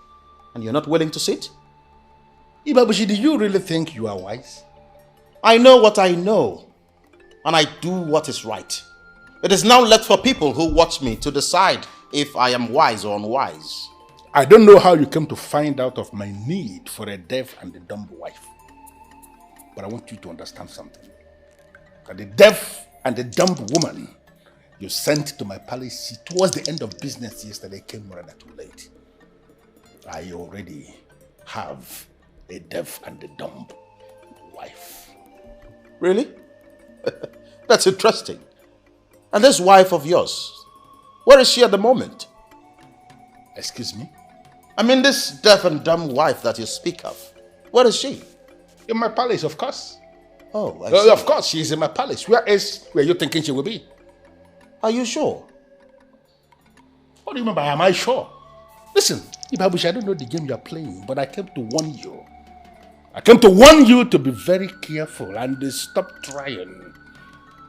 and you're not willing to sit?
Ibabushi, do you really think you are wise?
I know what I know, and I do what is right. It is now left for people who watch me to decide if I am wise or unwise.
I don't know how you came to find out of my need for a deaf and a dumb wife. But I want you to understand something. That the deaf and the dumb woman you sent to my palace towards the end of business yesterday came rather too late. I already have a deaf and a dumb wife.
Really? That's interesting. And this wife of yours, where is she at the moment?
Excuse me?
I mean this deaf and dumb wife that you speak of. Where is she?
In my palace, of course.
Oh, I see.
Of course, she is in my palace. Where else were you thinking she will be?
Are you sure?
What do you mean by am I sure? Listen, Ibabushi, I don't know the game you are playing, but I came to warn you. I came to warn you to be very careful and stop trying.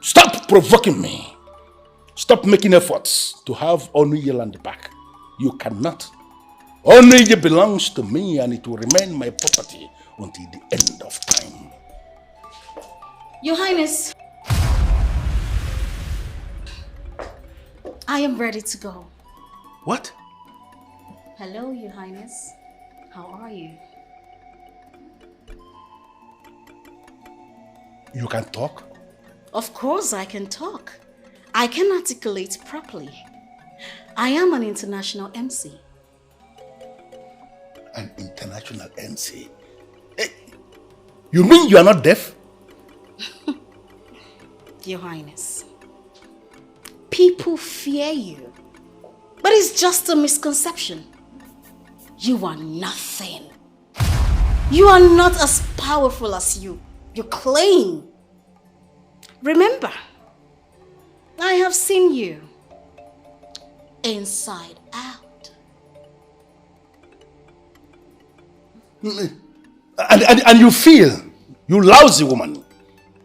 Stop provoking me. Stop making efforts to have Onuye land back. You cannot. Onuye belongs to me and it will remain my property until the end of time.
Your Highness, I am ready to go.
What?
Hello, Your Highness. How are you?
You can talk?
Of course I can talk. I can articulate properly. I am an international MC.
An international MC? Hey, you mean you are not deaf?
Your Highness, people fear you, but it's just a misconception. You are nothing. You are not as powerful as you claim. Remember, I have seen you inside out.
And you feel, you lousy woman,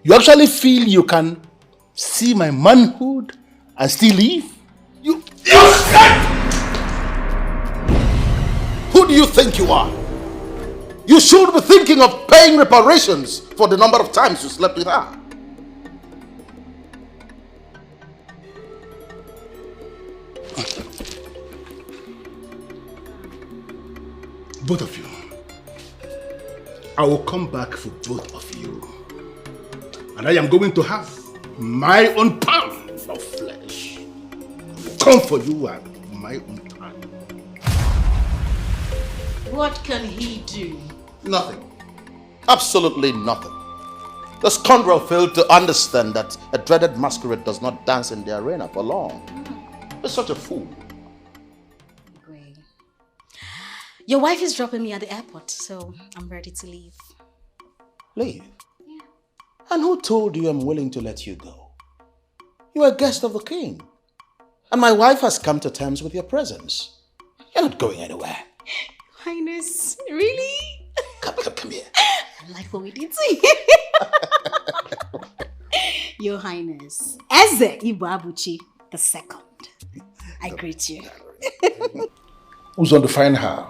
you actually feel you can see my manhood and still leave? You
think you are? You should be thinking of paying reparations for the number of times you slept with her.
Both of you. I will come back for both of you. And I am going to have my own pound of flesh. I will come for you at my own time.
What can he do?
Nothing. Absolutely nothing. The scoundrel failed to understand that a dreaded masquerade does not dance in the arena for long. He's such a fool.
Your wife is dropping me at the airport, so I'm ready to leave.
Leave? Yeah. And who told you I'm willing to let you go? You are a guest of the king. And my wife has come to terms with your presence. You're not going anywhere.
Highness, really?
Come here.
I like what we did to you. Your Highness, Eze Ibu the second. I greet you.
Who's going to find her?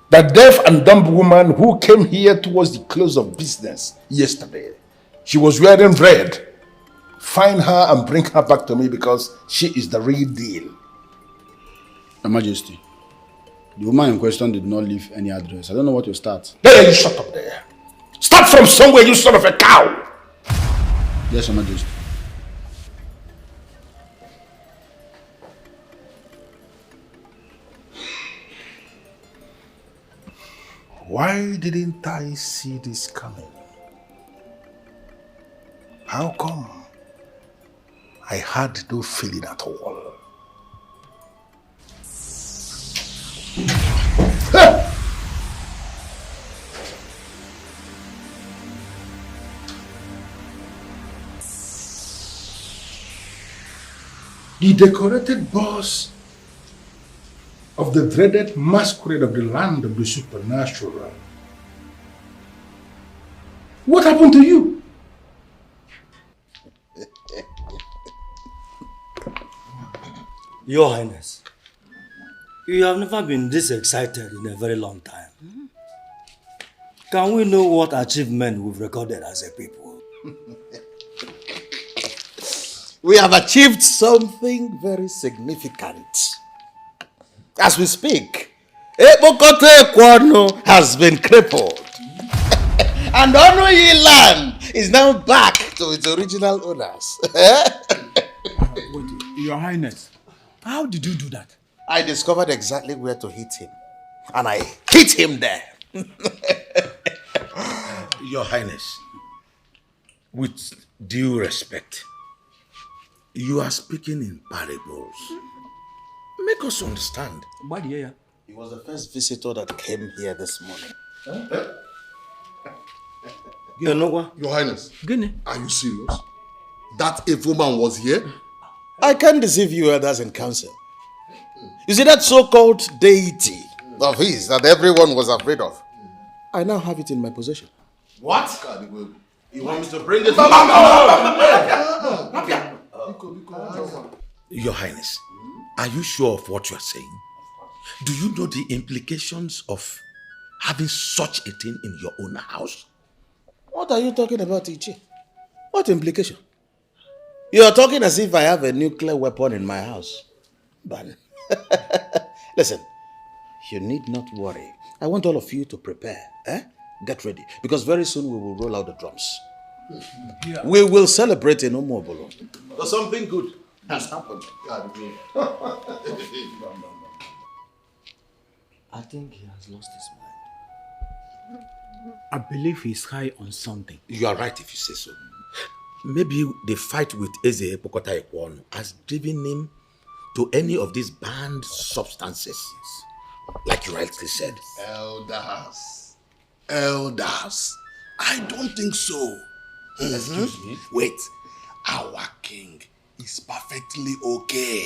The deaf and dumb woman who came here towards the close of business yesterday. She was wearing red. Find her and bring her back to me because she is the real deal.
Your Majesty, the woman in question did not leave any address. I don't know what to start.
There, you shut up there. Start from somewhere, you son of a cow.
Yes, Your Majesty.
Why didn't I see this coming? How come? I had no feeling at all. The decorated boss of the dreaded masquerade of the land of the supernatural. What happened to you?
Your Highness, you have never been this excited in a very long time. Can we know what achievement we've recorded as a people?
We have achieved something very significant. As we speak, Ebokote Kwano has been crippled. And Onoyi land is now back to its original owners.
Wait, Your Highness, how did you do that?
I discovered exactly where to hit him. And I hit him there.
Your Highness, with due respect, you are speaking in parables. Make us understand.
He was the first visitor that came here this morning.
Your Highness, are you serious? That evil man was here?
I can't deceive you elders in council. You see that so-called deity of his that everyone was afraid of? I now have it in my possession.
What?
You want me to bring it?
Your Highness, are you sure of what you are saying? Do you know the implications of having such a thing in your own house?
What are you talking about, Ichi? What implication? You are talking as if I have a nuclear weapon in my house. But listen, you need not worry. I want all of you to prepare. Get ready. Because very soon we will roll out the drums. Yeah. We will celebrate in Umobolo. But something good has happened.
I think he has lost his mind.
I believe he's high on something.
You are right if you say so. Maybe the fight with Eze Pokota Ekwon has driven him to any of these banned substances. Like you rightly said.
Elders, I don't think so.
Excuse me?
Wait, our king is perfectly okay.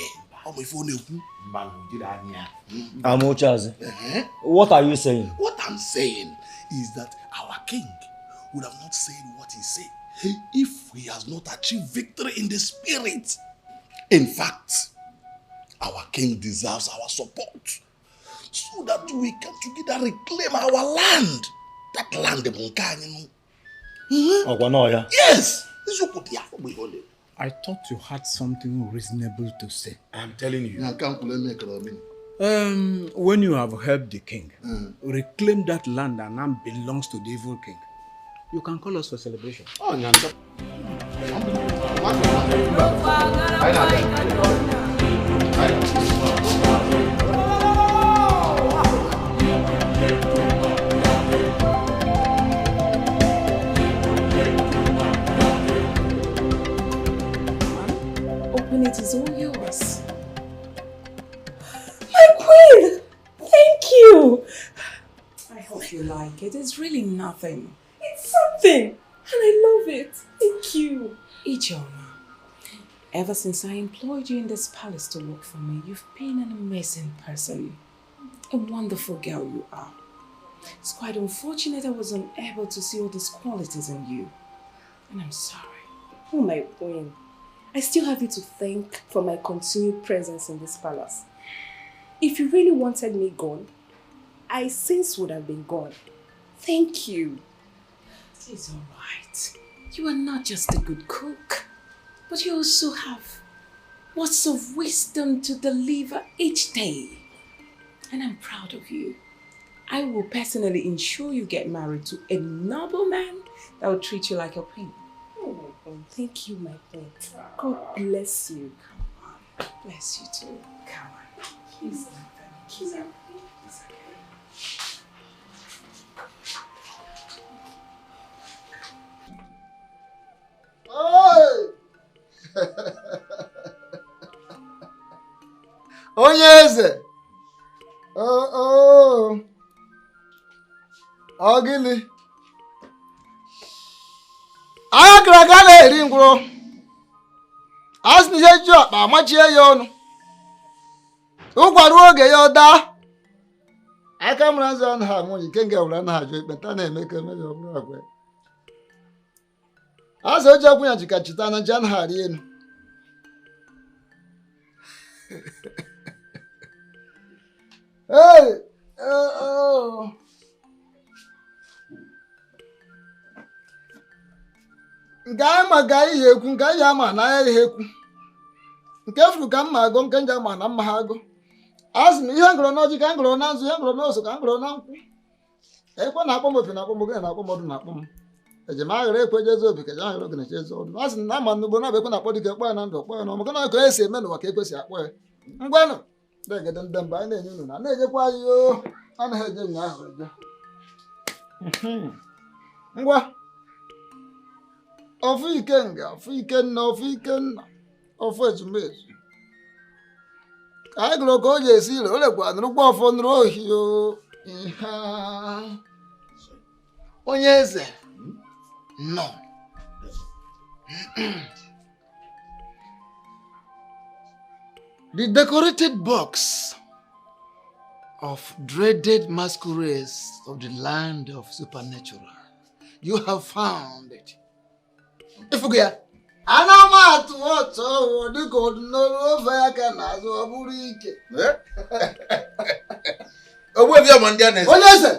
Amochaze, what are you saying?
What I'm saying is that our king would have not said what he said if he has not achieved victory in the spirit. In fact, our king deserves our support so that we can together reclaim our land. That land of Nkanyinu. Yes!
I thought you had something reasonable to say.
I'm telling you.
When you have helped the king, reclaim that land and now belongs to the evil king, you can call us for celebration.
Oh,
Open it, is all yours. My queen! Thank you! I hope you like it. It's really nothing. It's something! And I love it. Thank you. Ijoma, ever since I employed you in this palace to work for me, you've been an amazing person. A wonderful girl you are. It's quite unfortunate I was unable to see all these qualities in you. And I'm sorry.
Oh, my queen. I still have you to thank for my continued presence in this palace. If you really wanted me gone, I since would have been gone. Thank you.
It's all right. You are not just a good cook, but you also have words of wisdom to deliver each day. And I'm proud of you. I will personally ensure you get married to a noble man that will treat you like a queen.
Oh, my queen. Thank you, my queen. God bless you.
Come on. Bless you too. Come on. Kiss him. Kiss him. It's okay.
Onye eze. Ọ gịnị? Anya kara aga na-eri ngwụrụ. Asị na ihe ji ọkpa amachie ya ọnụ. Ụkwarụ oge ya ọ daa. Aka mụrụ azụ ọnụ ha nwunye ike nga wụrụ na ha jụ ekpenta na-eme ka eme ya ọ bụrụ agwa. Azụ oji akwụ ya jika chita na ji anaghị arị elu. Hey! Nke anyị ma ga ihe ekwu, nke anyị ama na ya ihe ekwu. Nke furu ka mma agụ, nke nje ama na mma ha agụ. Azụ m ihe ngụrụ n'ọjị ka ngụrụ na nzu, ihe ngụrụ n'oso ka ngụrụ na nkwụ. Ekwe na-akpọ m opi na-akpọ m ogene na-akpọ m ọdụ na-akpọ m. Ejem aghara ekwe jezi obi ka aghara ogene jezi ọdụ. Azụ na ama n'ugbo na ekwe na-akpọ dike kpọ ya na ndụ kpọ ya na ọmụgụ na ka esi eme n'ụwa ka ekwesị akpọ ya. Ngwanụ na-egede ndị mba anyị na-enye unu na na-ejekwa anyị o anaghị eje ụnyaahụ eje. Ngwa ofu ikenga, ofu ikenna, ofu ikenna, ofu ezumezu. Ka anyị gụrụ ka o ji esi ire, o lekwa nụrụkwa ọfọ nụrụ ohi o. Onye eze nọ. The decorated box of dreaded masquerades of the land of supernatural. You have found it. Ifugia. Anamatu oto dịka ọdụnọrụ ofe aka n'azụ ọ bụrụ ike. Onye eze.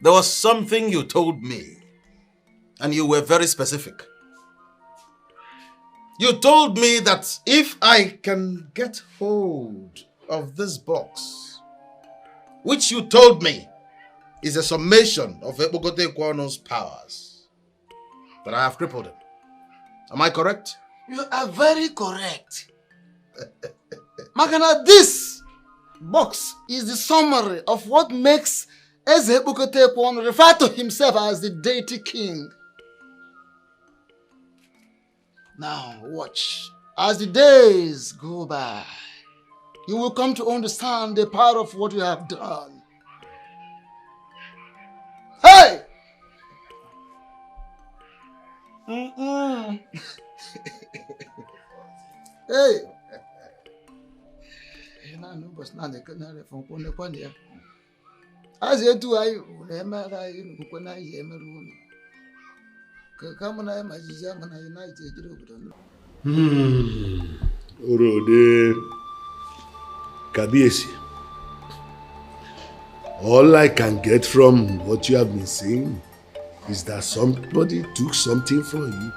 There was something you told me, and you were very specific. You told me that if I can get hold of this box, which you told me is a summation of Ebogote Kwano's powers, that I have crippled him. Am I correct?
You are very correct. Magana, this box is the summary of what makes Eze Ebogote Kwano refer to himself as the deity king. Now watch. As the days go by, you will come to understand the power of what you have done. Hey! Hey! As you do, I
Orode.
Kabiesi, all I can get from what you have been saying is that somebody took something from you.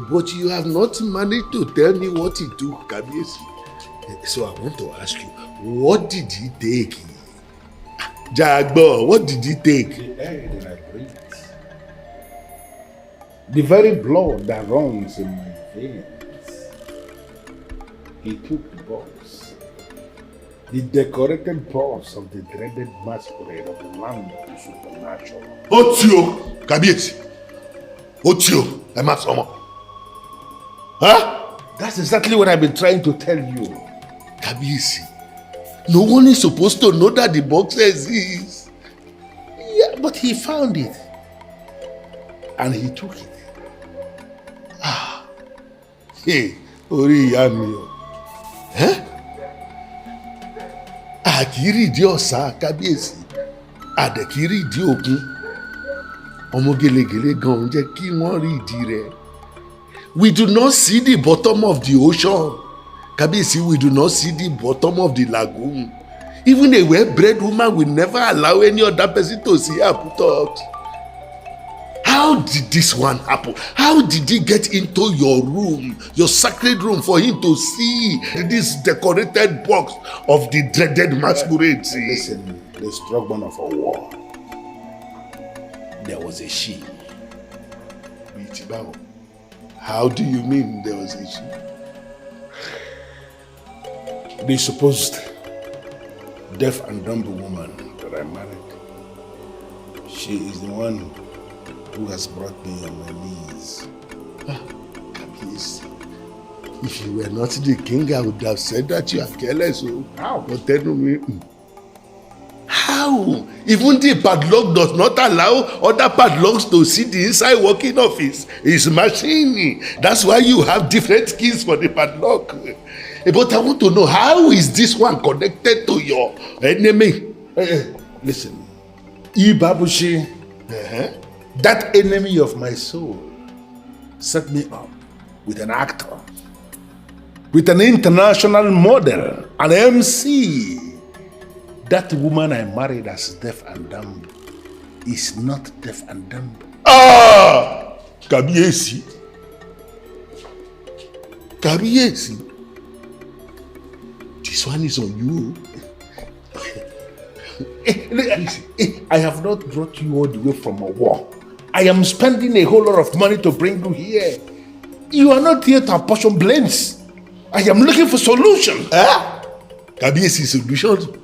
But you have not managed to tell me what he took, Kabiesi. So I want to ask you, what did he take? Jagbo, what did he take? The air that I breathe. The very blood that runs in my veins. He took the box. The decorated box of the dreaded masquerade of the land of the supernatural.
Otio, Kabiesi. Otio, Emasomo.
Huh? That's exactly what I've been trying to tell you.
Kabiesi. No one is supposed to know that the box exists.
Yeah, but he found it. And he took it.
Hey, Ori Yamio. Huh? Akiri di ọ̀sà Kábíyèsí. Àdẹ̀kiri di òkun. Ọmọ gèlègèlè gan jẹ́ kí wọ́n rí ìdí rẹ̀. We do not see the bottom of the ocean. Kábíyèsí, we do not see the bottom of the lagoon. Even a well-bred woman will never allow any other person to see her put out. How did this one happen? How did he get into your room, your sacred room, for him to see this decorated box of the dreaded masquerade?
Listen, the struggle of a war. There was a she.
How do you mean there was a she?
The supposed deaf and dumb woman that I married. She is the one who has brought me on my knees.
Please. If you were not the king, I would have said that you are careless. How? But tell me. How? Even the padlock does not allow other padlocks to see the inside working of his machine. That's why you have different keys for the padlock. But I want to know, how is this one connected to your enemy?
Listen, Ibabushi, that enemy of my soul, set me up with an actor, with an international model, an MC. That woman I married as deaf and dumb is not deaf and dumb.
Kabiesi. Kabiesi. This one is on you.
I have not brought you all the way from a war. I am spending a whole lot of money to bring you here. You are not here to apportion blames. I am looking for solutions.
Kabiesi solution.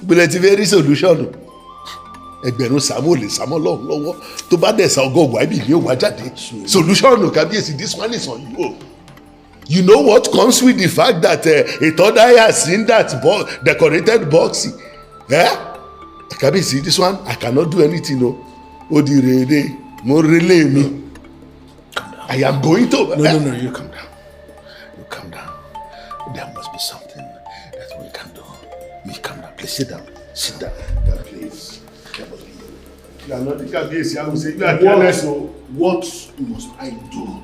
But it's a very solution. Ẹgbẹ̀rún Samuel lè Samuel lọ́wọ́ tó bá dẹ̀ sa ọgọ́gùn àbí ìlú òwò ajáde. Solution Kabiesi, this one is on you. You know what comes with the fact that a third eye has seen that decorated box? Kabiesi, this one, I cannot do anything. No. Odirede, mo relay me. I am going to.
No, you come down. You come down. There must be something that we can do. You come down. Please sit down. Sit down. Please.
You are not the Kabiesi. I will say you are careless.
What must I do?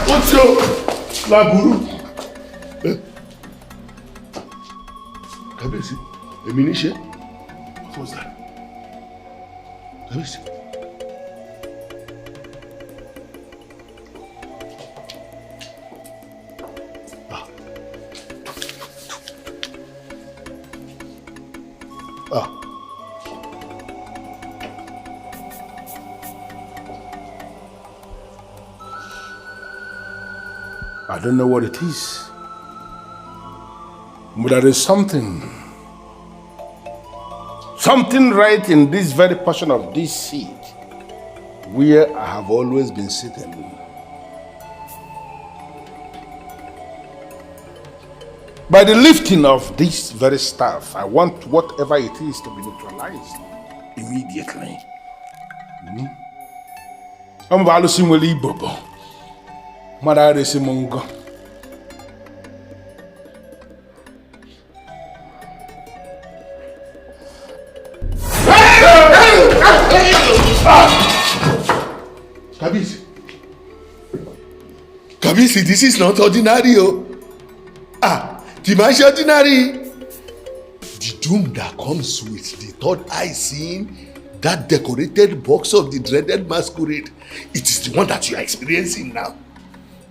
What's your laburu? Kabiesi, èmi ní ṣe. What was that? Kabiesi.
I don't know what it is, but there is something right in this very portion of this seat where I have always been sitting. By the lifting of this very staff, I want whatever it is to be neutralized immediately. I'm Madare Simongo.
Kabiesi, this is not ordinary.
Timashatinari. The doom that comes with the third eye seeing that decorated box of the dreaded masquerade, it is the one that you are experiencing now.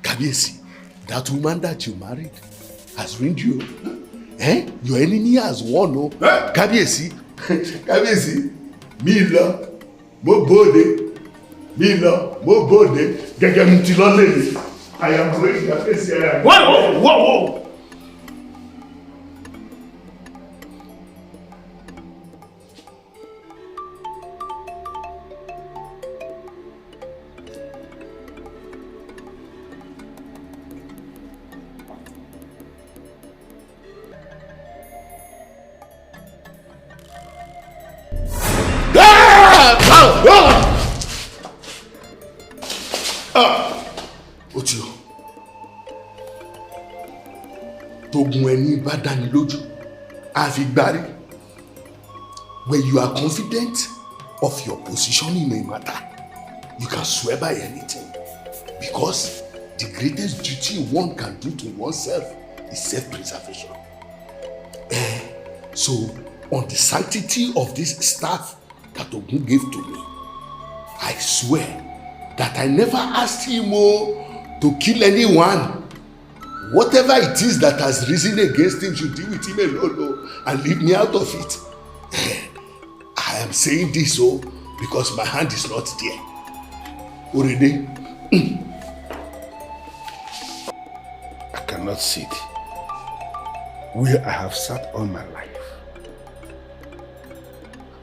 Kabiesi, that woman that you married has ruined you. Your enemy has won. Oh. Kabiesi, Kabiesi, Mila, Mobode, Mila, Mobode, Gagamtilole. I am going to face here. Whoa! Otio, togun ẹni bá dáni lójú, àfigbárí. When you are confident of your position in a matter, you can swear by anything. Because the greatest duty one can do to oneself is self-preservation. So, on the sanctity of this staff that Ogun gave to me, I swear that I never asked him to kill anyone. Whatever it is that has risen against him should deal with him alone and leave me out of it. I am saying this because my hand is not there. Already, I cannot sit where I have sat all my life.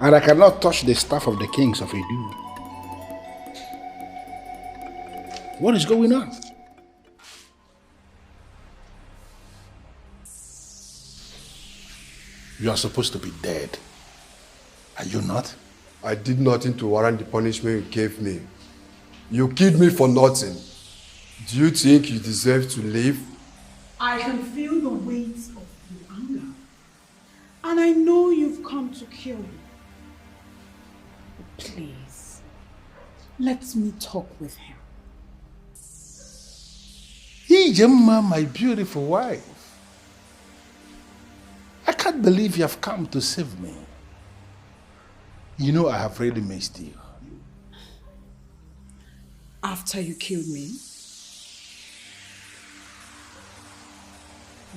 And I cannot touch the staff of the kings of Edu. What is going on? You are supposed to be dead. Are you not?
I did nothing to warrant the punishment you gave me. You killed me for nothing. Do you think you deserve to live?
I can feel the weight of your anger. And I know you've come to kill me. Please, let me talk with him.
Ijemma, my beautiful wife. I can't believe you have come to save me. You know I have really missed you.
After you killed me,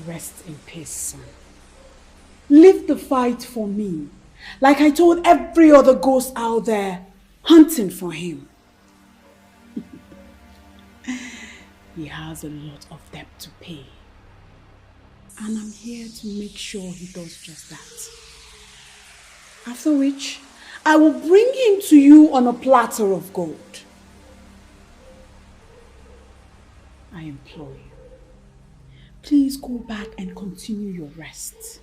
rest in peace, son. Leave the fight for me, like I told every other ghost out there hunting for him. He has a lot of debt to pay. And I'm here to make sure he does just that. After which, I will bring him to you on a platter of gold. I implore you, please go back and continue your rest.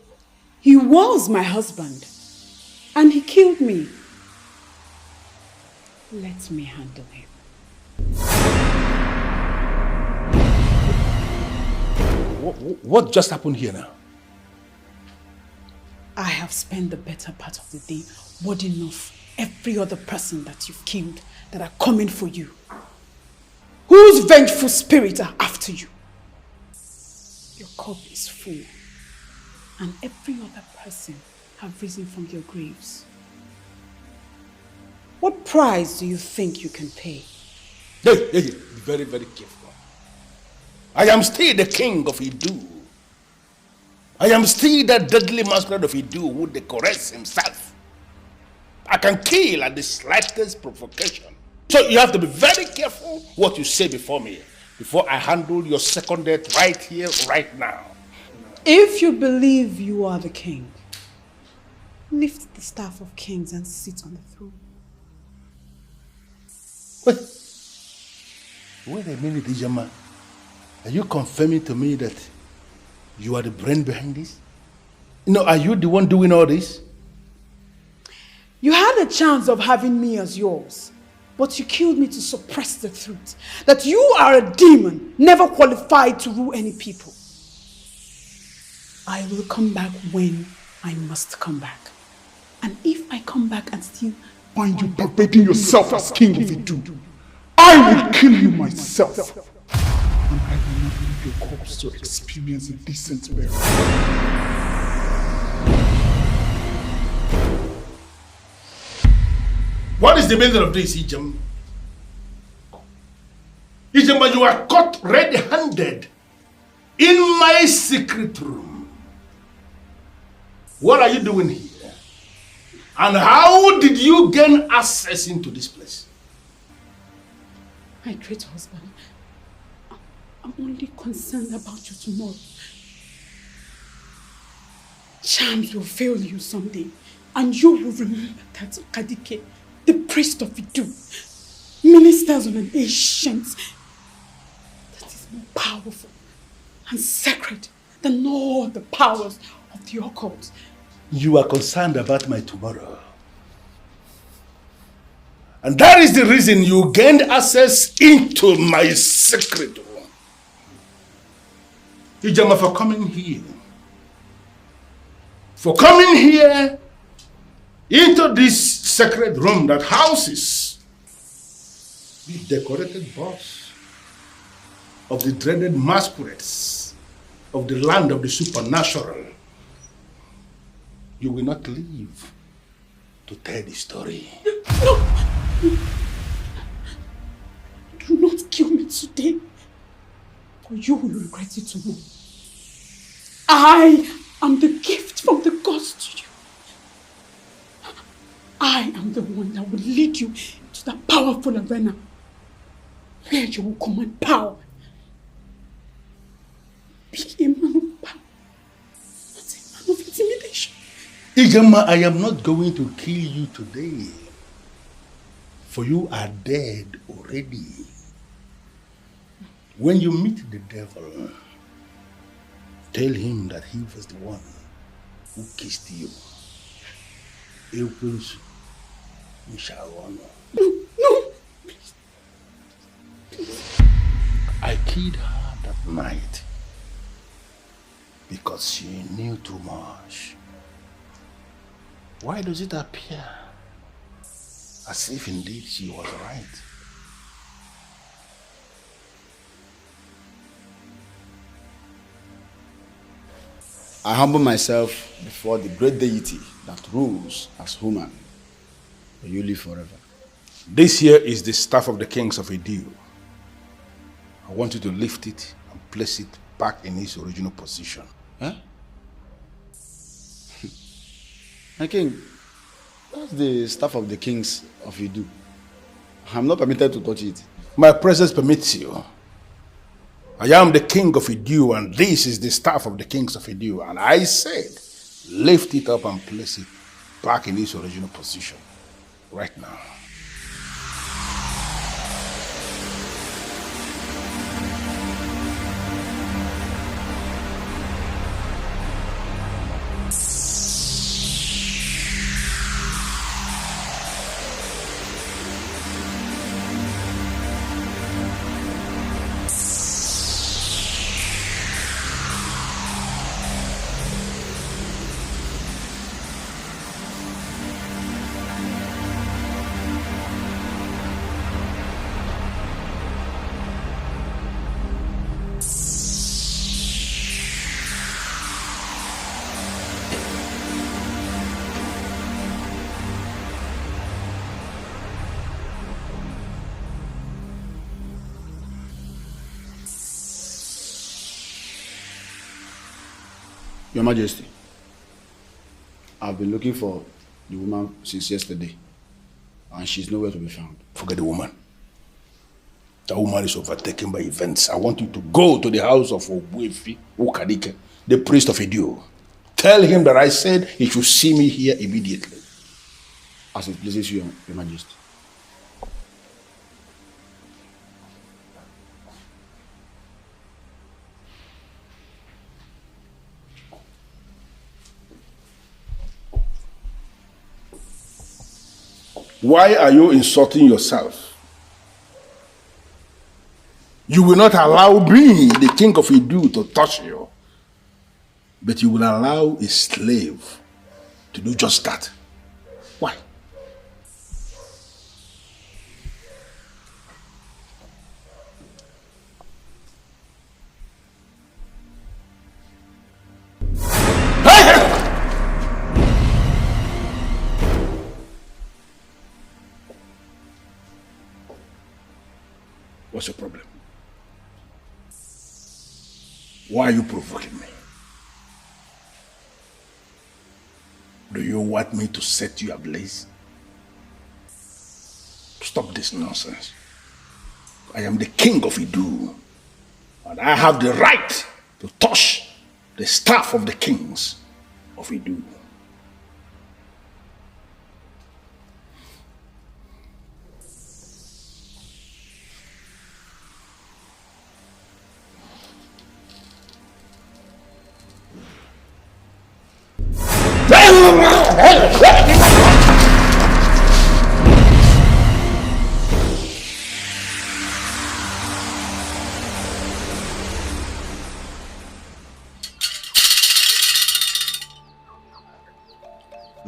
He was my husband, and he killed me. Let me handle him.
What just happened here now?
I have spent the better part of the day warding off every other person that you've killed that are coming for you. Whose vengeful spirit are after you? Your cup is full, and every other person have risen from their graves. What price do you think you can pay?
Hey, be very, very careful. I am still the king of Idu. I am still that deadly masquerade of Idu who decorates himself. I can kill at the slightest provocation. So you have to be very careful what you say before me, before I handle your second death right here, right now.
If you believe you are the king, lift the staff of kings and sit on the throne.
Wait a minute, Ijama. Are you confirming to me that you are the brain behind this? No, are you the one doing all this?
You had a chance of having me as yours, but you killed me to suppress the truth that you are a demon, never qualified to rule any people. I will come back when I must come back. And if I come back and still
find you perpetrating yourself as king of Idu, I will kill you myself. And I will
leave your corpse to experience a decent burial. What is the meaning of this, Ijem? Ijem, you are caught red-handed in my secret room. What are you doing here? And how did you gain access into this place?
My great husband, I'm only concerned about you tomorrow. Charms will fail you someday, and you will remember that Kadike, the priest of Idu, ministers on an ancient that is more powerful and sacred than all the powers of the occult.
You are concerned about my tomorrow. And that is the reason you gained access into my secret room. Ijama, for coming here. For coming here into this sacred room that houses the decorated boss of the dreaded masquerades of the land of the supernatural. You will not live to tell the story.
No! Do not kill me today, or you will regret it tomorrow. I am the gift from the gods to you. I am the one that will lead you to that powerful arena where you will command power. Be a man of power, not a man of intimidation.
Ijama, I am not going to kill you today, for you are dead already. When you meet the devil, tell him that he was the one who kissed you. Equals, you shall honor.
No, please. Please.
I killed her that night because she knew too much. Why does it appear as if indeed she was right?
I humble myself before the great deity that rules as human. May you live forever.
This here is the staff of the kings of Idu. I want you to lift it and place it back in its original position.
Huh? My king, that's the staff of the kings of Idu. I'm not permitted to touch it.
My presence permits you. I am the king of Idu, and this is the staff of the kings of Idu. And I said, lift it up and place it back in its original position right now.
Your Majesty, I've been looking for the woman since yesterday, and she's nowhere to be found.
Forget the woman. The woman is overtaken by events. I want you to go to the house of Ogbuefi Ukadike, the priest of Idu. Tell him that I said he should see me here immediately.
As it pleases you, Your Majesty.
Why are you insulting yourself? You will not allow me, the king of Idu, to touch you. But you will allow a slave to do just that. Why? What's your problem? Why are you provoking me? Do you want me to set you ablaze? Stop this nonsense. I am the king of Idu, and I have the right to touch the staff of the kings of Idu.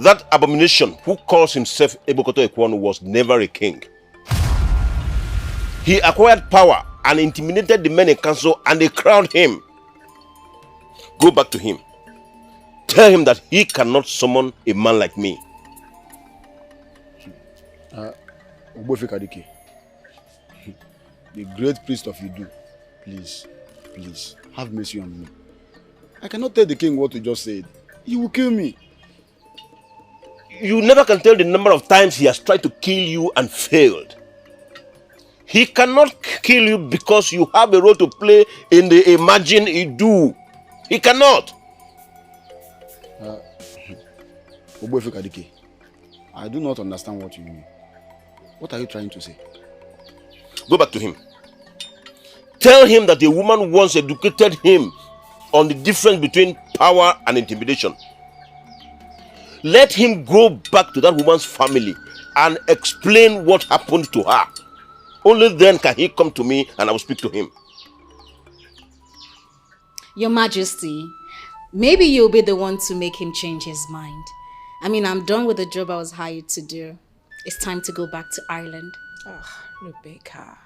That abomination who calls himself Ebokoto Ekwonu was never a king. He acquired power and intimidated the men in council, and they crowned him. Go back to him. Tell him that he cannot summon a man like me.
Ogbofe Kadike, the great priest of Idu, please, have mercy on me. I cannot tell the king what you just said. He will kill me.
You never can tell the number of times he has tried to kill you and failed. He cannot kill you because you have a role to play in the Imagine Idu. He cannot.
Ogbofe Kadike, I do not understand what you mean. What are you trying to say?
Go back to him. Tell him that a woman once educated him on the difference between power and intimidation. Let him go back to that woman's family and explain what happened to her. Only then can he come to me and I will speak to him.
Your Majesty, maybe you'll be the one to make him change his mind. I mean, I'm done with the job I was hired to do. It's time to go back to Ireland.
Rebecca,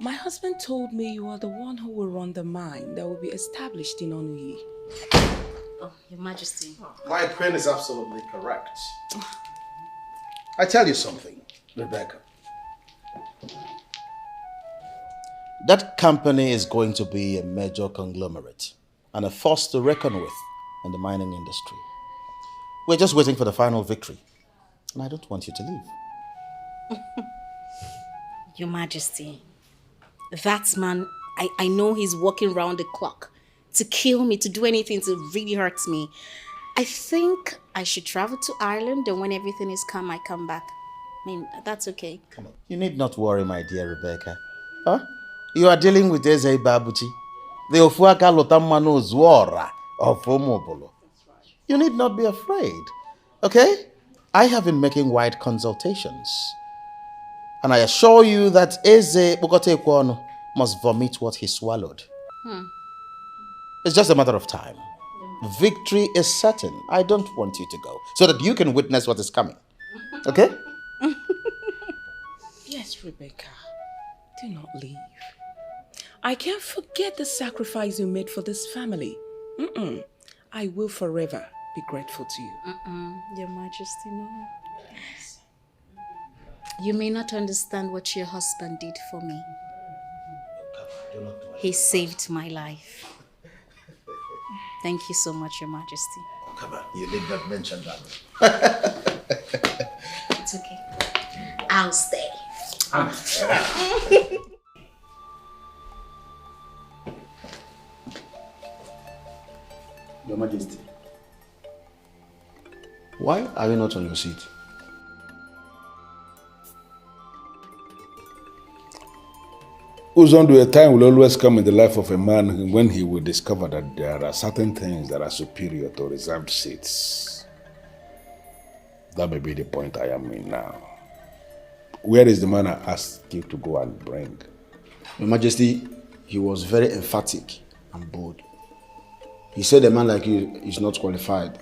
my husband told me you are the one who will run the mine that will be established in Onuyi.
Oh, Your Majesty.
My queen is absolutely correct. I tell you something, Rebecca.
That company is going to be a major conglomerate and a force to reckon with in the mining industry. We're just waiting for the final victory. And I don't want you to leave.
Your Majesty, that man, I know he's working round the clock to kill me, to do anything to really hurt me. I think I should travel to Ireland, and when everything is calm, I come back. I mean, that's okay.
Come on. You need not worry, my dear Rebecca. Huh? You are dealing with Eze Babuchi, the Ofuaka Lotamano Zwara of Omobolo. You need not be afraid. Okay? I have been making wide consultations. And I assure you that Eze Bokote Ekwono must vomit what he swallowed. It's just a matter of time. Victory is certain. I don't want you to go, so that you can witness what is coming. Okay?
Yes, Rebecca. Do not leave. I can't forget the sacrifice you made for this family. I will forever be grateful to you.
Your Majesty, no. You may not understand what your husband did for me. He saved my life. Thank you so much, Your Majesty.
Come on, you did not mention that.
It's okay. I'll stay.
Your Majesty, why are you not on your seat?
Uzondu, a time will always come in the life of a man when he will discover that there are certain things that are superior to reserved seats. That may be the point I am in now. Where is the man I asked you to go and bring?
Your Majesty, he was very emphatic and bold. He said a man like you is not qualified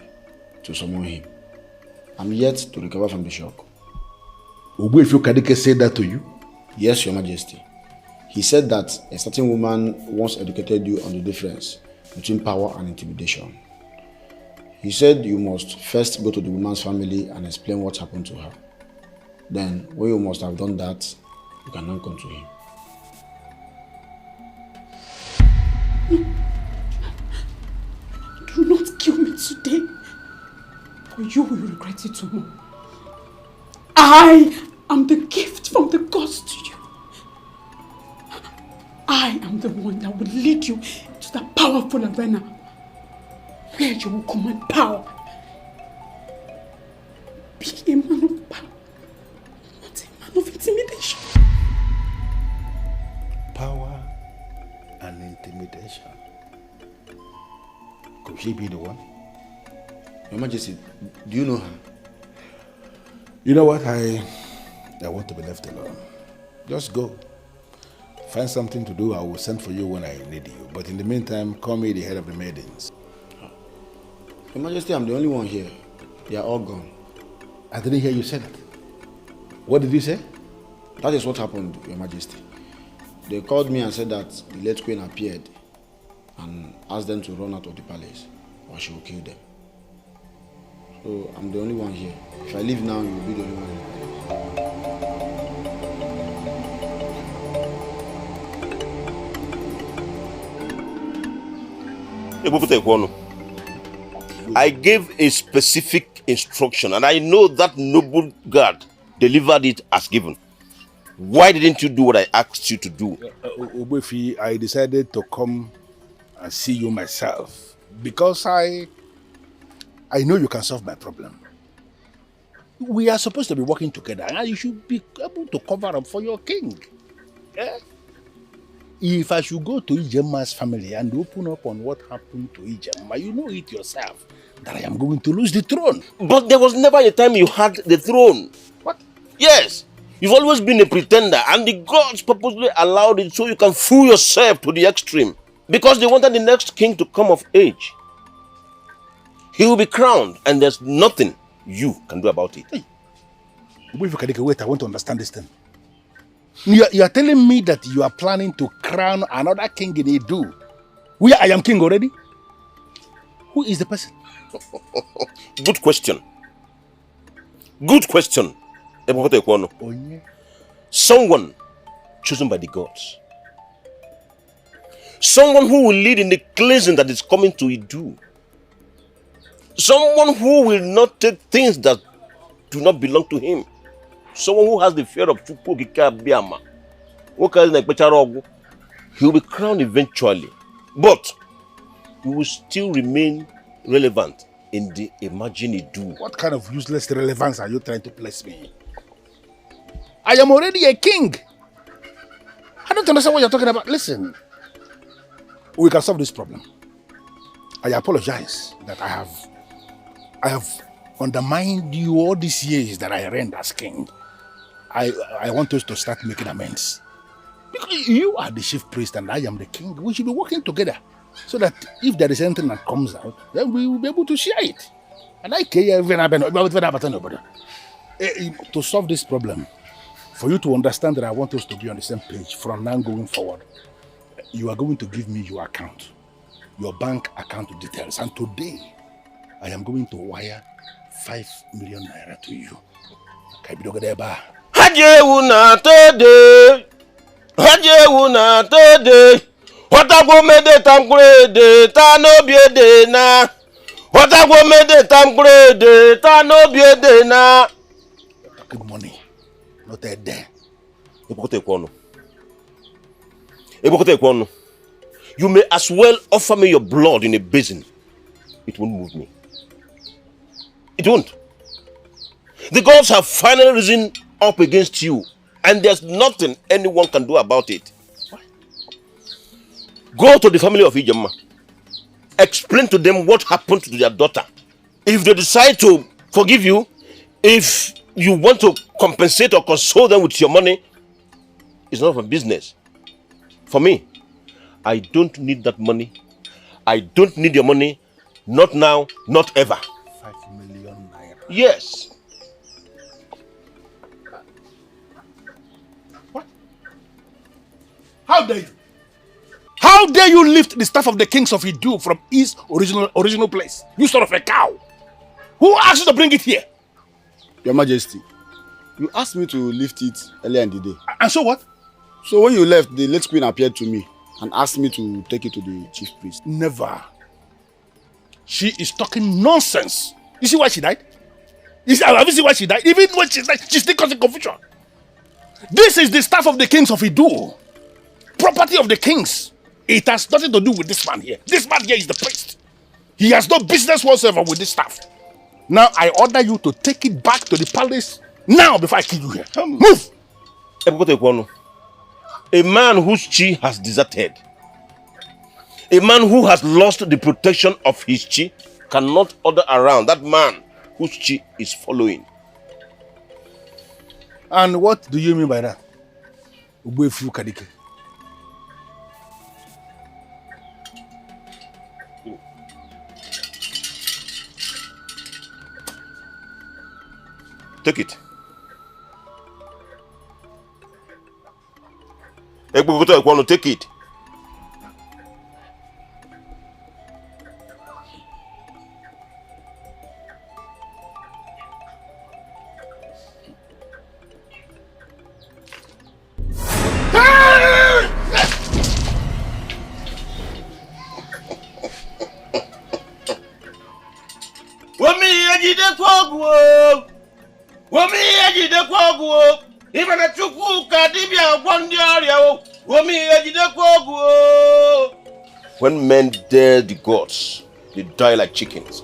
to summon him. I'm yet to recover from the shock.
Ugezu Kadike said that to you?
Yes, Your Majesty. He said that a certain woman once educated you on the difference between power and intimidation. He said you must first go to the woman's family and explain what happened to her. Then, when you must have done that, you can now come to him.
and you will regret it tomorrow. I am the gift from the gods to you. I am the one that will lead you to the powerful arena where you will command power. Be a man of power, not a man of intimidation.
Power and intimidation. Could she be the one?
Your Majesty, do you know her?
You know what? I want to be left alone. Just go. Find something to do. I will send for you when I need you. But in the meantime, call me the head of the maidens.
Your Majesty, I'm the only one here. They are all gone.
I didn't hear you say that. What did you say?
That is what happened, Your Majesty. They called me and said that the late queen appeared and asked them to run out of the palace or she will kill them. So I'm the only one here. If I leave now, you will be the only one in the palace.
I gave a specific instruction and I know that noble guard delivered it as given. Why didn't you do what I asked you to do?
Obefi, I decided to come and see you myself because I know you can solve my problem. We are supposed to be working together and you should be able to cover up for your king. Yeah? If I should go to Ijema's family and open up on what happened to Ijema, you know it yourself that I am going to lose the throne.
But there was never a time you had the throne.
What?
Yes. You've always been a pretender and the gods purposely allowed it so you can fool yourself to the extreme. Because they wanted the next king to come of age. He will be crowned and there's nothing you can do about it.
Hey. If you can wait, I want to understand this thing. You are telling me that you are planning to crown another king in Edo, where I am king already? Who is the person?
Good question. Good question. Someone chosen by the gods. Someone who will lead in the cleansing that is coming to Edo. Someone who will not take things that do not belong to him. Someone who has the fear of Chukwu Biama. He will be crowned eventually. But he will still remain relevant in the imagined Edo.
What kind of useless relevance are you trying to place me? I am already a king. I don't understand what you're talking about. Listen, we can solve this problem. I apologize that I have undermined you all these years that I reigned as king. I want us to start making amends. Because you are the chief priest and I am the king. We should be working together so that if there is anything that comes out, then we will be able to share it. And I care to solve this problem, for you to understand that I want us to be on the same page from now going forward, you are going to give me your account, your bank account details. And today, I am going to wire 5 million naira to you.
Hajewuna tede, Hajewuna tede. Whatagwo mede tamgrede, ta no biede na. Whatagwo mede tamgrede, ta no biede na.
Good money, not a day.
You may as well offer me your blood in a basin. It won't move me. It won't. The gods have finally risen up against you, and there's nothing anyone can do about it. Go to the family of Ijema. Explain to them what happened to their daughter. If they decide to forgive you, if you want to compensate or console them with your money, it's not my business. For me, I don't need that money. I don't need your money. Not now, not ever.
5 million naira.
Yes.
What? How dare you? How dare you lift the staff of the kings of Edo from his original place? You son of a cow! Who asked you to bring it here?
Your Majesty, you asked me to lift it earlier in the day.
And so what?
So when you left, the late queen appeared to me and asked me to take it to the chief priest.
Never. She is talking nonsense. You see why she died? Have you seen why she died? Even when she died, she's still causing confusion. This is the staff of the kings of Idu. Property of the kings. It has nothing to do with this man here. This man here is the priest. He has no business whatsoever with this staff. Now I order you to take it back to the palace now before I kill you here. Move!
A man whose chi has deserted, a man who has lost the protection of his chi, cannot order around that man whose chi is following.
And what do you mean by that? Ugezu Kadike.
Take it. Take it. When men dare the gods, they die like chickens.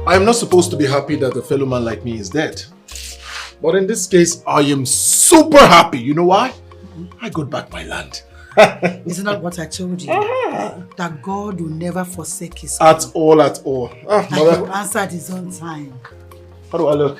I am not supposed to be happy that a fellow man like me is dead. But in this case, I am super happy. You know why? I got back my land.
Isn't that what I told you? That God will never forsake his
At all, at all.
and he will answer at his own time.
How do I look?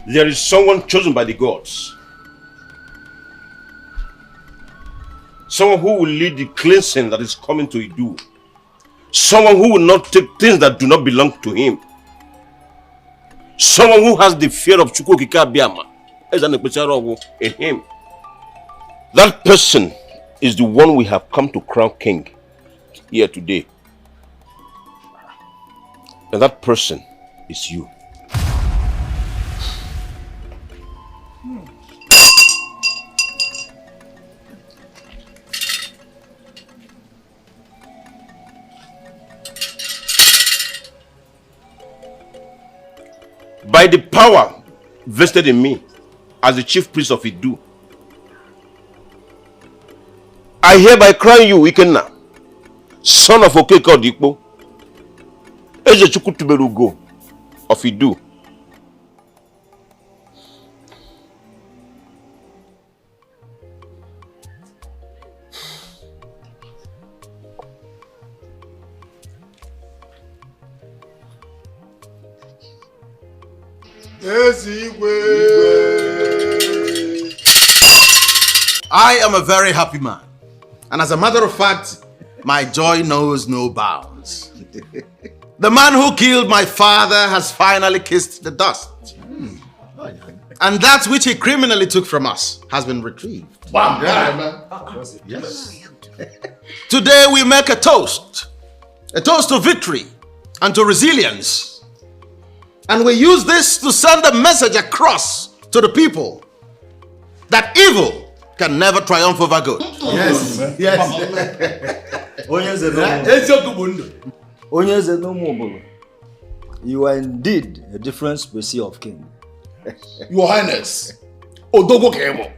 There is someone chosen by the gods. Someone who will lead the cleansing that is coming to Idu. Someone who will not take things that do not belong to him. Someone who has the fear of Chukwukika Biama in him. That person is the one we have come to crown king here today. And that person is you. By the power vested in me as the chief priest of Idu, I hereby crown you, Ikenna, son of Okeke Odikpo, Eze Chukwutuberugo of Idu.
I am a very happy man. And as a matter of fact, my joy knows no bounds. The man who killed my father has finally kissed the dust. And that which he criminally took from us has been retrieved.
Wow.
Yes. Today we make a toast to victory and to resilience. And we use this to send a message across to the people that evil can never triumph over good.
Yes. You are indeed a different species of king.
Your Highness, Odogo Kebo.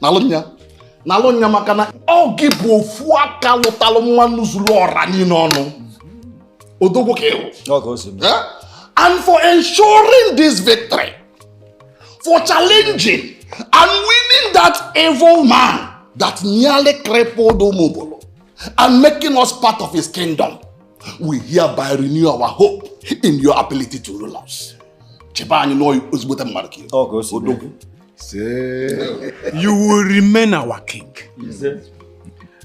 Nalonya makana ogibo fuaka lotalo manu zulora ni nono. Odogo Kebo. And for ensuring this victory, for challenging and winning that evil man that nearly crippled Omobolo and making us part of his kingdom, we hereby renew our hope in your ability to rule us. You
will remain our king.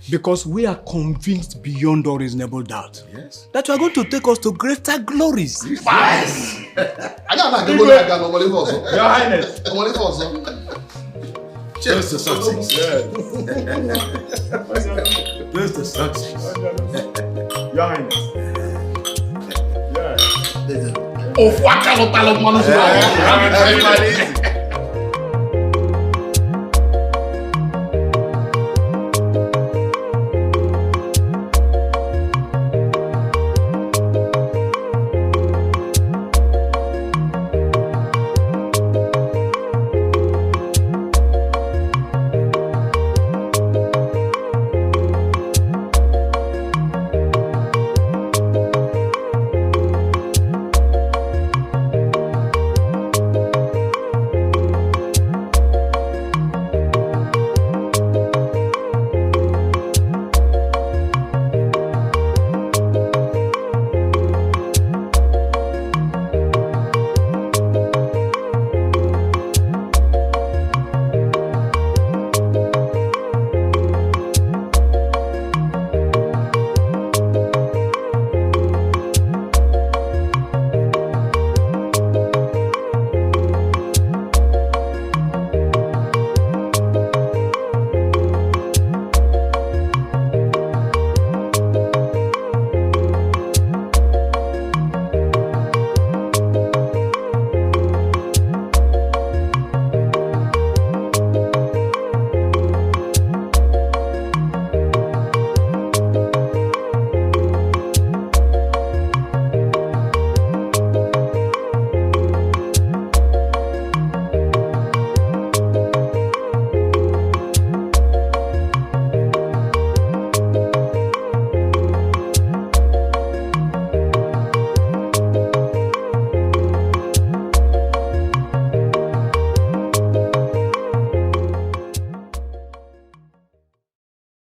Because we are convinced beyond all reasonable doubt that you are going to take us to greater glories.
Yes.
Your Highness.
Just the success.
Just the success. Your Highness.
Of what kind of